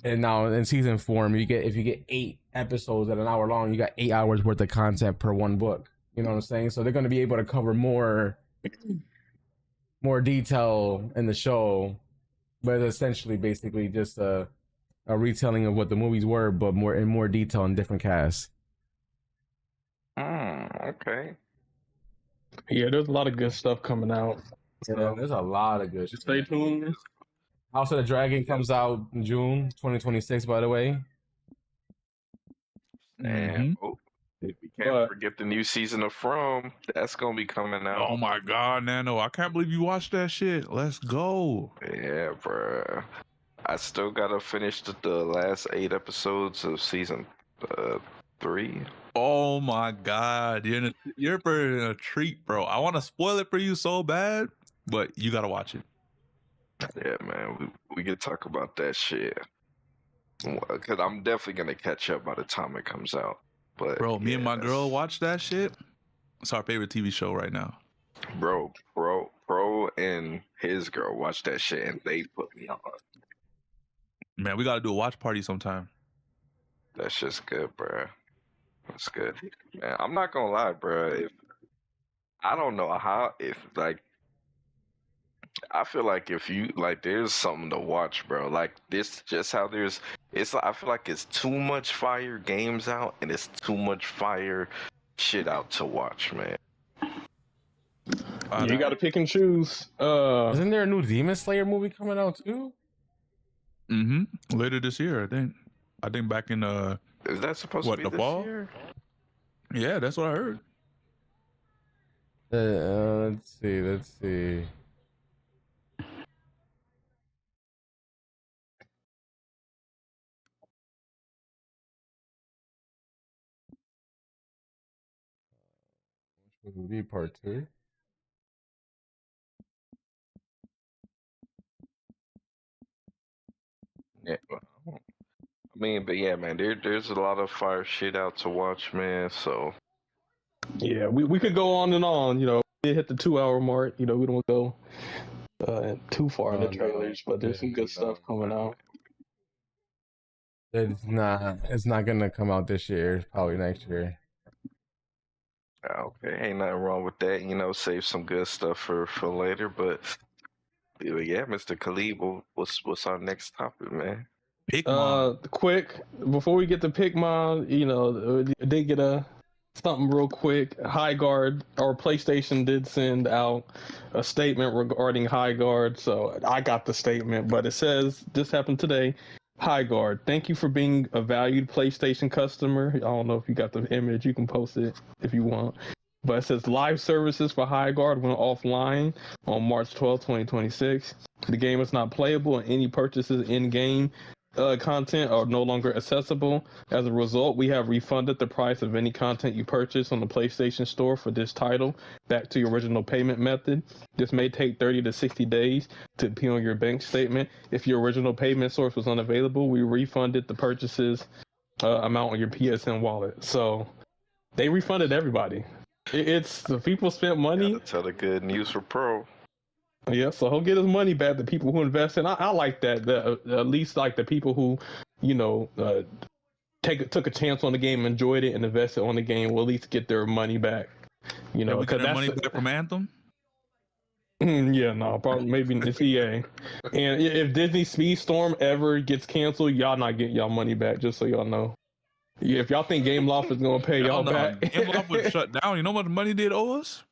And now in season form, if you get 8 episodes at an hour long, you got 8 hours worth of content per one book. You know what I'm saying? So they're going to be able to cover more more detail in the show, but it's essentially basically just a retelling of what the movies were, but more in more detail and different casts. Okay. Yeah, there's a lot of good stuff coming out. Yeah, there's a lot of good. Stay tuned. House of the Dragon comes out in June 2026, by the way. And we can't forget the new season of From. That's gonna be coming out. Oh my God, Nano! I can't believe you watched that shit. Let's go. Yeah, bruh. I still gotta finish the last 8 episodes of season 3. Oh my God, you're in a treat, bro. I want to spoil it for you so bad, but you gotta watch it. Yeah, man, we can talk about that shit. Cause I'm definitely gonna catch up by the time it comes out. But bro, me and my girl watch that shit. It's our favorite TV show right now. Bro, Pro and his girl watch that shit, and they put me on. Man, we gotta do a watch party sometime. That's just good, bro. That's good. Man, I'm not gonna lie, bro. I don't know how, I feel like if you there's something to watch, bro. Like this, just how I feel like it's too much fire games out, and it's too much fire shit out to watch, man. You got to pick and choose. Isn't there a new Demon Slayer movie coming out too? Later this year, I think. I think back in is that supposed to be the this fall? year? Yeah, that's what I heard. Let's see. Which would be part 2? Yeah, I mean, but yeah, man, there's a lot of fire shit out to watch, man. So yeah, we could go on and on. You know, we hit the 2-hour mark. You know, we don't go too far in the trailers, but there's some good stuff coming out. It's not gonna come out this year. It's probably next year. okay, ain't nothing wrong with that. You know, save some good stuff for later. But yeah, Mr. Khalid, what's our next topic, man? Pikmon. Quick, before we get to Pikmon, you know, they get something real quick. Highguard, or PlayStation did send out a statement regarding Highguard, so I got the statement, but it says, this happened today. Highguard, thank you for being a valued PlayStation customer. I don't know if you got the image, you can post it if you want. But it says live services for Highguard went offline on March 12, 2026. The game is not playable, and any purchases in-game content are no longer accessible. As a result, we have refunded the price of any content you purchase on the PlayStation Store for this title back to your original payment method. This may take 30 to 60 days to appear on your bank statement. If your original payment source was unavailable, we refunded the purchases amount on your PSN wallet. So they refunded everybody. It's the people spent money. Gotta tell the good news for Pro. Yeah, so he'll get his money back. The people who invest in, I like that. At least like the people who, you know, took a chance on the game, enjoyed it, and invested on the game will at least get their money back. You know, we get our money back from Anthem. Yeah, no, probably maybe it's EA. And if Disney Speedstorm ever gets canceled, y'all not getting y'all money back. Just so y'all know. Yeah, if y'all think Gameloft is gonna pay y'all back, Gameloft would shut down. You know how much money they owe us?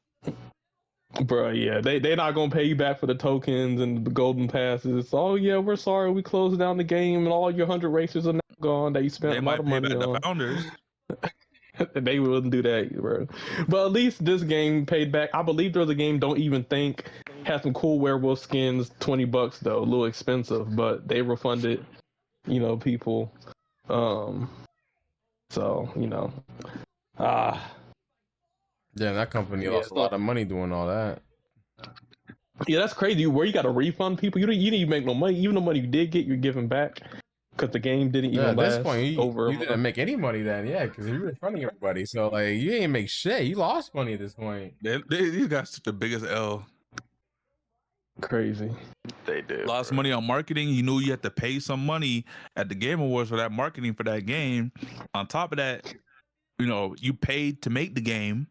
Bro, yeah, they're not gonna pay you back for the tokens and the golden passes. Oh yeah, we're sorry, we closed down the game and all your 100 racers are now gone that you spent a lot of money on. The founders. They wouldn't do that, bro. But at least this game paid back. I believe there's a game Don't Even Think had some cool werewolf skins, $20 though, a little expensive, but they refunded, you know, people. So you know, Yeah, that company lost a lot of money doing all that. Yeah, that's crazy. Where you got to refund people, you didn't even make no money. Even the money you did get, you're giving back because the game didn't even at last. this point, you didn't make any money then, yeah, because you were refunding everybody. So like, you didn't make shit. You lost money at this point. These guys took the biggest L. Crazy. They did. Lost money on marketing. You knew you had to pay some money at the Game Awards for that marketing for that game. On top of that, you know, you paid to make the game.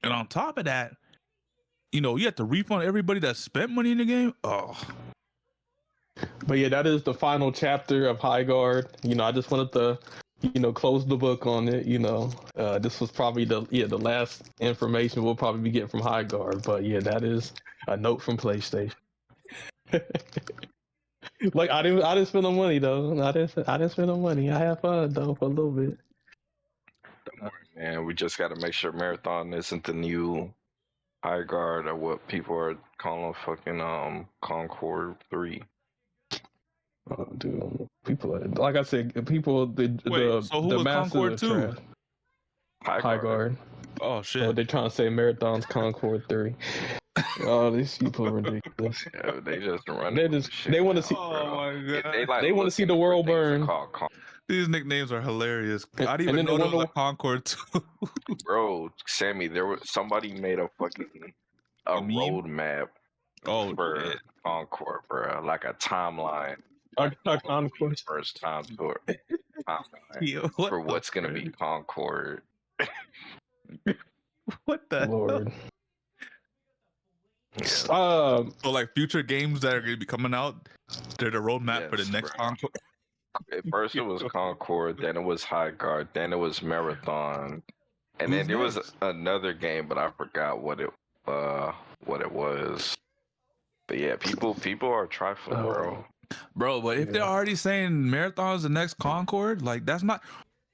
And on top of that, you have to refund everybody that spent money in the game. Oh, But yeah, that is the final chapter of Highguard. I just wanted to, close the book on it. This was probably the last information we'll probably be getting from Highguard. But yeah, that is a note from PlayStation. Like I didn't spend no money though. I didn't spend no money. I had fun though for a little bit. Don't worry, man. We just got to make sure Marathon isn't the new Highguard or what people are calling fucking Concord 3. Oh, dude, people like I said, people so who the was masses Concord are 2? trash. Highguard. Oh shit! Oh, they're trying to say Marathon's Concord 3. Oh, these people are ridiculous. Yeah, they just run. They want to see. Oh my god! They want to see the world burn. These nicknames are hilarious. I didn't and even then know they there was wonder- a Concord 2. Bro, Sammy, somebody made a fucking meme? roadmap for shit. Concord, bro, like a timeline. Concord. First time tour. Yo, what For the what's gonna be frick? Concord. What the Lord. So like future games that are going to be coming out, they're the roadmap for the Yes, next bro. Concord. At first it was Concord, then it was Highguard, then it was Marathon, and then Who's there was next? another game, but I forgot what it was. But yeah, people are trifling, bro. Bro, but if they're already saying Marathon's the next Concord, like that's not.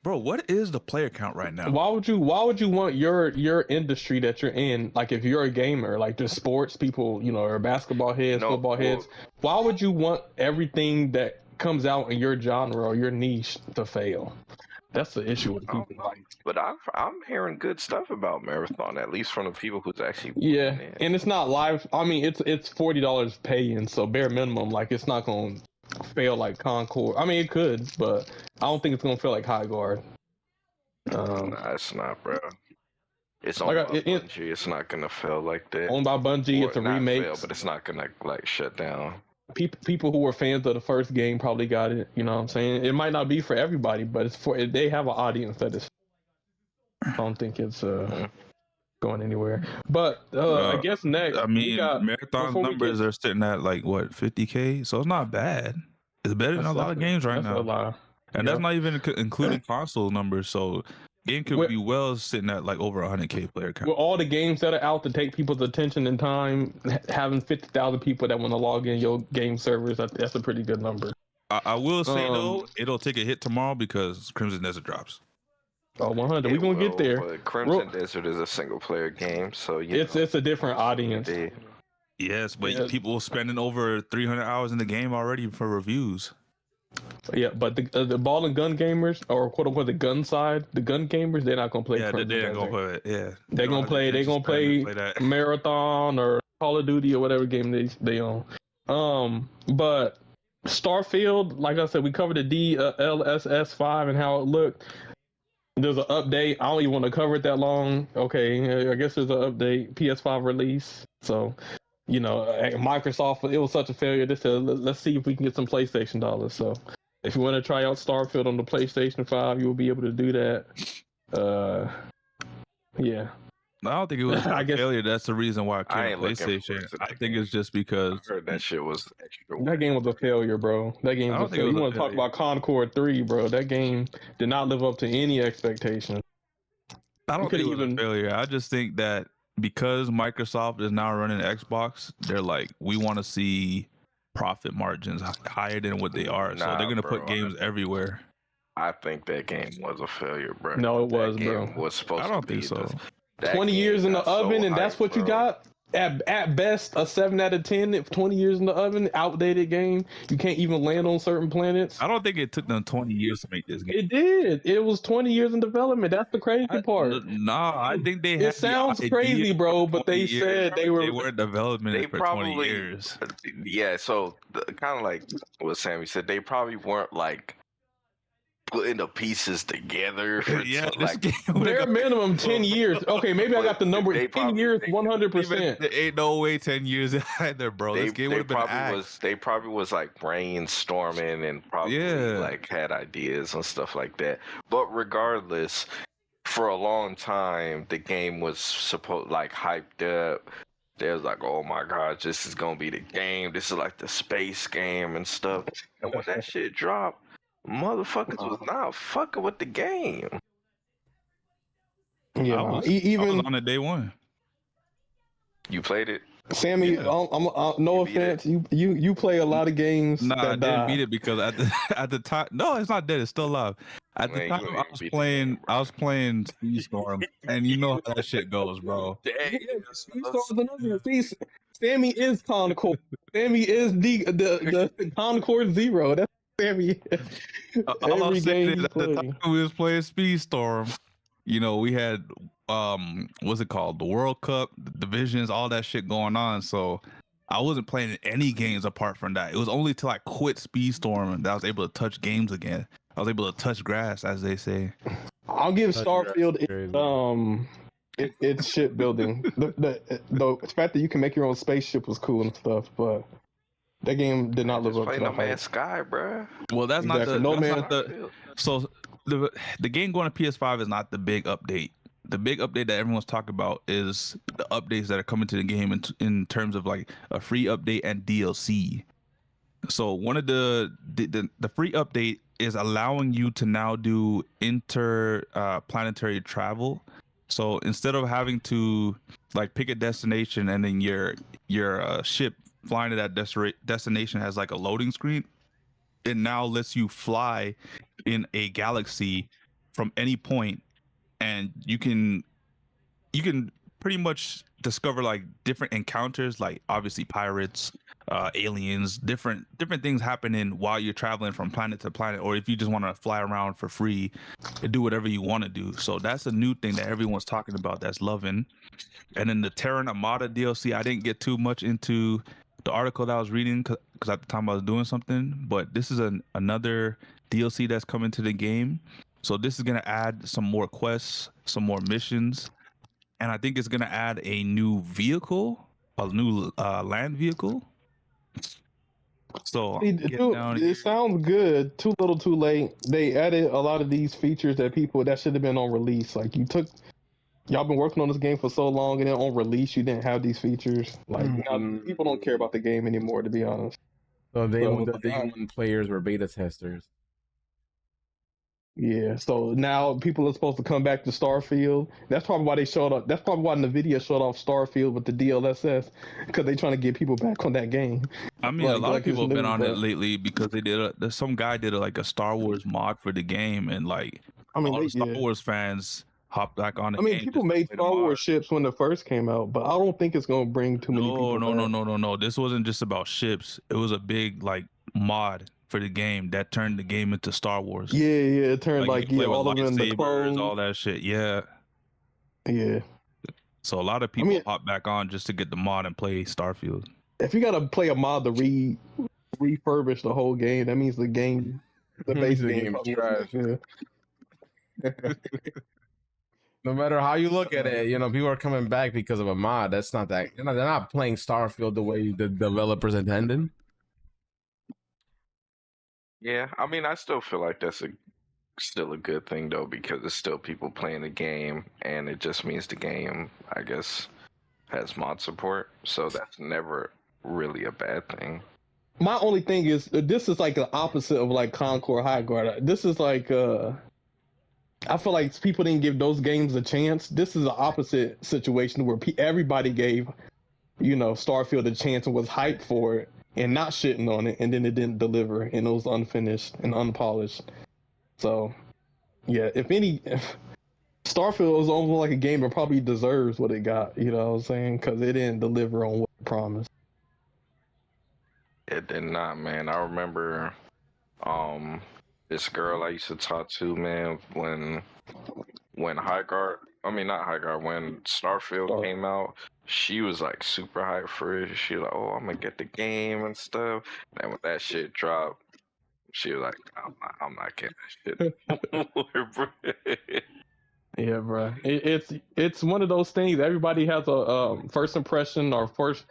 Bro, what is the player count right now? Why would you want your industry that you're in, like if you're a gamer, like just sports people, or basketball heads, No, football heads, why would you want everything that comes out in your genre or your niche to fail? That's the issue with people. But I'm hearing good stuff about Marathon, at least from the people who's actually Yeah, playing it. and it's not live. I mean, it's $40 pay-in, so bare minimum, like it's not gonna fail like Concord. I mean, it could, but I don't think it's gonna fail like Highguard. Nah, it's not, bro. It's Like, owned by Bungie. It's not gonna fail like that. Owned by Bungie, Or it's a not remake. fail, but it's not gonna like shut down. People who were fans of the first game probably got it. You know what I'm saying? It might not be for everybody, but they have an audience that is. I don't think it's going anywhere. But I guess next. I we mean, got, Marathon's before we numbers are sitting at like what 50K, so it's not bad. It's better than a lot of games right now. A lot. And Yep. that's not even including console numbers. So game could be well sitting at like over 100K player count. With all the games that are out to take people's attention and time, having 50,000 people that want to log in your game servers, that's a pretty good number. I will say though, it'll take a hit tomorrow because Crimson Desert drops. Oh, 100. We're going to get there. But Crimson Desert is a single player game, so It's a different audience. Yes, but Yeah. people spending over 300 hours in the game already for reviews. Yeah, but the ball and gun gamers, or quote unquote the gun side, the gun gamers, they're not gonna play. Yeah, Crimson they're Desert. gonna play it. Yeah, They're gonna play. They're gonna play Marathon or Call of Duty or whatever game they own. But Starfield, like I said, we covered the DLSS 5 and how it looked. There's an update. I don't even want to cover it that long. Okay, I guess there's an update. PS5 release. So, Microsoft, it was such a failure. They said, let's see if we can get some PlayStation dollars. So, if you want to try out Starfield on the PlayStation 5, you will be able to do that. Yeah. I don't think it was I a guess- failure. That's the reason why I I came ain't to looking forward PlayStation. to I that think it's just because I heard that shit was extra. That game was a failure, bro. That game I was don't a think it failure. was You a want to talk failure. about Concord 3, bro. That game did not live up to any expectation. I don't could think it was even- a failure. I just think that because Microsoft is now running Xbox, they're like, we want to see profit margins higher than what they are. So Nah, they're gonna bro. put games everywhere. I think that game was a failure, bro. No, it was, that game bro. was supposed I don't to be think so. that 20 game years in the got so oven, and that's hyped, what you bro. got? At best, a 7 out of 10. If 20 years in the oven, outdated game. You can't even land on certain planets. I don't think it took them 20 years to make this game. It did. It was 20 years in development. That's the crazy part. Nah, I think they had It sounds the crazy, idea bro, for but they 20 years. said they were in development They for probably 20 years. Yeah, so kind of like what Sammy said, they probably weren't like putting the pieces together. For Yeah, so, this like, game bare minimum 10 years. Okay, maybe I got the number. They 10 probably- years, they- 100%. There ain't no way 10 years either, bro. They, This game they would have been probably axed. was they probably was like brainstorming and probably Yeah. like had ideas and stuff like that. But regardless, for a long time the game was supposed like hyped up. they was like, "Oh my God, this is gonna be the game. This is like the space game and stuff." And when that shit dropped, motherfuckers was not fucking with the game. I was on it day one. You played it? Sammy, no offense, you play a lot of games. Nah, that I didn't beat it because at the time, no, it's not dead. It's still alive. At the time, I was playing Speedstorm, and you know how that shit goes, bro. Sammy is Concord. Sammy is the Concord Zero. That's Sammy. All I'm saying is, he at the plays. time we was playing Speedstorm, you know, we had what's it called, the World Cup, the divisions, all that shit going on. So I wasn't playing any games apart from that. It was only till I quit Speedstorm that I was able to touch games again. I was able to touch grass, as they say. I'll give Starfield it's shipbuilding. The fact that you can make your own spaceship was cool and stuff, but that game did not live up to Play the No hype. Man's Sky, bruh. Well, that's Exactly. not the No that's not the so the game going to PS5 is not the big update. The big update that everyone's talking about is the updates that are coming to the game in terms of like a free update and DLC. So one of the free update is allowing you to now do interplanetary travel. So instead of having to like pick a destination and then your ship flying to that destination has like a loading screen, it now lets you fly in a galaxy from any point, and you can pretty much discover like different encounters, like obviously pirates, aliens, different things happening while you're traveling from planet to planet, or if you just want to fly around for free and do whatever you want to do. So that's a new thing that everyone's talking about, that's loving. And then the Terran Armada DLC, I didn't get too much into the article that I was reading because at the time I was doing something, but this is another DLC that's coming to the game. So this is going to add some more quests, some more missions, and I think it's going to add a new vehicle, a new land vehicle. So it sounds good. Too little, too late. They added a lot of these features that should have been on release. Like y'all been working on this game for so long, and then on release you didn't have these features. Like now, people don't care about the game anymore, to be honest. So day one players were beta testers. Yeah, so now people are supposed to come back to Starfield. That's probably why they showed up. That's probably why NVIDIA showed off Starfield with the DLSS, because they're trying to get people back on that game. I mean, a lot of people have been on it lately because they some guy did like a Star Wars mod for the game, and like all the Star Wars fans hopped back on the game. People made Star Wars ships when it first came out, but I don't think it's gonna bring too many people. No. This wasn't just about ships. It was a big like mod for the game that turned the game into Star Wars. Yeah, it turned like all of them in the clones, all that shit. Yeah. So a lot of people hop back on just to get the mod and play Starfield. If you gotta play a mod to refurbish the whole game, that means the base game is trash. Yeah. No matter how you look at it, people are coming back because of a mod. That's not that. They're not playing Starfield the way the developers intended. Yeah, I mean, I still feel like that's still a good thing though, because it's still people playing the game, and it just means the game, I guess, has mod support. So that's never really a bad thing. My only thing is this is like the opposite of like Concord Highguard. This is like I feel like people didn't give those games a chance. This is the opposite situation where everybody gave, Starfield a chance and was hyped for it and not shitting on it, and then it didn't deliver and it was unfinished and unpolished. So, yeah, if Starfield was almost like a game that probably deserves what it got, you know what I'm saying? Because it didn't deliver on what it promised. It did not, man. I remember this girl I used to talk to, man, when Highguard, not Highguard, when Starfield came out, she was like super hyped for it. She was like, "Oh, I'm gonna get the game and stuff." And when that shit dropped, she was like, I'm not getting that shit. Yeah, bro. It's one of those things. Everybody has a first impression or first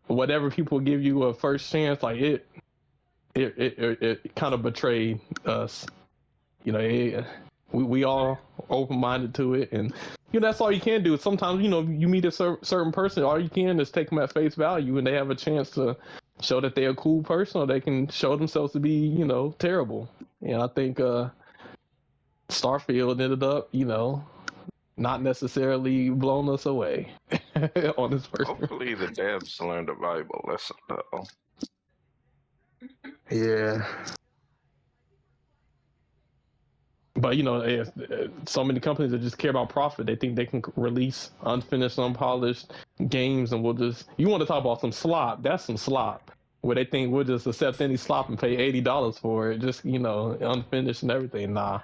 whatever people give you a first chance. Like it kind of betrayed us. We all open minded to it, and that's all you can do. Sometimes, you meet a certain person, all you can is take them at face value, and they have a chance to show that they're a cool person, or they can show themselves to be, terrible. And I think Starfield ended up, not necessarily blowing us away on this first. Hopefully the devs learned a valuable lesson, though. Yeah. But so many companies that just care about profit, they think they can release unfinished, unpolished games, and you want to talk about some slop? That's some slop. Where they think we'll just accept any slop and pay $80 for it, just unfinished and everything. Nah,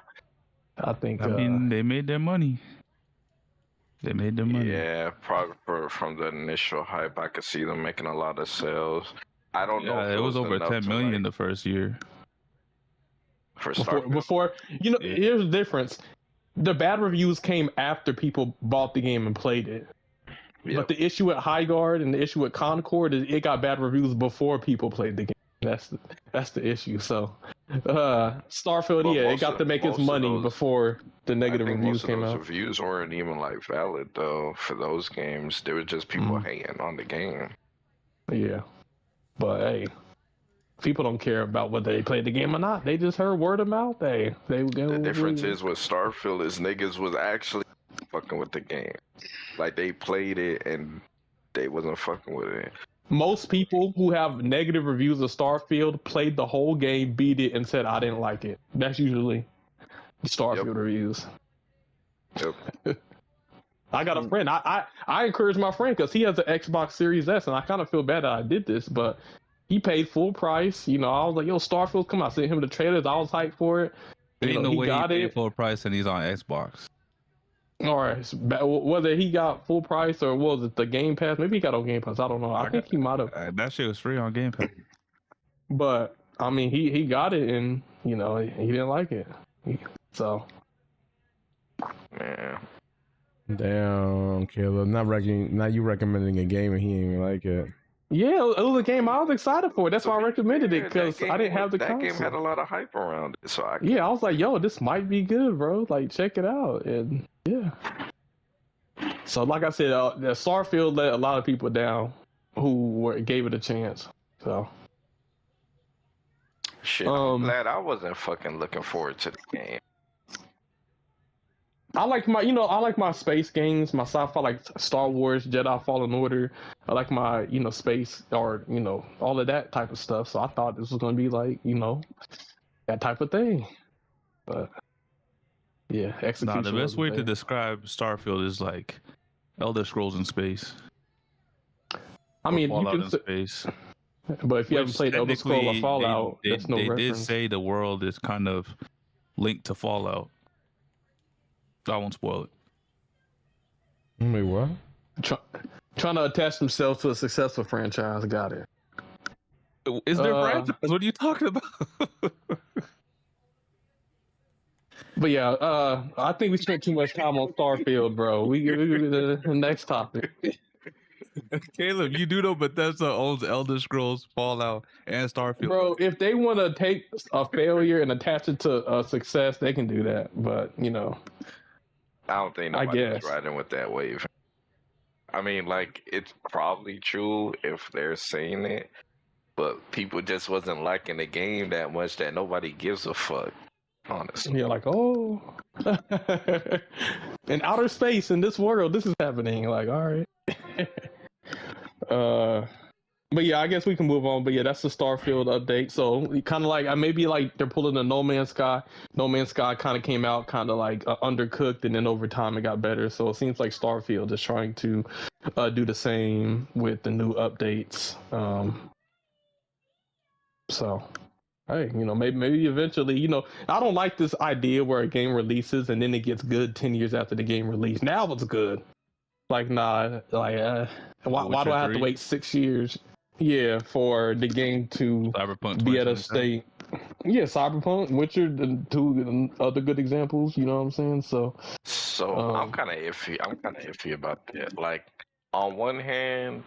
I think. I mean, they made their money. They made their money. Yeah, probably from the initial hype, I could see them making a lot of sales. I don't know. If it was over 10 million the first year. Before here's the difference. The bad reviews came after people bought the game and played it. Yep. But the issue with Highguard and the issue with Concord is it got bad reviews before people played the game. That's the issue. So Starfield, it got to make its money before the negative reviews came out. Reviews weren't even valid though for those games. There were just people hating on the game. Yeah, but hey, people don't care about whether they played the game or not. They just heard word of mouth. The difference is with Starfield is niggas was actually fucking with the game. They played it and they wasn't fucking with it. Most people who have negative reviews of Starfield played the whole game, beat it, and said, I didn't like it. That's usually the Starfield reviews. Yep. I got a friend. I encourage my friend because he has an Xbox Series S, and I kind of feel bad that I did this, but he paid full price. I was like, yo, Starfield, come on. I sent him the trailers. I was hyped for it. Ain't no way he paid full price and he's on Xbox. All right, whether he got full price or was it the Game Pass? Maybe he got on Game Pass. I don't know. I think he might have. That shit was free on Game Pass. But I mean, he got it, and he didn't like it. So, yeah. Damn, Caleb. Not you recommending a game and he didn't even like it. Yeah, it was a game I was excited for. That's why I recommended it, because I didn't have the console. That game had a lot of hype around it, so I was like, yo, this might be good, bro. Check it out, and yeah. So, like I said, the Starfield let a lot of people down who gave it a chance. So, shit, I'm glad I wasn't fucking looking forward to the game. I like my space games, my sci-fi, like Star Wars, Jedi Fallen Order. I like my, space or, all of that type of stuff. So I thought this was going to be that type of thing. But yeah, execution. The best way to describe Starfield is like Elder Scrolls in space. I mean, Fallout you can in space. But if you haven't played Elder Scrolls or Fallout, that's no reference. They did say the world is kind of linked to Fallout. I won't spoil it. Wait, what? Trying to attach themselves to a successful franchise. Got it. Is there franchise? What are you talking about? But yeah, I think we spent too much time on Starfield, bro. We the next topic. Caleb, you do know Bethesda owns Elder Scrolls, Fallout, and Starfield. Bro, if they want to take a failure and attach it to a success, they can do that. But I don't think nobody's riding with that wave. I mean, it's probably true if they're saying it, but people just wasn't liking the game that much that nobody gives a fuck, honestly. You're like, oh. In outer space, in this world, this is happening. All right. But yeah, I guess we can move on. But yeah, that's the Starfield update. So kind of maybe they're pulling the No Man's Sky. No Man's Sky kind of came out kind of undercooked, and then over time it got better. So it seems like Starfield is trying to do the same with the new updates. So hey, maybe eventually, I don't like this idea where a game releases and then it gets good 10 years after the game released. Now it's good. Why do I have to wait 6 years? Yeah, for the game to be at a state. Yeah, Cyberpunk, Witcher, the two other good examples. You know what I'm saying? So I'm kind of iffy. About that. On one hand,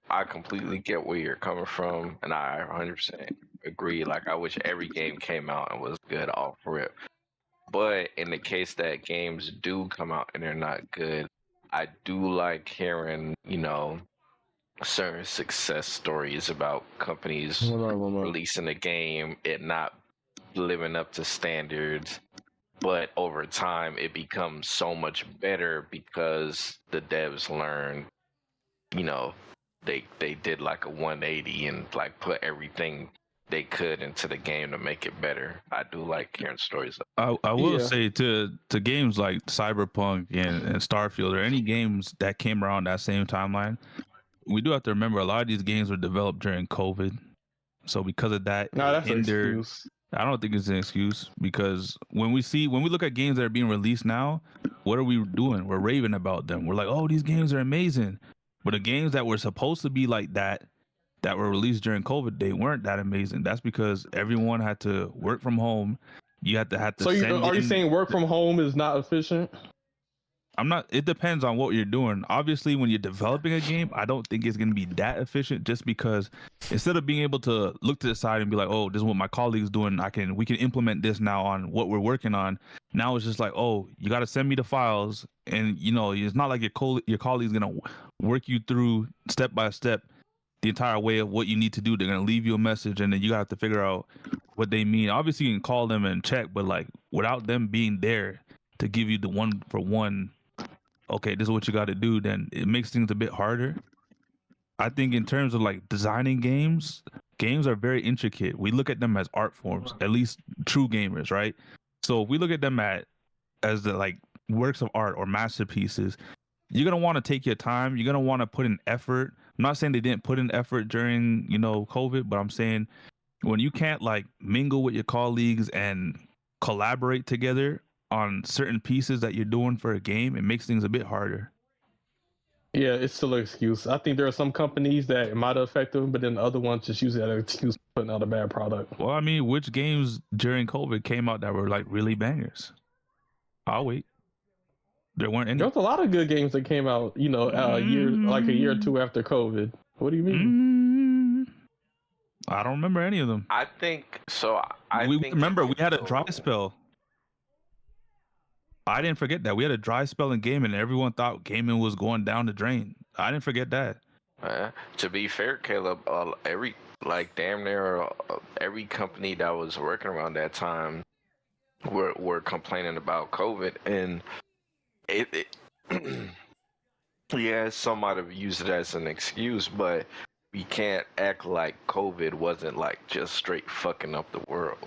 I completely get where you're coming from, and I 100% agree. I wish every game came out and was good off rip. But in the case that games do come out and they're not good, I do like hearing, certain success stories about companies releasing a game, it not living up to standards, but over time it becomes so much better because the devs learn, they did like a 180 and like put everything they could into the game to make it better. I do like hearing stories. I will say to games like Cyberpunk and Starfield or any games that came around that same timeline, we do have to remember a lot of these games were developed during COVID. So because of that, that's an excuse. I don't think it's an excuse, because when we look at games that are being released now, what are we doing? We're raving about them. We're like, oh, these games are amazing. But the games that were supposed to be like that were released during COVID, they weren't that amazing. That's because everyone had to work from home. You had to. So are you saying work from home is not efficient? I'm not. It depends on what you're doing. Obviously, when you're developing a game, I don't think it's going to be that efficient. Just because instead of being able to look to the side and be like, "Oh, this is what my colleague's doing. We can implement this now on what we're working on." Now it's just like, "Oh, you got to send me the files," and it's not like your colleague's going to work you through step by step the entire way of what you need to do. They're going to leave you a message, and then you have to figure out what they mean. Obviously, you can call them and check, but like without them being there to give you the one for one, okay, this is what you got to do, then it makes things a bit harder. I think in terms of like designing games are very intricate. We look at them as art forms, at least true gamers, right? So if we look at them as the like works of art or masterpieces, you're going to want to take your time. You're going to want to put in effort. I'm not saying they didn't put in effort during, COVID, but I'm saying when you can't like mingle with your colleagues and collaborate together on certain pieces that you're doing for a game, it makes things a bit harder. Yeah, it's still an excuse. I think there are some companies that it might affect them, but then the other ones just use that as an excuse for putting out a bad product. Well, I mean, which games during COVID came out that were like really bangers? I'll wait. There weren't any. There was a lot of good games that came out, a year or two after COVID. What do you mean? I don't remember any of them. I think so. Remember we had a dry spell. I didn't forget that. We had a dry spell in gaming and everyone thought gaming was going down the drain. I didn't forget that. To be fair, Caleb, damn near every company that was working around that time were complaining about COVID, and yeah, some might have used it as an excuse, but we can't act like COVID wasn't like just straight fucking up the world.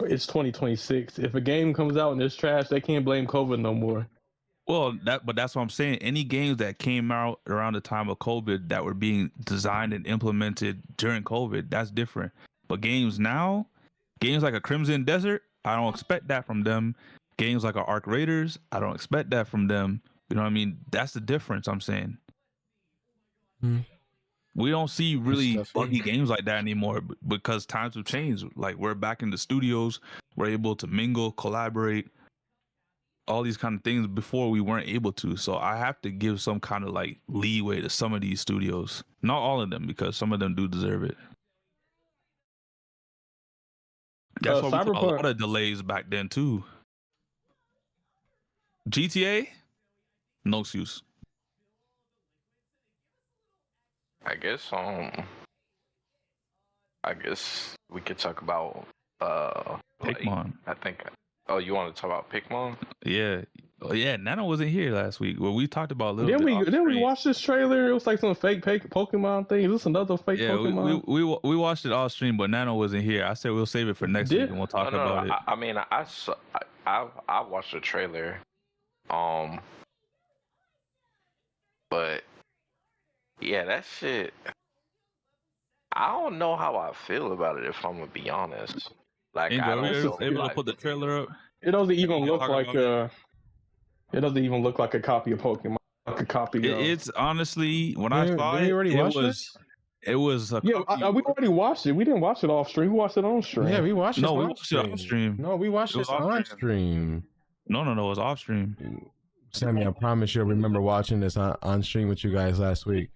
It's 2026. If a game comes out and it's trash, they can't blame COVID no more. Well, but that's what I'm saying. Any games that came out around the time of COVID that were being designed and implemented during COVID, that's different. But games now, games like a Crimson Desert, I don't expect that from them. Games like Arc Raiders, I don't expect that from them. You know what I mean? That's the difference I'm saying. We don't see really buggy games like that anymore because times have changed. Like, we're back in the studios. We're able to mingle, collaborate, all these kind of things before we weren't able to. So I have to give some kind of like leeway to some of these studios. Not all of them, because some of them do deserve it. That's why we saw a lot of delays back then too. GTA, no excuse. I guess we could talk about Pikmon. I think. Oh, you want to talk about Pikmon? Yeah. Oh, yeah. Nano wasn't here last week. Well, we talked about a little bit. Then we watched this trailer. It was like some fake Pokemon thing. Is this another fake Pokemon? We watched it off stream, but Nano wasn't here. I said we'll save it for next week and we'll talk about it. I mean, I watched the trailer, but yeah, that shit. I don't know how I feel about it, if I'm gonna be honest. Like, I don't know, able to put the trailer up. It doesn't even look like it doesn't even look like a copy of Pokemon. Like a copy. It's honestly, when I saw it, it was. We already watched it. We didn't watch it off stream. We watched it on stream. Yeah, we watched it. No, we watched it off stream. No, we watched it on stream. No, it was off stream. Sammy, I promise you, I remember watching this on stream with you guys last week.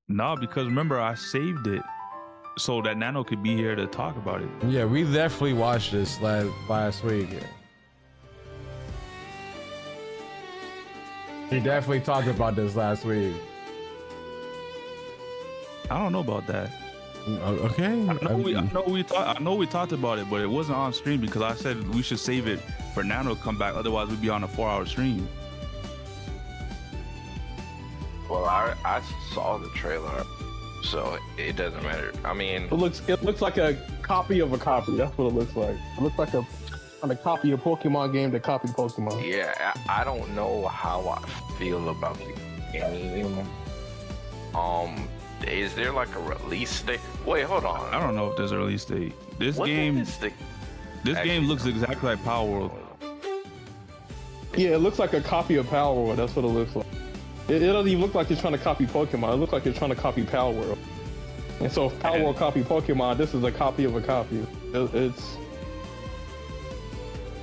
No, because remember, I saved it so that Nano could be here to talk about it. Yeah, we definitely watched this last week. We definitely talked about this last week. I don't know about that. Okay. I know we talked about it, but it wasn't on stream because I said we should save it for Nano to come back. Otherwise, we'd be on a 4-hour stream. Well, I saw the trailer, so it doesn't matter. I mean, It looks like a copy of a copy. That's what it looks like. It looks like a copy of Pokemon game that copied Pokemon. yeah, I don't know how I feel about the game. Is there like a release date? Wait, hold on. I don't know if there's a release date. This What game is the- This Actually, game looks exactly like Power World. Yeah, it looks like a copy of Power World. That's what it looks like. It doesn't even look like it's trying to copy Pokemon. It looks like it's trying to copy Power World. And so if Power World copied Pokemon, this is a copy of a copy. It's...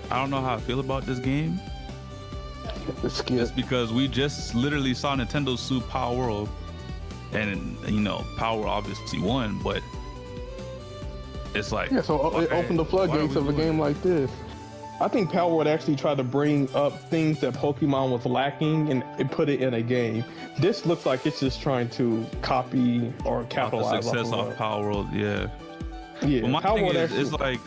I don't know how I feel about this game. It's good. Just because we just literally saw Nintendo sue Power World, and you know Power World obviously won, but it's like Yeah, so it opened the floodgates of a game like this. I think Power World actually tried to bring up things that Pokemon was lacking and it put it in a game. This looks like it's just trying to copy or the capitalize success off of Power World. Yeah. Yeah, But my Power thing World is, actually... it's like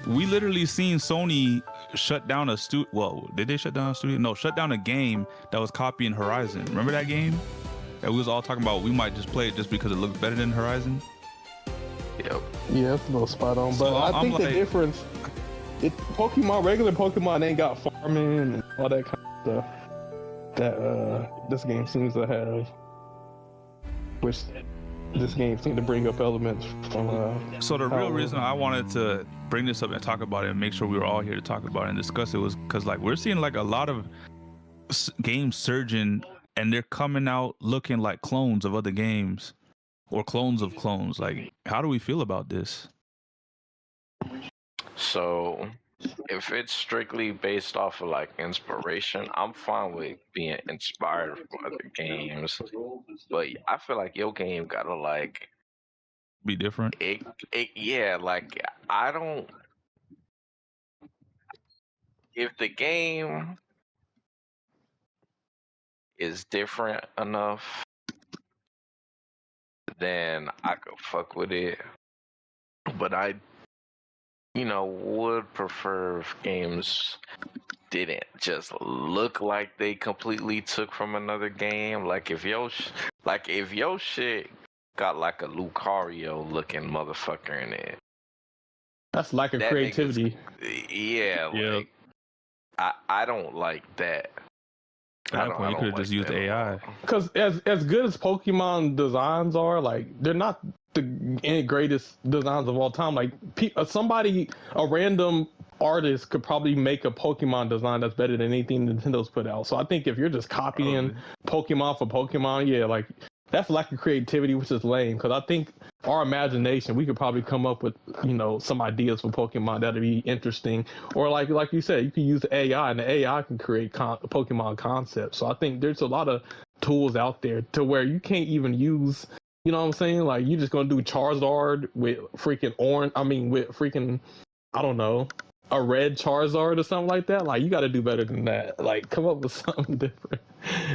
we literally seen Sony shut down a studio. Well, did they shut down a studio? No, shut down a game that was copying Horizon. Remember that game? That we was all talking about. We might just play it just because it looks better than Horizon. Yep. Yeah, it's a little spot on. But So I I'm think the like- difference, regular Pokemon ain't got farming and all that kind of stuff that this game seems to have. Which this game seemed to bring up elements from. So the real Power reason I wanted to bring this up and talk about it and make sure we were all here to talk about it and discuss it was because like we're seeing like a lot of games surging and they're coming out looking like clones of other games or clones of clones. Like, how do we feel about this? So, if it's strictly based off of like inspiration, I'm fine with being inspired from other games. But I feel like your game gotta like Be different. yeah, like I don't. If the game is different enough, then I could fuck with it. But I, would prefer if games didn't just look like they completely took from another game. Like if your shit got like a Lucario looking motherfucker in it. That's lack of That creativity. Yeah, like I don't like that. At that point, you could have just used AI. Because as good as Pokemon designs are, like they're not the greatest designs of all time. Like a random artist could probably make a Pokemon design that's better than anything Nintendo's put out. So I think if you're just copying Pokemon for Pokemon, yeah, like that's lack of creativity, which is lame. Because I think our imagination, we could probably come up with some ideas for Pokemon that'd be interesting. Or like you said, you can use AI, and the AI can create Pokemon concepts. So I think there's a lot of tools out there to where you can't even use. You know what I'm saying? Like you're just gonna do Charizard with freaking I don't know, a red Charizard or something like that. Like you got to do better than that. Like come up with something different.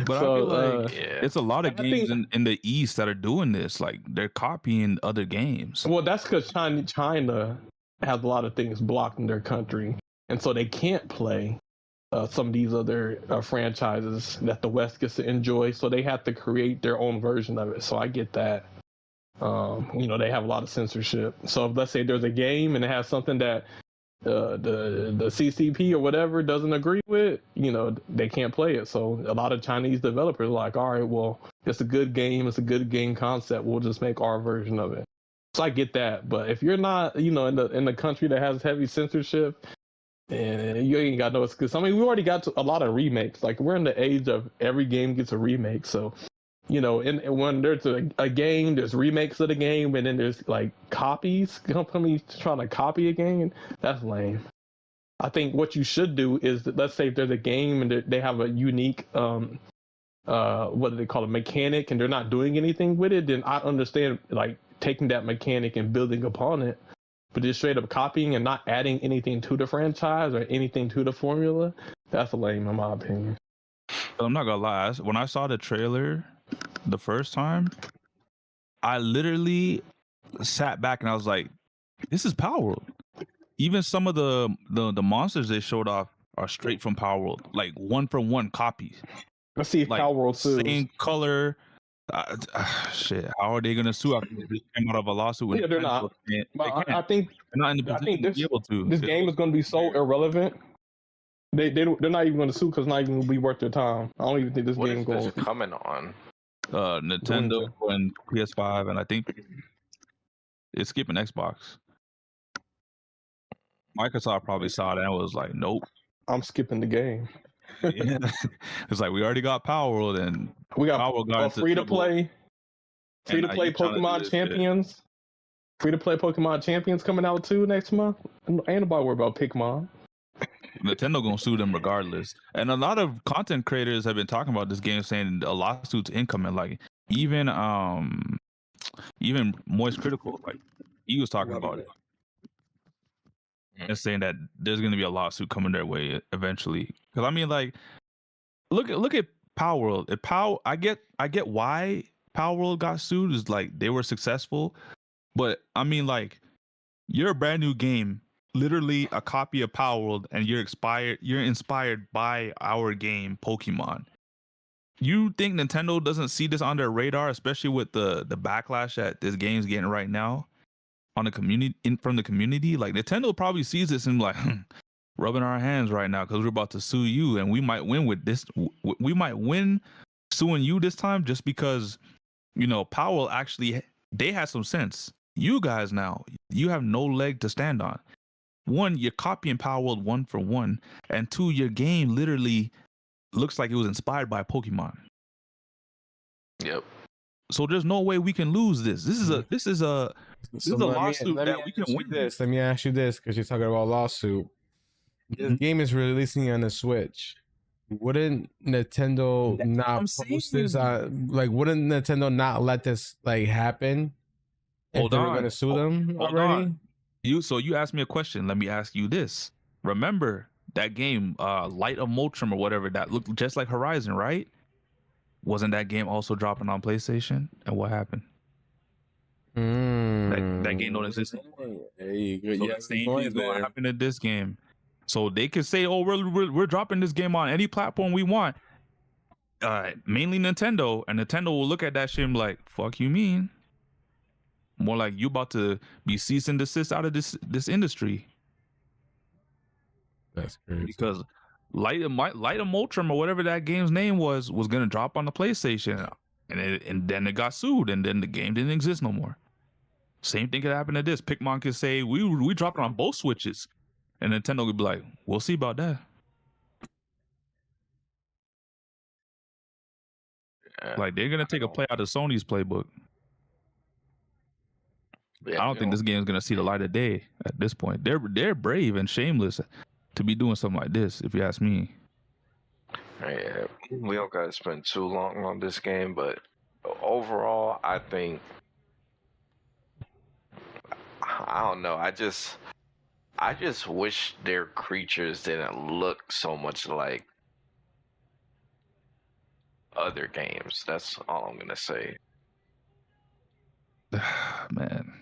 But So, I feel like it's a lot of games in the East that are doing this. Like they're copying other games. Well, that's because China has a lot of things blocked in their country, and so they can't play some of these other franchises that the West gets to enjoy. So they have to create their own version of it. So I get that. They have a lot of censorship. So if, let's say there's a game and it has something that the CCP or whatever doesn't agree with, they can't play it. So a lot of Chinese developers are like, all right, well, it's a good game. It's a good game concept. We'll just make our version of it. So I get that. But if you're not, in the country that has heavy censorship, and you ain't got no excuse. I mean, we already got a lot of remakes. Like we're in the age of every game gets a remake. So, and when there's a game, there's remakes of the game, and then there's like copies, companies trying to copy a game. That's lame. I think what you should do is, let's say if there's a game and they have a unique, what do they call it, mechanic, and they're not doing anything with it, then I understand like taking that mechanic and building upon it. But just straight up copying and not adding anything to the franchise or anything to the formula, that's lame in my opinion. I'm not gonna lie. When I saw the trailer the first time, I literally sat back and I was like, "This is Power World." Even some of the monsters they showed off are straight from Power World, like 1-for-1 copies. Let's see if like, Power World sues. Same color. Shit, how are they gonna sue after they just came out of a lawsuit? With They're not. I think they're not in the position to be able to. This game is going to be so irrelevant. They're not even going to sue because it's not even going to be worth their time. I don't even think this What game is goes. this coming on? Nintendo and PS5, and I think it's skipping Xbox. Microsoft probably saw that and was like, "Nope, I'm skipping the game." Yeah. It's like we already got Power World, and we got Power World free to play Pokemon Champions. Free to play Pokemon Champions coming out too next month. Ain't nobody worry about Pikmon. Nintendo gonna sue them regardless. And a lot of content creators have been talking about this game, saying a lawsuit's incoming. Like even Moist Critical, like he was talking about it and saying that there's gonna be a lawsuit coming their way eventually. Because I mean, like, look at Power World. I get why Power World got sued, is like they were successful, but I mean, like, you're a brand new game, literally a copy of Power World, and you're inspired by our game Pokemon. You think Nintendo doesn't see this on their radar, especially with the backlash that this game's getting right now on the community, from the community? Like, Nintendo probably sees this and like rubbing our hands right now because we're about to sue you, and we might win with this. We might win suing you this time just because, you know, Power World actually, they had some sense. You guys now, you have no leg to stand on. One, you're copying Power World 1-for-1, and two, your game literally looks like it was inspired by Pokemon. Yep. So there's no way we can lose this. This is a lawsuit that we can win. Let me ask you this, because you're talking about lawsuit. This game is releasing on the Switch. Wouldn't Nintendo not post this? Wouldn't Nintendo not let this happen? If they were going to sue them already? You asked me a question. Let me ask you this. Remember that game, Light of Moltrum or whatever, that looked just like Horizon, right? Wasn't that game also dropping on PlayStation? And what happened? That game don't exist anymore. So the same thing is going to happen to this game. So they could say, "Oh, we're dropping this game on any platform we want." Mainly Nintendo, and Nintendo will look at that shit and be like, "Fuck you mean?" More like, you about to be cease and desist out of this industry. That's crazy. Because Light of Moltrum or whatever that game's name was gonna drop on the PlayStation, and then it got sued, and then the game didn't exist no more. Same thing could happen to this. Pikmon could say, we dropped it on both Switches, and Nintendo could be like, "We'll see about that." Like, they're gonna take a play out of Sony's playbook. I don't think this game is gonna see the light of day at this point. They're brave and shameless to be doing something like this, if you ask me. Yeah, we don't gotta spend too long on this game, but overall, I think, I don't know. I just wish their creatures didn't look so much like other games. That's all I'm gonna say. Man.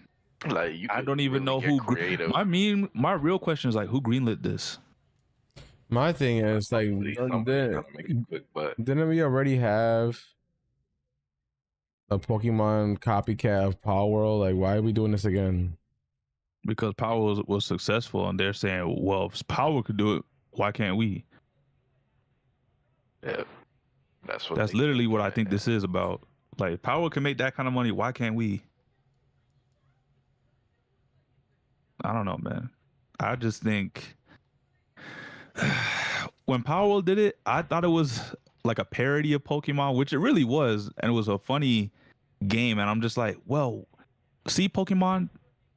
Like, I don't even know who creative. My real question is, like, who greenlit this? My thing is, like, didn't we already have a Pokemon copycat of Power World? Like, why are we doing this again? Because Power was successful, and they're saying, well, if Power could do it, why can't we? Yeah, that's literally what I think this is about. Like, Power can make that kind of money, why can't we? I don't know, man. I just think when Power World did it, I thought it was like a parody of Pokemon, which it really was, and it was a funny game. And I'm just like, well, see, Pokemon,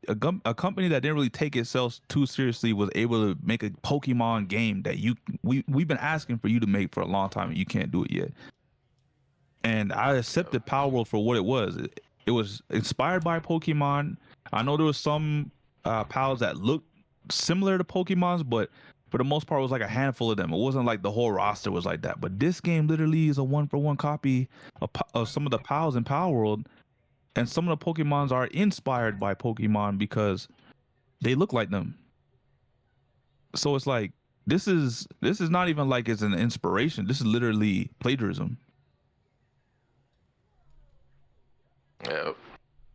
a company that didn't really take itself too seriously, was able to make a Pokemon game that we've been asking for you to make for a long time, and you can't do it yet. And I accepted Power World for what it was. it was inspired by Pokemon. I know there was some pals that looked similar to Pokemon's, but for the most part, it was like a handful of them. It wasn't like the whole roster was like that. But this game literally is a 1-for-1 copy of some of the pals in Power World, and some of the Pokemons are inspired by Pokemon because they look like them. So it's like this is not even like it's an inspiration. This is literally plagiarism. Yep.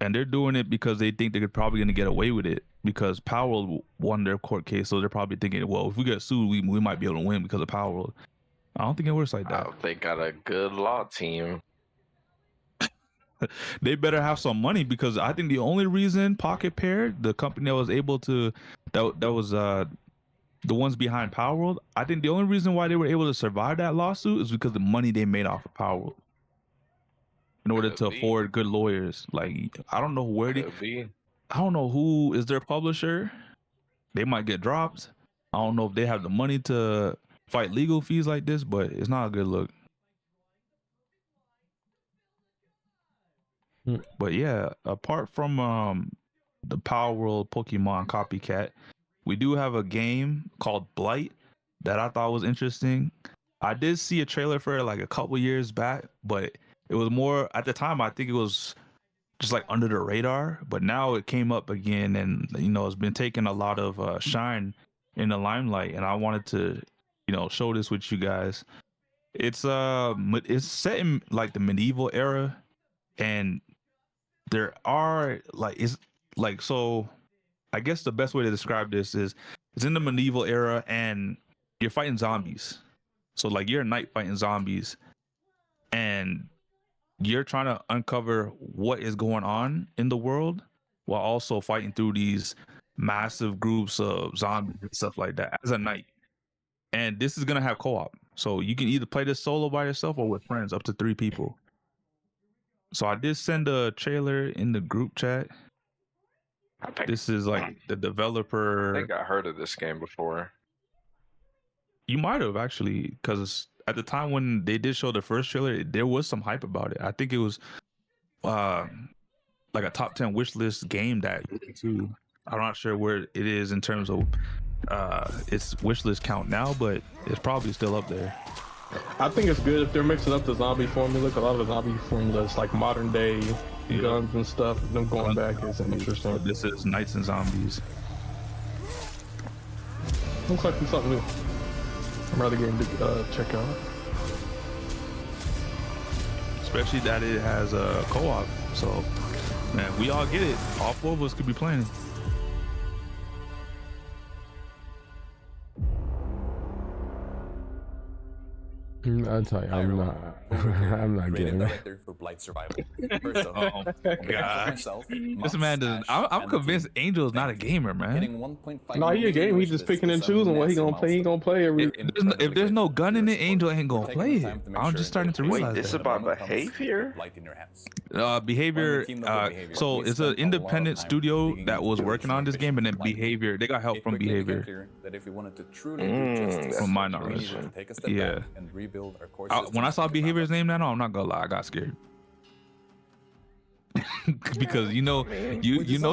And they're doing it because they think they're probably going to get away with it because Power World won their court case. So they're probably thinking, well, if we get sued, we might be able to win because of Power World. I don't think it works like that. They got a good law team. They better have some money because I think the only reason Pocket Pair, the company that was able to, that was the ones behind Power World, I think the only reason why they were able to survive that lawsuit is because the money they made off of Power World. In order to afford good lawyers. Like, I don't know where I don't know who is their publisher. They might get dropped. I don't know if they have the money to fight legal fees like this, but it's not a good look. But yeah, apart from the Power World Pokemon copycat, we do have a game called Blight that I thought was interesting. I did see a trailer for it like a couple years back, but it was more at the time. I think it was just like under the radar, but now it came up again, and it's been taking a lot of shine in the limelight. And I wanted to, show this with you guys. It's set in like the medieval era, and there are so. I guess the best way to describe this is it's in the medieval era, and you're fighting zombies. So like you're a knight fighting zombies, and you're trying to uncover what is going on in the world while also fighting through these massive groups of zombies and stuff like that as a knight. And this is going to have co-op. So you can either play this solo by yourself or with friends, up to 3 people. So I did send a trailer in the group chat. This is like the developer. I think I heard of this game before. You might have actually, because at the time when they did show the first trailer, there was some hype about it. I think it was like a top 10 wish list game that too. I'm not sure where it is in terms of its wish list count now, but it's probably still up there. I think it's good if they're mixing up the zombie formula. A lot of the zombie formulas, like modern day guns and stuff, them going back is interesting. This is Knights and Zombies. Looks like it's something new. Another game to check out. Especially that it has a co-op. So, man, we all get it. All 4 of us could be playing. I'll tell you, I'm not getting it. For Blight Survival. First off, God. myself, This man doesn't. I'm convinced Angel is not a gamer, man. getting 1.5 No, he a game. He million just wishes picking and is a choosing what he gonna massive play. He gonna play every. If there's no gun in it, Angel ain't gonna play it. I'm just starting to realize Wait, it's that. about behavior? Blight in your hands. Behavior. So it's an independent studio that was working on this game, and then Behavior. They got help from Behavior. That if we wanted to truly do justice, From my we knowledge. needed to take a step Yeah. back and rebuild our core When I systems saw from the ground Behavior's up. name now, I'm not gonna lie, I got scared. Because you know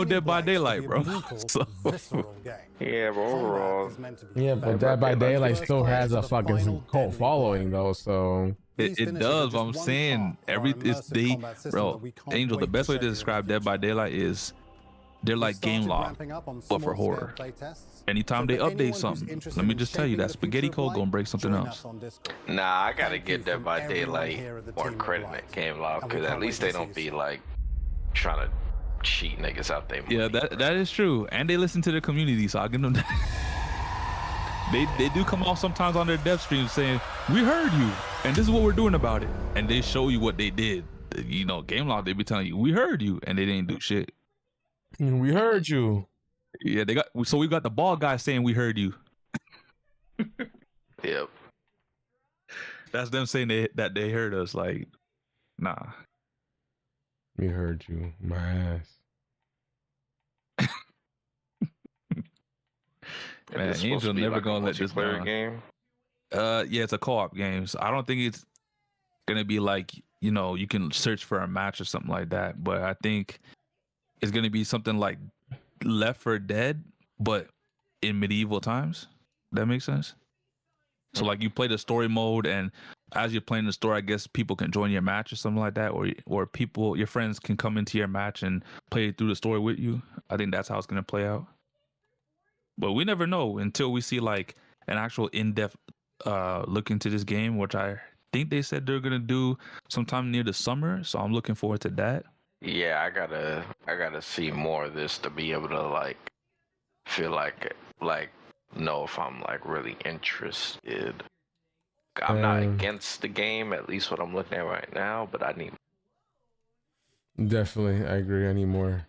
Dead by Daylight, bro. So Yeah, but overall, Yeah, but Dead by Daylight still has a fucking cult following though, so it does. But I'm saying bro, Angel. The best way to describe Dead by Daylight is they're like game log, but for horror. Anytime they update something, let me just tell you that spaghetti code gonna break something else. nah, I gotta get Dead by Daylight more credit in game log, because at least they don't be like trying to cheat niggas out there. Yeah, that is true, and they listen to the community, so I'll give them that. They do come off sometimes on their dev streams saying, "We heard you, and this is what we're doing about it," and they show you what they did. Game log, they be telling you, "We heard you," and they didn't do shit. we heard you. Yeah, we got the ball guy saying, "We heard you." Yep. That's them saying that they heard us. Like, nah. We heard you, my ass. Man, Angel never gonna let this player down. game. Yeah, it's a co-op game, so I don't think it's gonna be like you know, you can search for a match or something like that. But I think it's gonna be something like Left 4 Dead, but in medieval times. That makes sense. So like you play the story mode, and as you're playing the story, I guess people can join your match or something like that, or people, your friends can come into your match and play through the story with you. I think that's how it's gonna play out. But we never know until we see like an actual in-depth look into this game, which I think they said they're gonna do sometime near the summer. So I'm looking forward to that. Yeah, I gotta see more of this to be able to like feel like know if I'm like really interested. I'm not against the game, at least what I'm looking at right now, but I need. Definitely, I agree. I need more.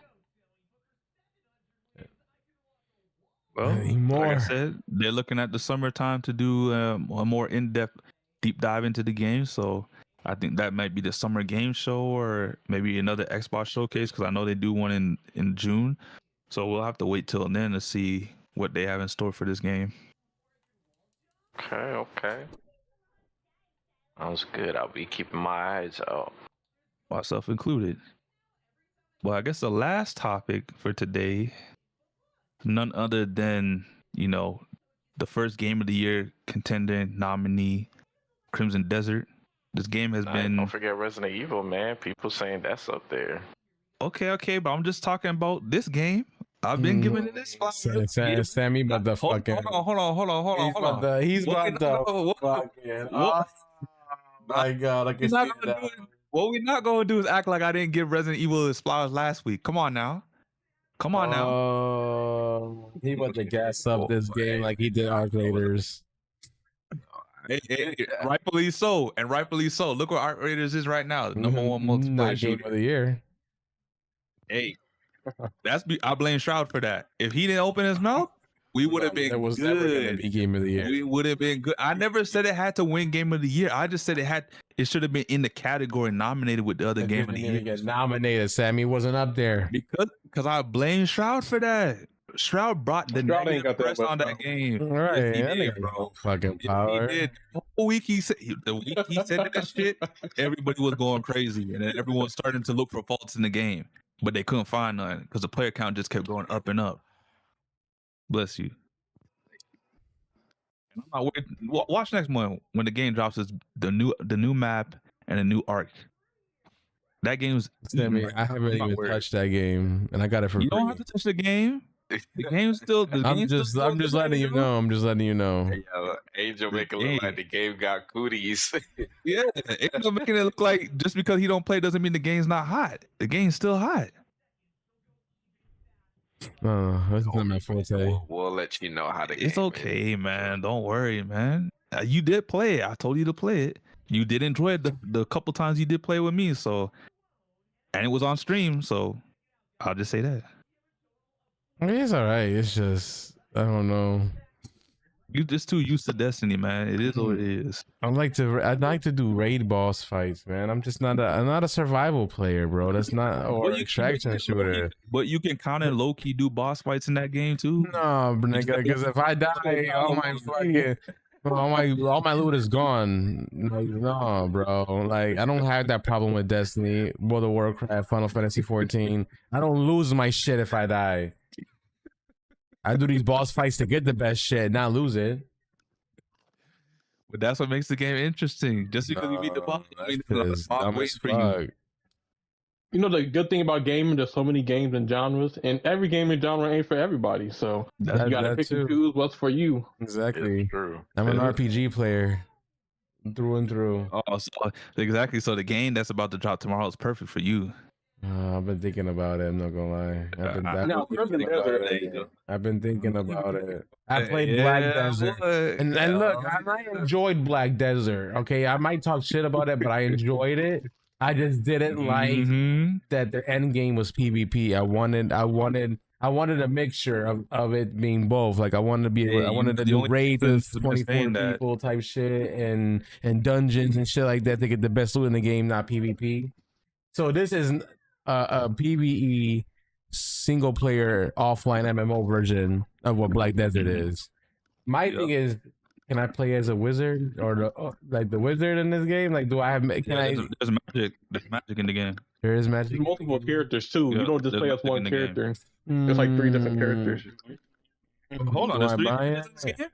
Well, like I said, they're looking at the summertime to do a more in-depth deep dive into the game. So I think that might be the summer game show, or maybe another Xbox showcase, because I know they do one in June. So we'll have to wait till then to see what they have in store for this game. Okay. Sounds good. I'll be keeping my eyes out. Myself included. Well, I guess the last topic for today, none other than, you know, the first game of the year contender nominee, Crimson Desert. This game has been... Don't forget Resident Evil, man. People saying that's up there. Okay, but I'm just talking about this game. I've been giving it this spot. Sammy, but the fucking... Hold on. He's about the fucking... Oh my God, I can see that. What we're not going to do is act like I didn't give Resident Evil its flowers last week. Come on now. He about to gas up this game like he did Arc Raiders. Rightfully so, and rightfully so. Look what Arc Raiders is right now, the number one multiplayer game of the year. Hey, I blame Shroud for that. If he didn't open his mouth, we would have been It was never gonna be game of the year. We would have been good. I never said it had to win game of the year. I just said it should have been in the category nominated with the other game of the year. Get nominated. Sammy wasn't up there because I blame Shroud for that. Shroud brought the negative press on that game. Right, yes, he did, bro. Fucking power. He did. The week he said that shit, everybody was going crazy, and then everyone started to look for faults in the game, but they couldn't find none because the player count just kept going up and up. Bless you. Watch next month when the game drops. Is the new map and a new arc. That game's. I haven't even touched that game, and I got it for free. You don't have to touch the game. The game's still. I'm just letting you know. I'm just letting you know. Hey, Angel making it look like the game got cooties. Yeah, Angel making it look like just because he don't play doesn't mean the game's not hot. The game's still hot. That's not my forte. We'll let you know how to get It's okay, man. Don't worry, man. You did play it. I told you to play it. You did enjoy it the couple times you did play with me. So, and it was on stream. So, I'll just say that. I mean, it's all right. It's just I don't know. You just too used to Destiny, man. It is what it is. I'd like to do raid boss fights, man. I'm not a survival player, bro. That's not or extraction shooter. But you can kind of low key do boss fights in that game too. No, nigga, because if I die, all my loot is gone. Like, no, bro. Like, I don't have that problem with Destiny, World of Warcraft, Final Fantasy 14. I don't lose my shit if I die. I do these boss fights to get the best shit, not lose it. But that's what makes the game interesting. Just because you beat the boss, waiting for you. You know, the good thing about gaming, there's so many games and genres, and every game and genre ain't for everybody. So you gotta pick and choose what's for you. Exactly. I'm an RPG player through and through. Oh, exactly. So the game that's about to drop tomorrow is perfect for you. I've been thinking about it. I'm not gonna lie. I've been thinking about it. I played Black Desert, and look, I enjoyed Black Desert. Okay, I might talk shit about it, but I enjoyed it. I just didn't like that the end game was PvP. I wanted a mixture of it being both. Like I wanted to be able, I wanted to do raids with 24 people type shit and dungeons and shit like that to get the best loot in the game, not PvP. So this is a PvE single player offline MMO version of what Black Desert is. My thing is, can I play as a wizard or like the wizard in this game? Like, do I have? There's magic. There's magic in the game. There is magic. There's multiple characters too. Yeah, You don't just there's play as magic in one the game. character. There's like 3 different characters. Hold on, Do there's I 3 buy characters it? in this game?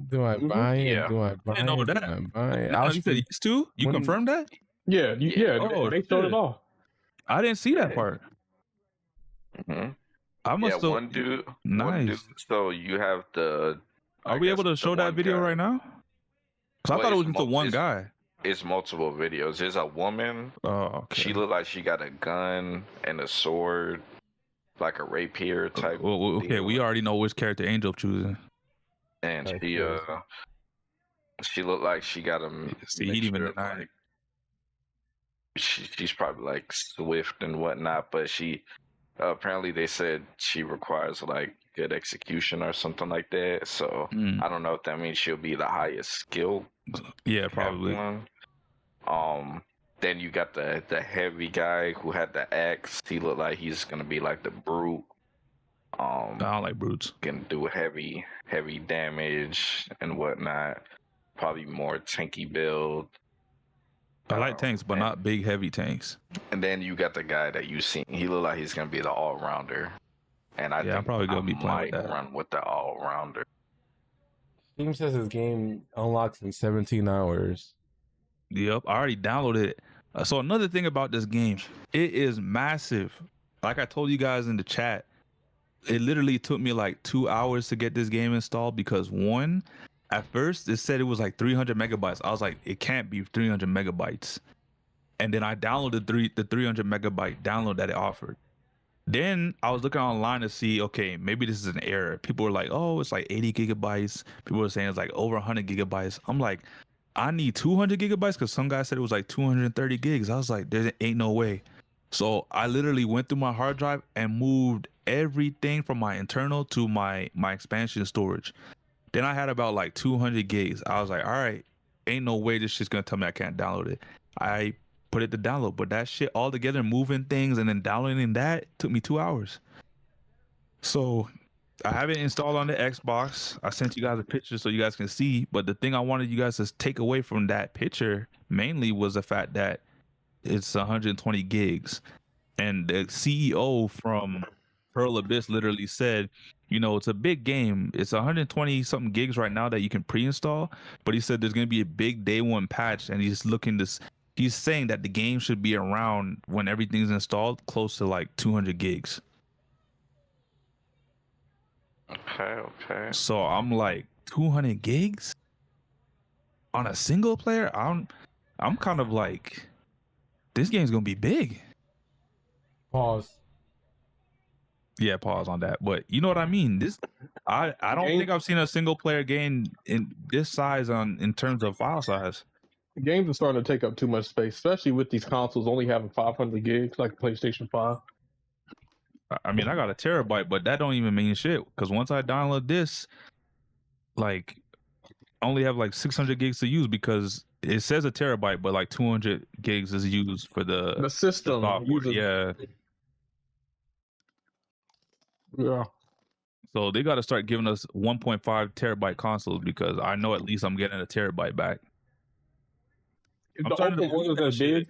do I buy it? Yeah. Do I buy didn't know it? Do that. I buy it? No, I'll you said yes too? You when- confirmed that? Yeah, Oh, they showed shit. it off. I didn't see that part. Mhm. I must have. one dude. Nice. So you have the. Are we able to show that video right now? Because I thought it was just the one guy. It's multiple videos. There's a woman. Oh, okay. She looked like she got a gun and a sword, like a rapier type. Well, okay, deal. we already know which character Angel choosing. And Type she looked like she got a. See, he didn't even deny it. like, she's probably like swift and whatnot, but she apparently they said she requires like good execution or something like that. So I don't know if that means she'll be the highest skill. Yeah, probably. one. Then you got the heavy guy who had the axe. He looked like he's gonna be like the brute. I don't like brutes. Can do heavy damage and whatnot. Probably more tanky build. I like tanks, but not big, heavy tanks. And then you got the guy that you seen. He looked like he's gonna be the all rounder. And I think I'm probably gonna be playing with might that. run with the all rounder. Steam says this game unlocks in 17 hours. Yep, I already downloaded it. So another thing about this game, it is massive. Like I told you guys in the chat, it literally took me like 2 hours to get this game installed because one, at first it said it was like 300 megabytes. I was like, it can't be 300 megabytes. And then I downloaded the 300 megabyte download that it offered. Then I was looking online to see, okay, maybe this is an error. People were like, oh, it's like 80 gigabytes. People were saying it's like over 100 gigabytes. I'm like, I need 200 gigabytes because some guy said it was like 230 gigs. I was like, there ain't no way. So I literally went through my hard drive and moved everything from my internal to my expansion storage. Then I had about like 200 gigs. I was like, all right, ain't no way this shit's gonna tell me I can't download it. I put it to download, but that shit all together, moving things and then downloading that took me 2 hours. So I have it installed on the Xbox. I sent you guys a picture so you guys can see, but the thing I wanted you guys to take away from that picture mainly was the fact that it's 120 gigs. And the CEO from Pearl Abyss literally said, you know, it's a big game. It's 120 something gigs right now that you can pre-install, but he said there's going to be a big day one patch, and he's saying that the game should be around when everything's installed close to like 200 gigs. Okay. So I'm like, 200 gigs on a single player? I'm kind of like, this game's gonna be big. Pause. Yeah, pause on that. But you know what I mean? I don't think I've seen a single player game in this size in terms of file size. Games are starting to take up too much space, especially with these consoles only having 500 gigs, like PlayStation 5. I mean, I got a terabyte, but that don't even mean shit. Because once I download this, like, I only have like 600 gigs to use because it says a terabyte, but like 200 gigs is used for the system. Yeah. Yeah. So they got to start giving us 1.5 terabyte consoles because I know at least I'm getting a terabyte back. If the open world is that big,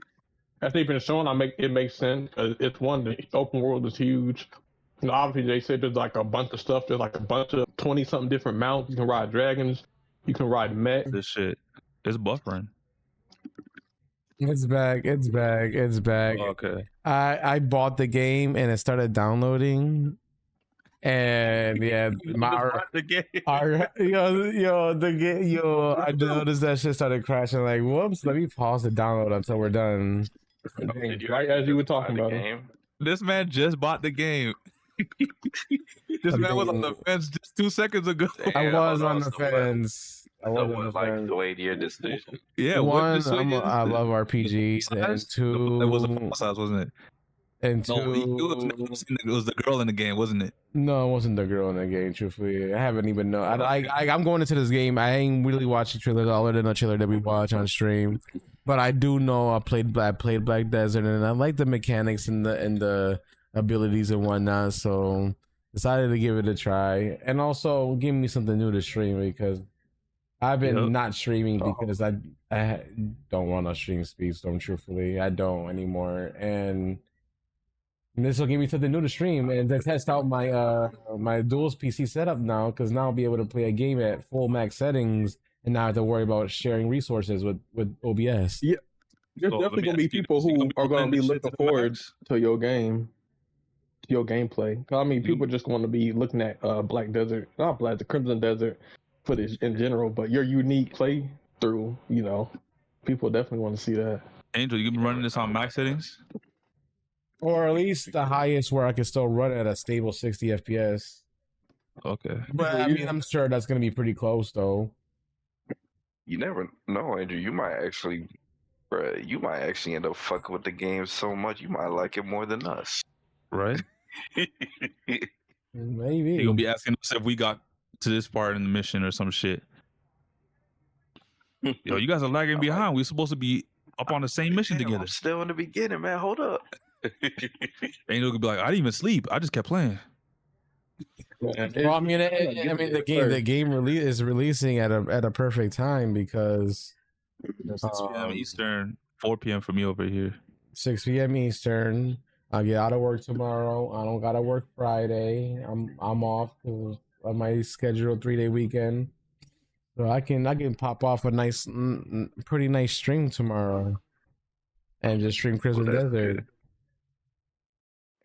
as they've been showing, it makes sense. It's one, the open world is huge. And obviously, they said there's like a bunch of stuff. There's like a bunch of 20-something different mounts. You can ride dragons. You can ride mech. This shit is buffering. It's back. Okay. I bought the game and it started downloading. And yeah, the game. I noticed that shit started crashing. Like, whoops, let me pause the download until we're done. Right as you were talking about it. This man just bought the game. This man was on the fence just 2 seconds ago. I was on the fence. I was on the fence. Swayed your decision. Yeah, one, I love RPGs, and two, it was a file size, wasn't it? And two, it was the girl in the game, wasn't it? No, it wasn't the girl in the game. Truthfully, I haven't even know. I'm going into this game. I ain't really watched the trailer other than a trailer that we watch on stream. But I do know I played Black Desert, and I like the mechanics and the abilities and whatnot. So decided to give it a try, and also give me something new to stream because I've been Yep. not streaming because I don't want to stream Speedstorm. Truthfully, I don't anymore, and this will give me something new to stream and to test out my duals PC setup now, because now I'll be able to play a game at full max settings and not have to worry about sharing resources with OBS. Yeah, there's So, let definitely me gonna be ask you, people is he who gonna are gonna putting be this shit looking to the forward max? to your game, to your gameplay. I mean, people just want to be looking at the Crimson Desert footage in general, but your unique playthrough, you know, people definitely want to see that. Angel, you been running this on max settings? Or at least the highest where I can still run at a stable 60 FPS. Okay. But I mean, I'm sure that's going to be pretty close, though. You never know, Andrew. You might actually end up fucking with the game so much you might like it more than us. Right? Maybe. You're gonna be asking us if we got to this part in the mission or some shit. Yo, you guys are lagging behind. We're supposed to be up on the same mission together. I'm still in the beginning, man. Hold up. Angel could be like, I didn't even sleep. I just kept playing. Well, I mean, the game is releasing at a perfect time because 6 p.m. Eastern, 4 p.m. for me over here. 6 p.m. Eastern. I get out of work tomorrow. I don't gotta work Friday. I'm off because of my scheduled 3-day weekend, so I can pop off a nice, pretty nice stream tomorrow, and just stream Crimson Desert. Good.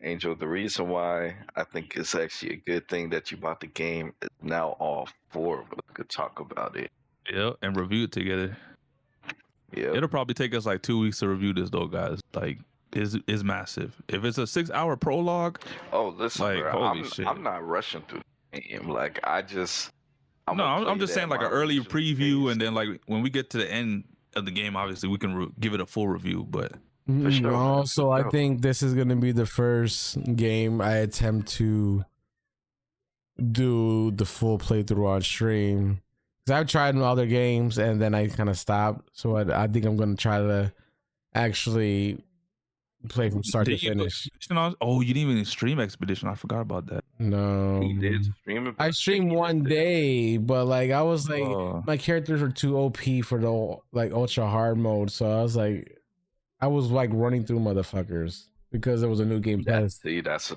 Angel, the reason why I think it's actually a good thing that you bought the game is now all four of us could talk about it. Yeah, and review it together. Yeah, it'll probably take us like 2 weeks to review this though, guys. Like, is massive. If it's a 6-hour prologue, listen, like, bro, holy shit. I'm not rushing through the game. Like, I'm just play saying that like an my early original preview, pace. and then like when we get to the end of the game, obviously we can give it a full review. But sure, also, I think this is gonna be the first game I attempt to do the full playthrough on stream. Because I've tried other games and then I kind of stopped. So I think I'm gonna try to actually play from start to finish. Oh, you didn't even stream Expedition. I forgot about that. No, He did stream it. I streamed one day, but like I was like, my characters were too OP for the like ultra hard mode. So I was like running through motherfuckers because there was a new game pass. See, that's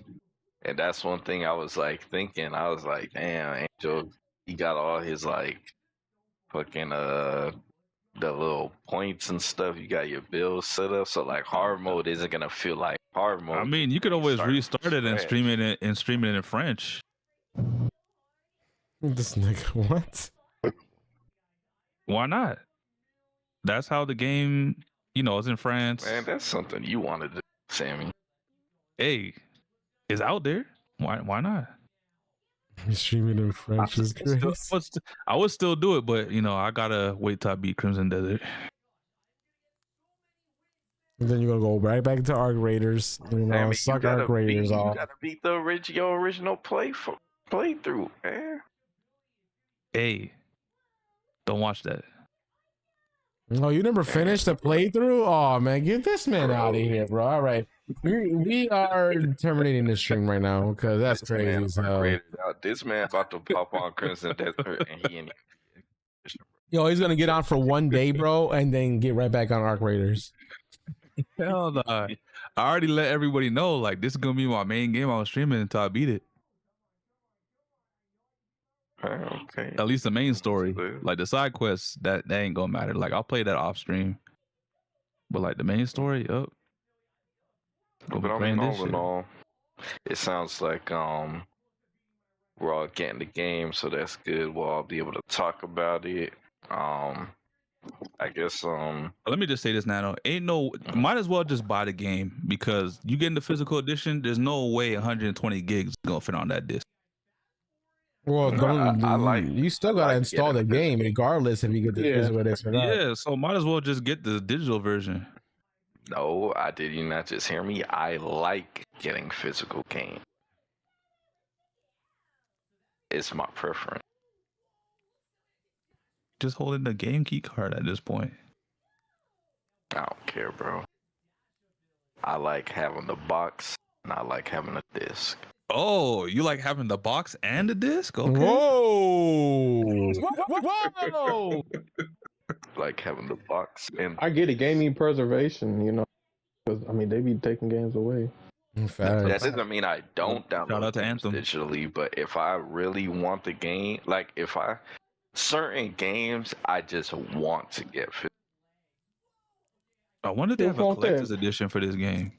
one thing I was like thinking. I was like, damn, Angel, he got all his like fucking the little points and stuff. You got your bills set up, so like hard mode isn't gonna feel like hard mode. I mean, you could always restart it and stream it in French. This nigga, what? Why not? That's how the game, is in France. Man, that's something you wanted to do, Sammy. Hey, it's out there. Why not? Streaming in French is great. I would still do it, but I gotta wait till I beat Crimson Desert. And then you're gonna go right back to Arc Raiders. Suck Arc Raiders off. You gotta beat the original playthrough, man. Hey, don't watch that. Oh, you never finished the playthrough? Oh man, get this man out of here, bro. All right, we are terminating this stream right now because that's crazy as hell. This man about to pop on Crimson Desert, and he ain't. Yo, he's gonna get on for one day, bro, and then get right back on Arc Raiders. Hell no! I already let everybody know. Like, this is gonna be my main game I was streaming until I beat it. Okay. At least the main story, like the side quests, that ain't gonna matter. Like, I'll play that off stream, but like the main story, up. But I mean, all in all, it sounds like we're all getting the game, so that's good. We'll all be able to talk about it. I guess Let me just say this now. Might as well just buy the game, because you get in the physical edition. There's no way 120 gigs is gonna fit on that disc. Well, you still gotta install the game regardless if you get the physical edition or not. Yeah, so might as well just get the digital version. No, did you not just hear me? I like getting physical game. It's my preference. Just holding the game key card at this point. I don't care, bro. I like having the box, and I like having a disc. Oh, you like having the box and the disc? Okay. Whoa! Whoa! Like having the box and I get it, gaming preservation, you know, because I mean they be taking games away. that doesn't mean I don't Shout download out to games Anthem. digitally, but if I really want the game, like if I certain games I just want to get physical. I wonder if they have a What's wrong with collector's that? edition for this game.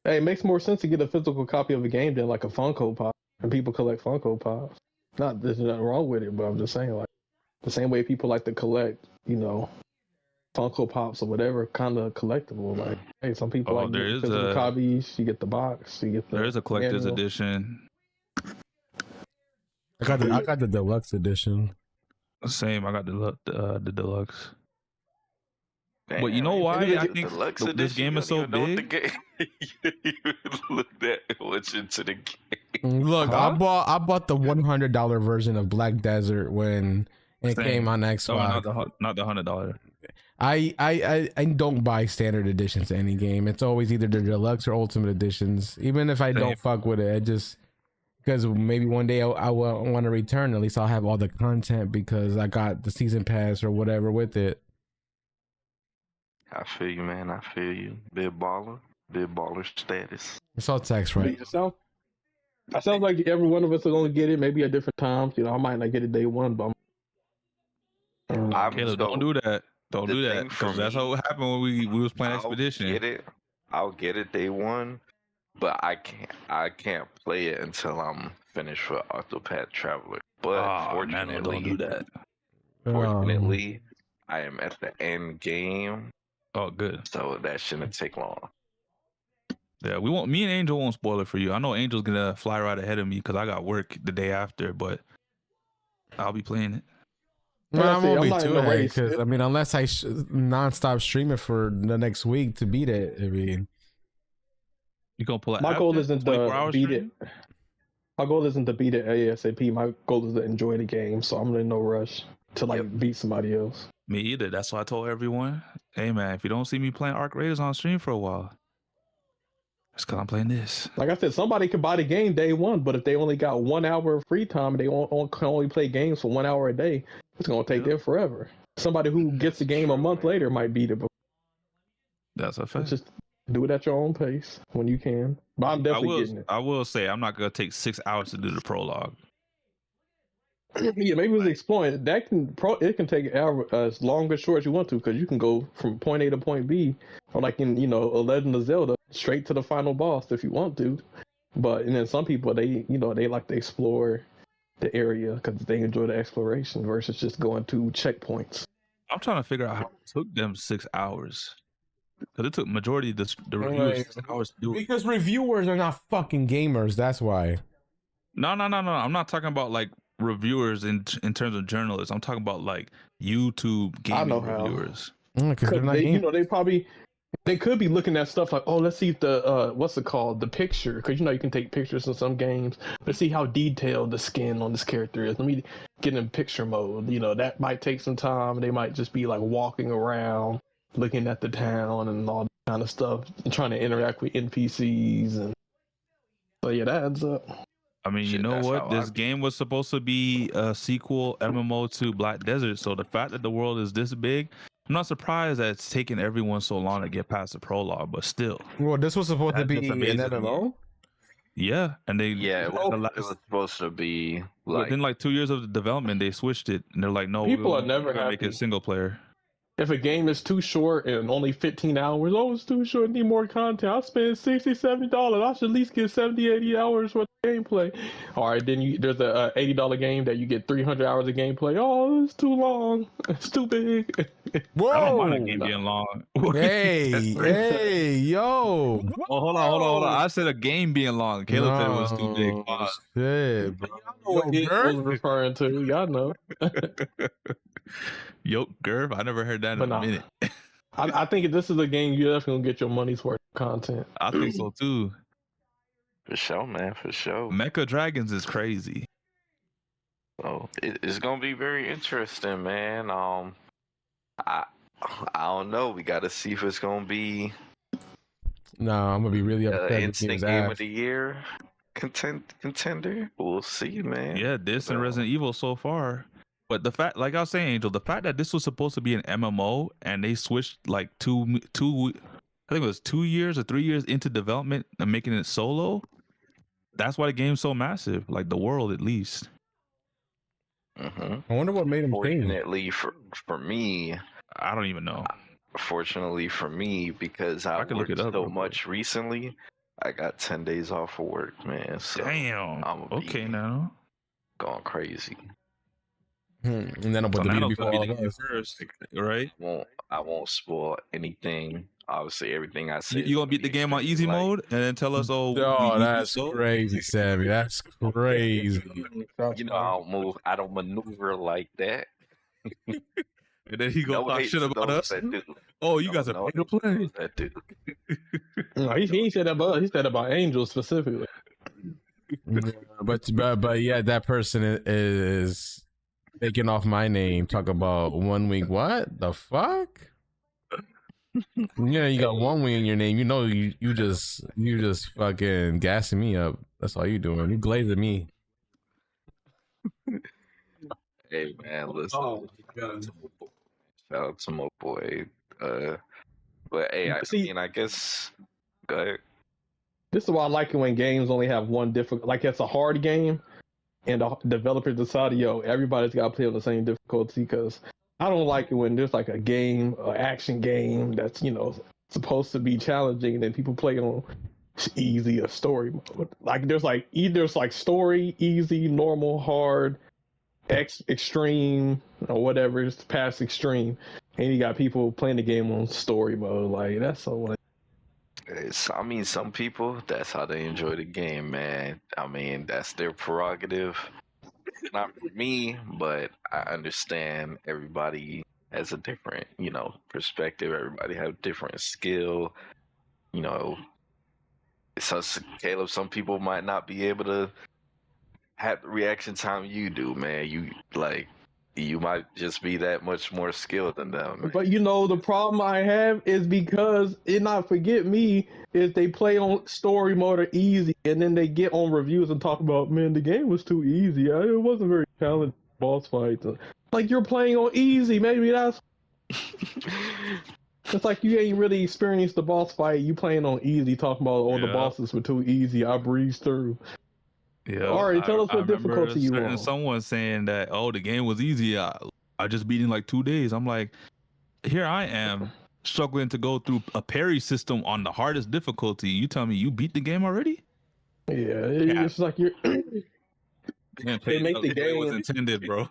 Hey, it makes more sense to get a physical copy of a game than like a Funko Pop. And people collect Funko Pops. Not there's nothing wrong with it, but I'm just saying like the same way people like to collect, you know, Funko Pops or whatever kind of collectible. Like, hey, some people like there get is physical a- copies. You get the box. You get the. There is a collector's manual. edition. I got the deluxe edition. Same. I got the deluxe. Damn, But you know why I think deluxe this edition, game you is don't so even know what the big? game- you didn't even look that much into the game. Look, Huh? I bought the $100 version of Black Desert when it Same. came on No, Xbox. not the $100. I don't buy standard editions to any game. It's always either the deluxe or ultimate editions. Even if I Same. don't fuck with it, I just because maybe one day I will want to return. At least I'll have all the content because I got the season pass or whatever with it. I feel you, man. I feel you. Big baller status. It's all tax right. It sounds like every one of us are gonna get it, maybe at different times. You know, I might not get it day one, but Caleb, don't do that. Don't do that thing for because that's me, what happened when we was playing Expedition. I'll get it day one, but I can't play it until I'm finished with Octopath Traveler. But fortunately, don't do that. Fortunately, I am at the end game. Oh, good. So that shouldn't take long. Yeah, me and Angel won't spoil it for you. I know Angel's gonna fly right ahead of me because I got work the day after, but I'll be playing it. Well, I won't be not in too the late race. because I mean, unless I nonstop stream it for the next week to beat it. I mean, you gonna pull it? My goal isn't to 24 beat stream? it. My goal isn't to beat it ASAP. My goal is to enjoy the game, so I'm in no rush to like beat somebody else. Me either. That's why I told everyone, hey man, if you don't see me playing Arc Raiders on stream for a while, it's because I'm playing this. Like I said, somebody could buy the game day one, but if they only got 1 hour of free time and they can only play games for 1 hour a day, it's gonna take them forever. Somebody who gets the game a month later might beat it. But That's a fact. just do it at your own pace when you can. But I'm definitely getting it. I will say I'm not gonna take 6 hours to do the prologue. Yeah, maybe with exploring that it can take as long or short as you want to, because you can go from point A to point B, or like in A Legend of Zelda, straight to the final boss if you want to. But and then some people they like to explore the area because they enjoy the exploration versus just going to checkpoints. I'm trying to figure out how it took them 6 hours because it took majority of the reviewers 6 hours to do it. because reviewers are not fucking gamers. That's why. No. I'm not talking about like reviewers in terms of journalists. I'm talking about like YouTube gaming reviewers. Because they're not they they could be looking at stuff like, oh, let's see if the what's it called, the picture, because you can take pictures in some games. Let's see how detailed the skin on this character is. Let me get in picture mode. That might take some time. They might just be like walking around, looking at the town and all that kind of stuff, and trying to interact with NPCs. And so yeah, that adds up. I mean, you know what? This game was supposed to be a sequel MMO to Black Desert, so the fact that the world is this big, I'm not surprised that it's taken everyone so long to get past the prologue, but still. Well, this was supposed to That's be just an amazing. MMO? Yeah, and they it was supposed to be like within like 2 years of the development, they switched it, and they're like, no, People we're are never gonna make happy. it single player. If a game is too short and only 15 hours, it's too short, need more content. I spent $60, $70. I should at least get 70, 80 hours worth of gameplay. All right, then there's a $80 game that you get 300 hours of gameplay. Oh, it's too long. It's too big. Whoa! I don't mind a game being long. Hey, yo! Oh, hold on. I said a game being long. Caleb said it was too big. Pause. Shit, bro. What it was referring to, y'all know. Yo, Gerv, I never heard that But in a minute. I think if this is a game, you're definitely gonna get your money's worth of content. I think so too. For sure, man. For sure. Mecha Dragons is crazy. So it's gonna be very interesting, man. I don't know. We got to see if it's gonna be No, I'm gonna be really upset. with instant Game's game ass. of the year. contender. We'll see, man. Yeah, this and Resident Evil so far. But the fact, like I was saying, Angel, the fact that this was supposed to be an MMO and they switched like I think it was 2 years or 3 years into development and making it solo. That's why the game's so massive, like the world at least. Mm-hmm. I wonder what made him change. Fortunately for me, I don't even know. Fortunately for me, because I can look worked it up so real quick. much recently, I got 10 days off of work, man. So Damn. I'm Okay, now. going crazy. And then I'll put the video before all of us. First, right? I won't spoil anything. Obviously, everything I say. You gonna beat the game on easy mode and then tell us, oh, That's crazy, Sammy. That's crazy. You know, I don't maneuver like that. And then he go No talk hate shit to about those us. that do. Oh, you guys are pay to play. That do. No, he ain't said that about us. He said about Angel specifically. But yeah, that person is taking off my name. Talk about 1 week. What the fuck? Yeah, you got 1 week in your name. You know, you just fucking gassing me up. That's all you doing. You glazing me. Hey man, listen. Shout out to my boy. But hey, I guess. Go ahead. This is why I like it when games only have one difficult. Like it's a hard game, and the developer decided, yo, everybody's got to play on the same difficulty. Because I don't like it when there's like a game, an action game that's supposed to be challenging, and then people play on easy or story mode. Like there's like story, easy, normal, hard, extreme, or whatever. It's past extreme, and you got people playing the game on story mode. Like that's so like. I mean, some people, that's how they enjoy the game, man. I mean, that's their prerogative. Not for me, but I understand everybody has a different, perspective. Everybody have different skill. So, Caleb, some people might not be able to have the reaction time you do, man. You might just be that much more skilled than them. Man. But the problem I have is because is they play on story mode or easy, and then they get on reviews and talk about, man, the game was too easy. It wasn't very challenging boss fights. Like you're playing on easy, maybe that's. It's like you ain't really experienced the boss fight. You playing on easy, talking about the bosses were too easy. I breezed through. Yeah. All right, tell us what difficulty you want. Someone saying that, the game was easy. I just beat in like 2 days. I'm like, here I am struggling to go through a parry system on the hardest difficulty. You tell me you beat the game already? Yeah, it's like you're. They make the game was intended, bro.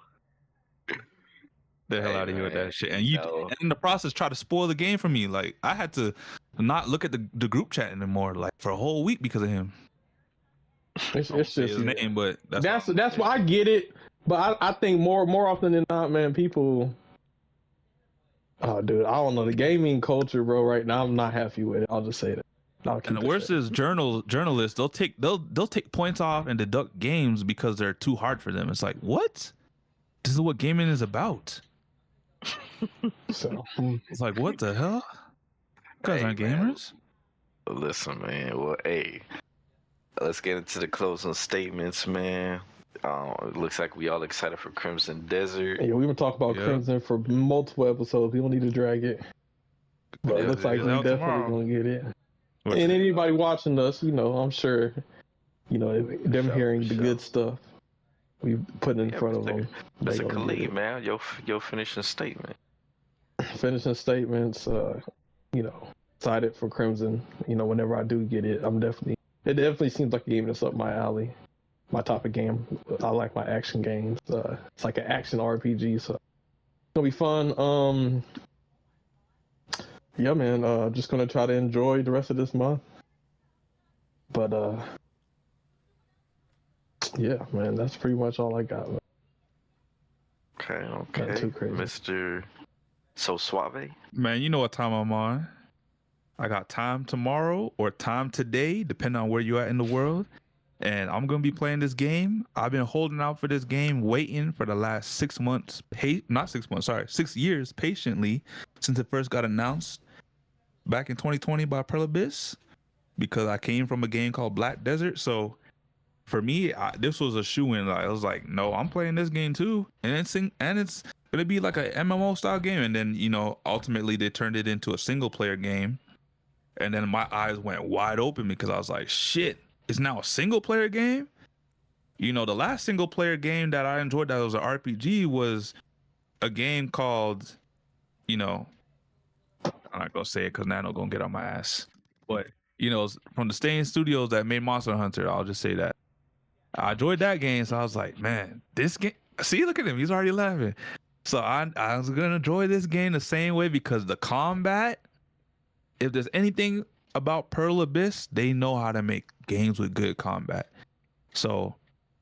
The hell out of here with that shit. And and in the process try to spoil the game for me. Like I had to not look at the group chat anymore, like for a whole week because of him. It's just his name, but that's why I get it. But I think more often than not, man, people. Oh, dude, I don't know the gaming culture, bro. Right now, I'm not happy with it. I'll just say that. And the worst is journalists. They'll take points off and deduct games because they're too hard for them. It's like, what? This is what gaming is about. So it's like, what the hell? You guys aren't gamers. Listen, man. Well, hey, let's get into the closing statements, man. It looks like we all excited for Crimson Desert. Yeah, we were talking about Crimson for multiple episodes. We don't need to drag it. But it looks like we definitely gonna get it. And anybody watching us, I'm sure, them hearing the good stuff we put in front of them. That's a Khalid, man. Your finishing statement. Finishing statements, excited for Crimson. Whenever I do get it, it definitely seems like a game that's up my alley. My type of game. I like my action games. It's like an action RPG, so it's gonna be fun. Yeah, man. Just gonna try to enjoy the rest of this month. But yeah, man. That's pretty much all I got. Man. Okay. Not too crazy. Mr. So Suave. Man, you know what time I'm on. I got time tomorrow or time today, depending on where you're at in the world. And I'm going to be playing this game. I've been holding out for this game, waiting for the last 6 months, 6 years patiently since it first got announced back in 2020 by Pearl Abyss, because I came from a game called Black Desert. So for me, this was a shoe-in. Like, I was like, no, I'm playing this game too, and it's gonna be like a MMO style game. And then ultimately they turned it into a single player game, and then my eyes went wide open because I was like, shit, it's now a single player game. The last single player game that I enjoyed that was an RPG was a game called, I'm not gonna say it because Nano gonna get on my ass, but it's from the same studios that made Monster Hunter. I'll just say that I enjoyed that game, so I was like, man, this game. See, look at him, he's already laughing. So I was gonna enjoy this game the same way because the combat. If there's anything about Pearl Abyss, they know how to make games with good combat. So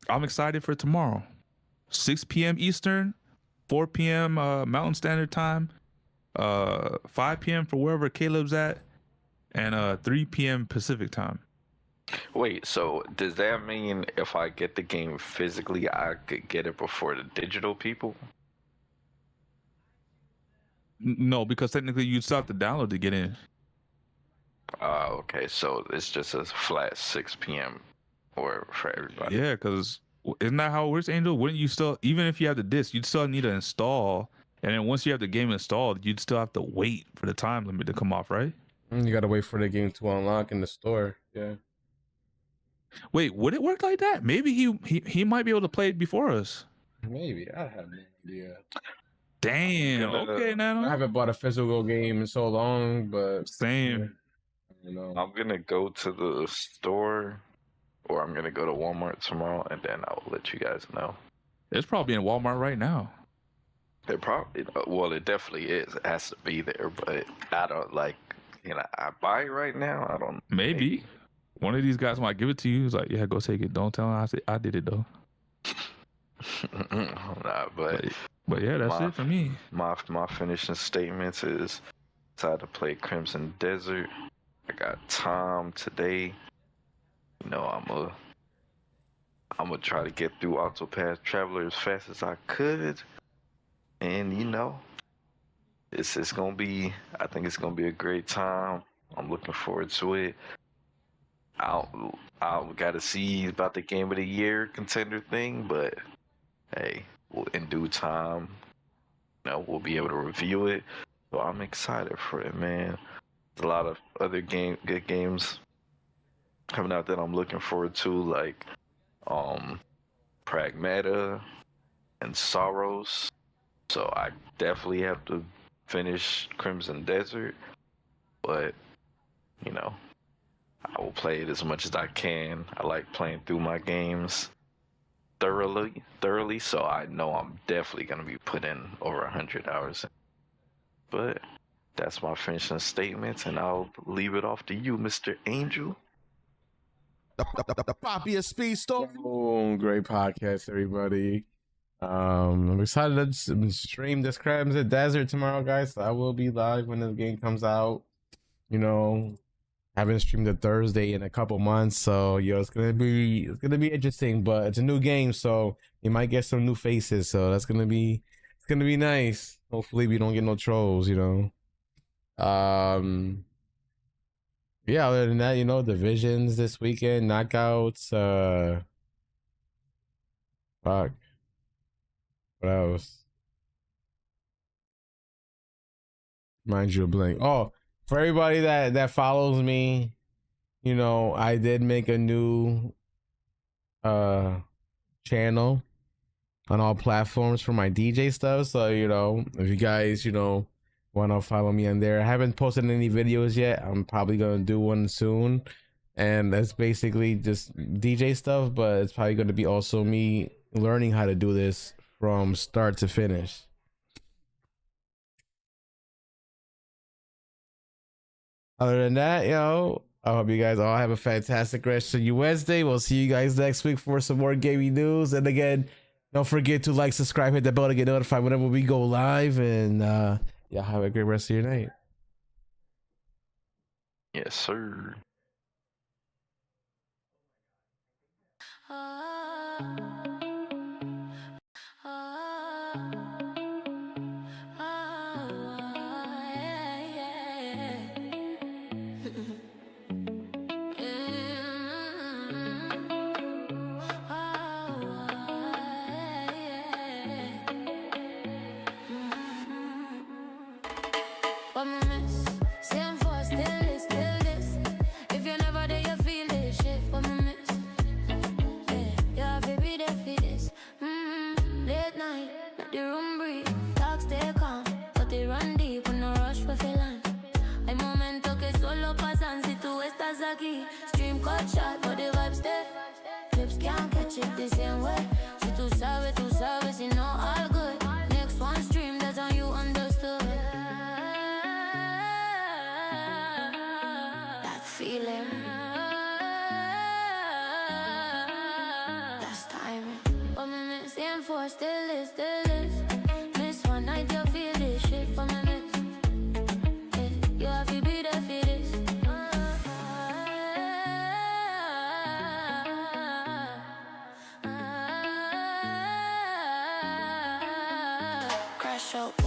I'm excited for tomorrow. 6 p.m. Eastern, 4 p.m. Mountain Standard Time, 5 p.m. for wherever Caleb's at, and 3 p.m. Pacific Time. Wait, so does that mean if I get the game physically, I could get it before the digital people? No, because technically you'd still have to download to get in. Okay, so it's just a flat 6 p.m. or for everybody. Yeah, because isn't that how it works, Angel? Wouldn't you still, even if you have the disc, you'd still need to install, and then once you have the game installed, you'd still have to wait for the time limit to come off, right? You gotta wait for the game to unlock in the store. Yeah. Wait, would it work like that? Maybe he might be able to play it before us. Maybe. I have no idea. Damn. Okay, Nano. I haven't bought a physical game in so long, but same. I'm gonna go to the store, or I'm gonna go to Walmart tomorrow, and then I'll let you guys know. It's probably in Walmart right now. It probably, well, it definitely is. It has to be there, but I don't I buy it right now. I don't. Maybe one of these guys might give it to you. He's like, yeah, go take it. Don't tell him I did it though. Nah, but yeah, that's it for me. My finishing statements is decided to play Crimson Desert. I got time today. I'm gonna try to get through Octopath Traveler as fast as I could, and it's gonna be. I think it's gonna be a great time. I'm looking forward to it. I gotta see about the Game of the Year contender thing, but hey, in due time, we'll be able to review it. So I'm excited for it, man. There's a lot of other good games coming out that I'm looking forward to, like Pragmata and Sorrows. So I definitely have to finish Crimson Desert, but I will play it as much as I can. I like playing through my games thoroughly, so I know I'm definitely gonna be putting over 100 hours in. But that's my finishing statements, and I'll leave it off to you, Mr. Angel. The Poppy of Speedstorm. Oh, great podcast, everybody. I'm excited to stream this Crimson Desert tomorrow, guys. So I will be live when the game comes out. Haven't streamed a Thursday in a couple months, so it's gonna be interesting. But it's a new game, so you might get some new faces. So it's gonna be nice. Hopefully, we don't get no trolls. Yeah. Other than that, divisions this weekend, knockouts. Fuck. What else? Mind you, a blank. Oh. For everybody that follows me, I did make a new channel on all platforms for my DJ stuff. So, if you guys, want to follow me on there. I haven't posted any videos yet. I'm probably going to do one soon. And that's basically just DJ stuff, but it's probably going to be also me learning how to do this from start to finish. Other than that, I hope you guys all have a fantastic rest of your Wednesday. We'll see you guys next week for some more gaming news. And again, don't forget to like, subscribe, hit the bell to get notified whenever we go live. And have a great rest of your night. Yes, sir. before, still is, still is. Miss one night, you feel this shit for my miss. Yeah, you have to be there for this. CrashOut.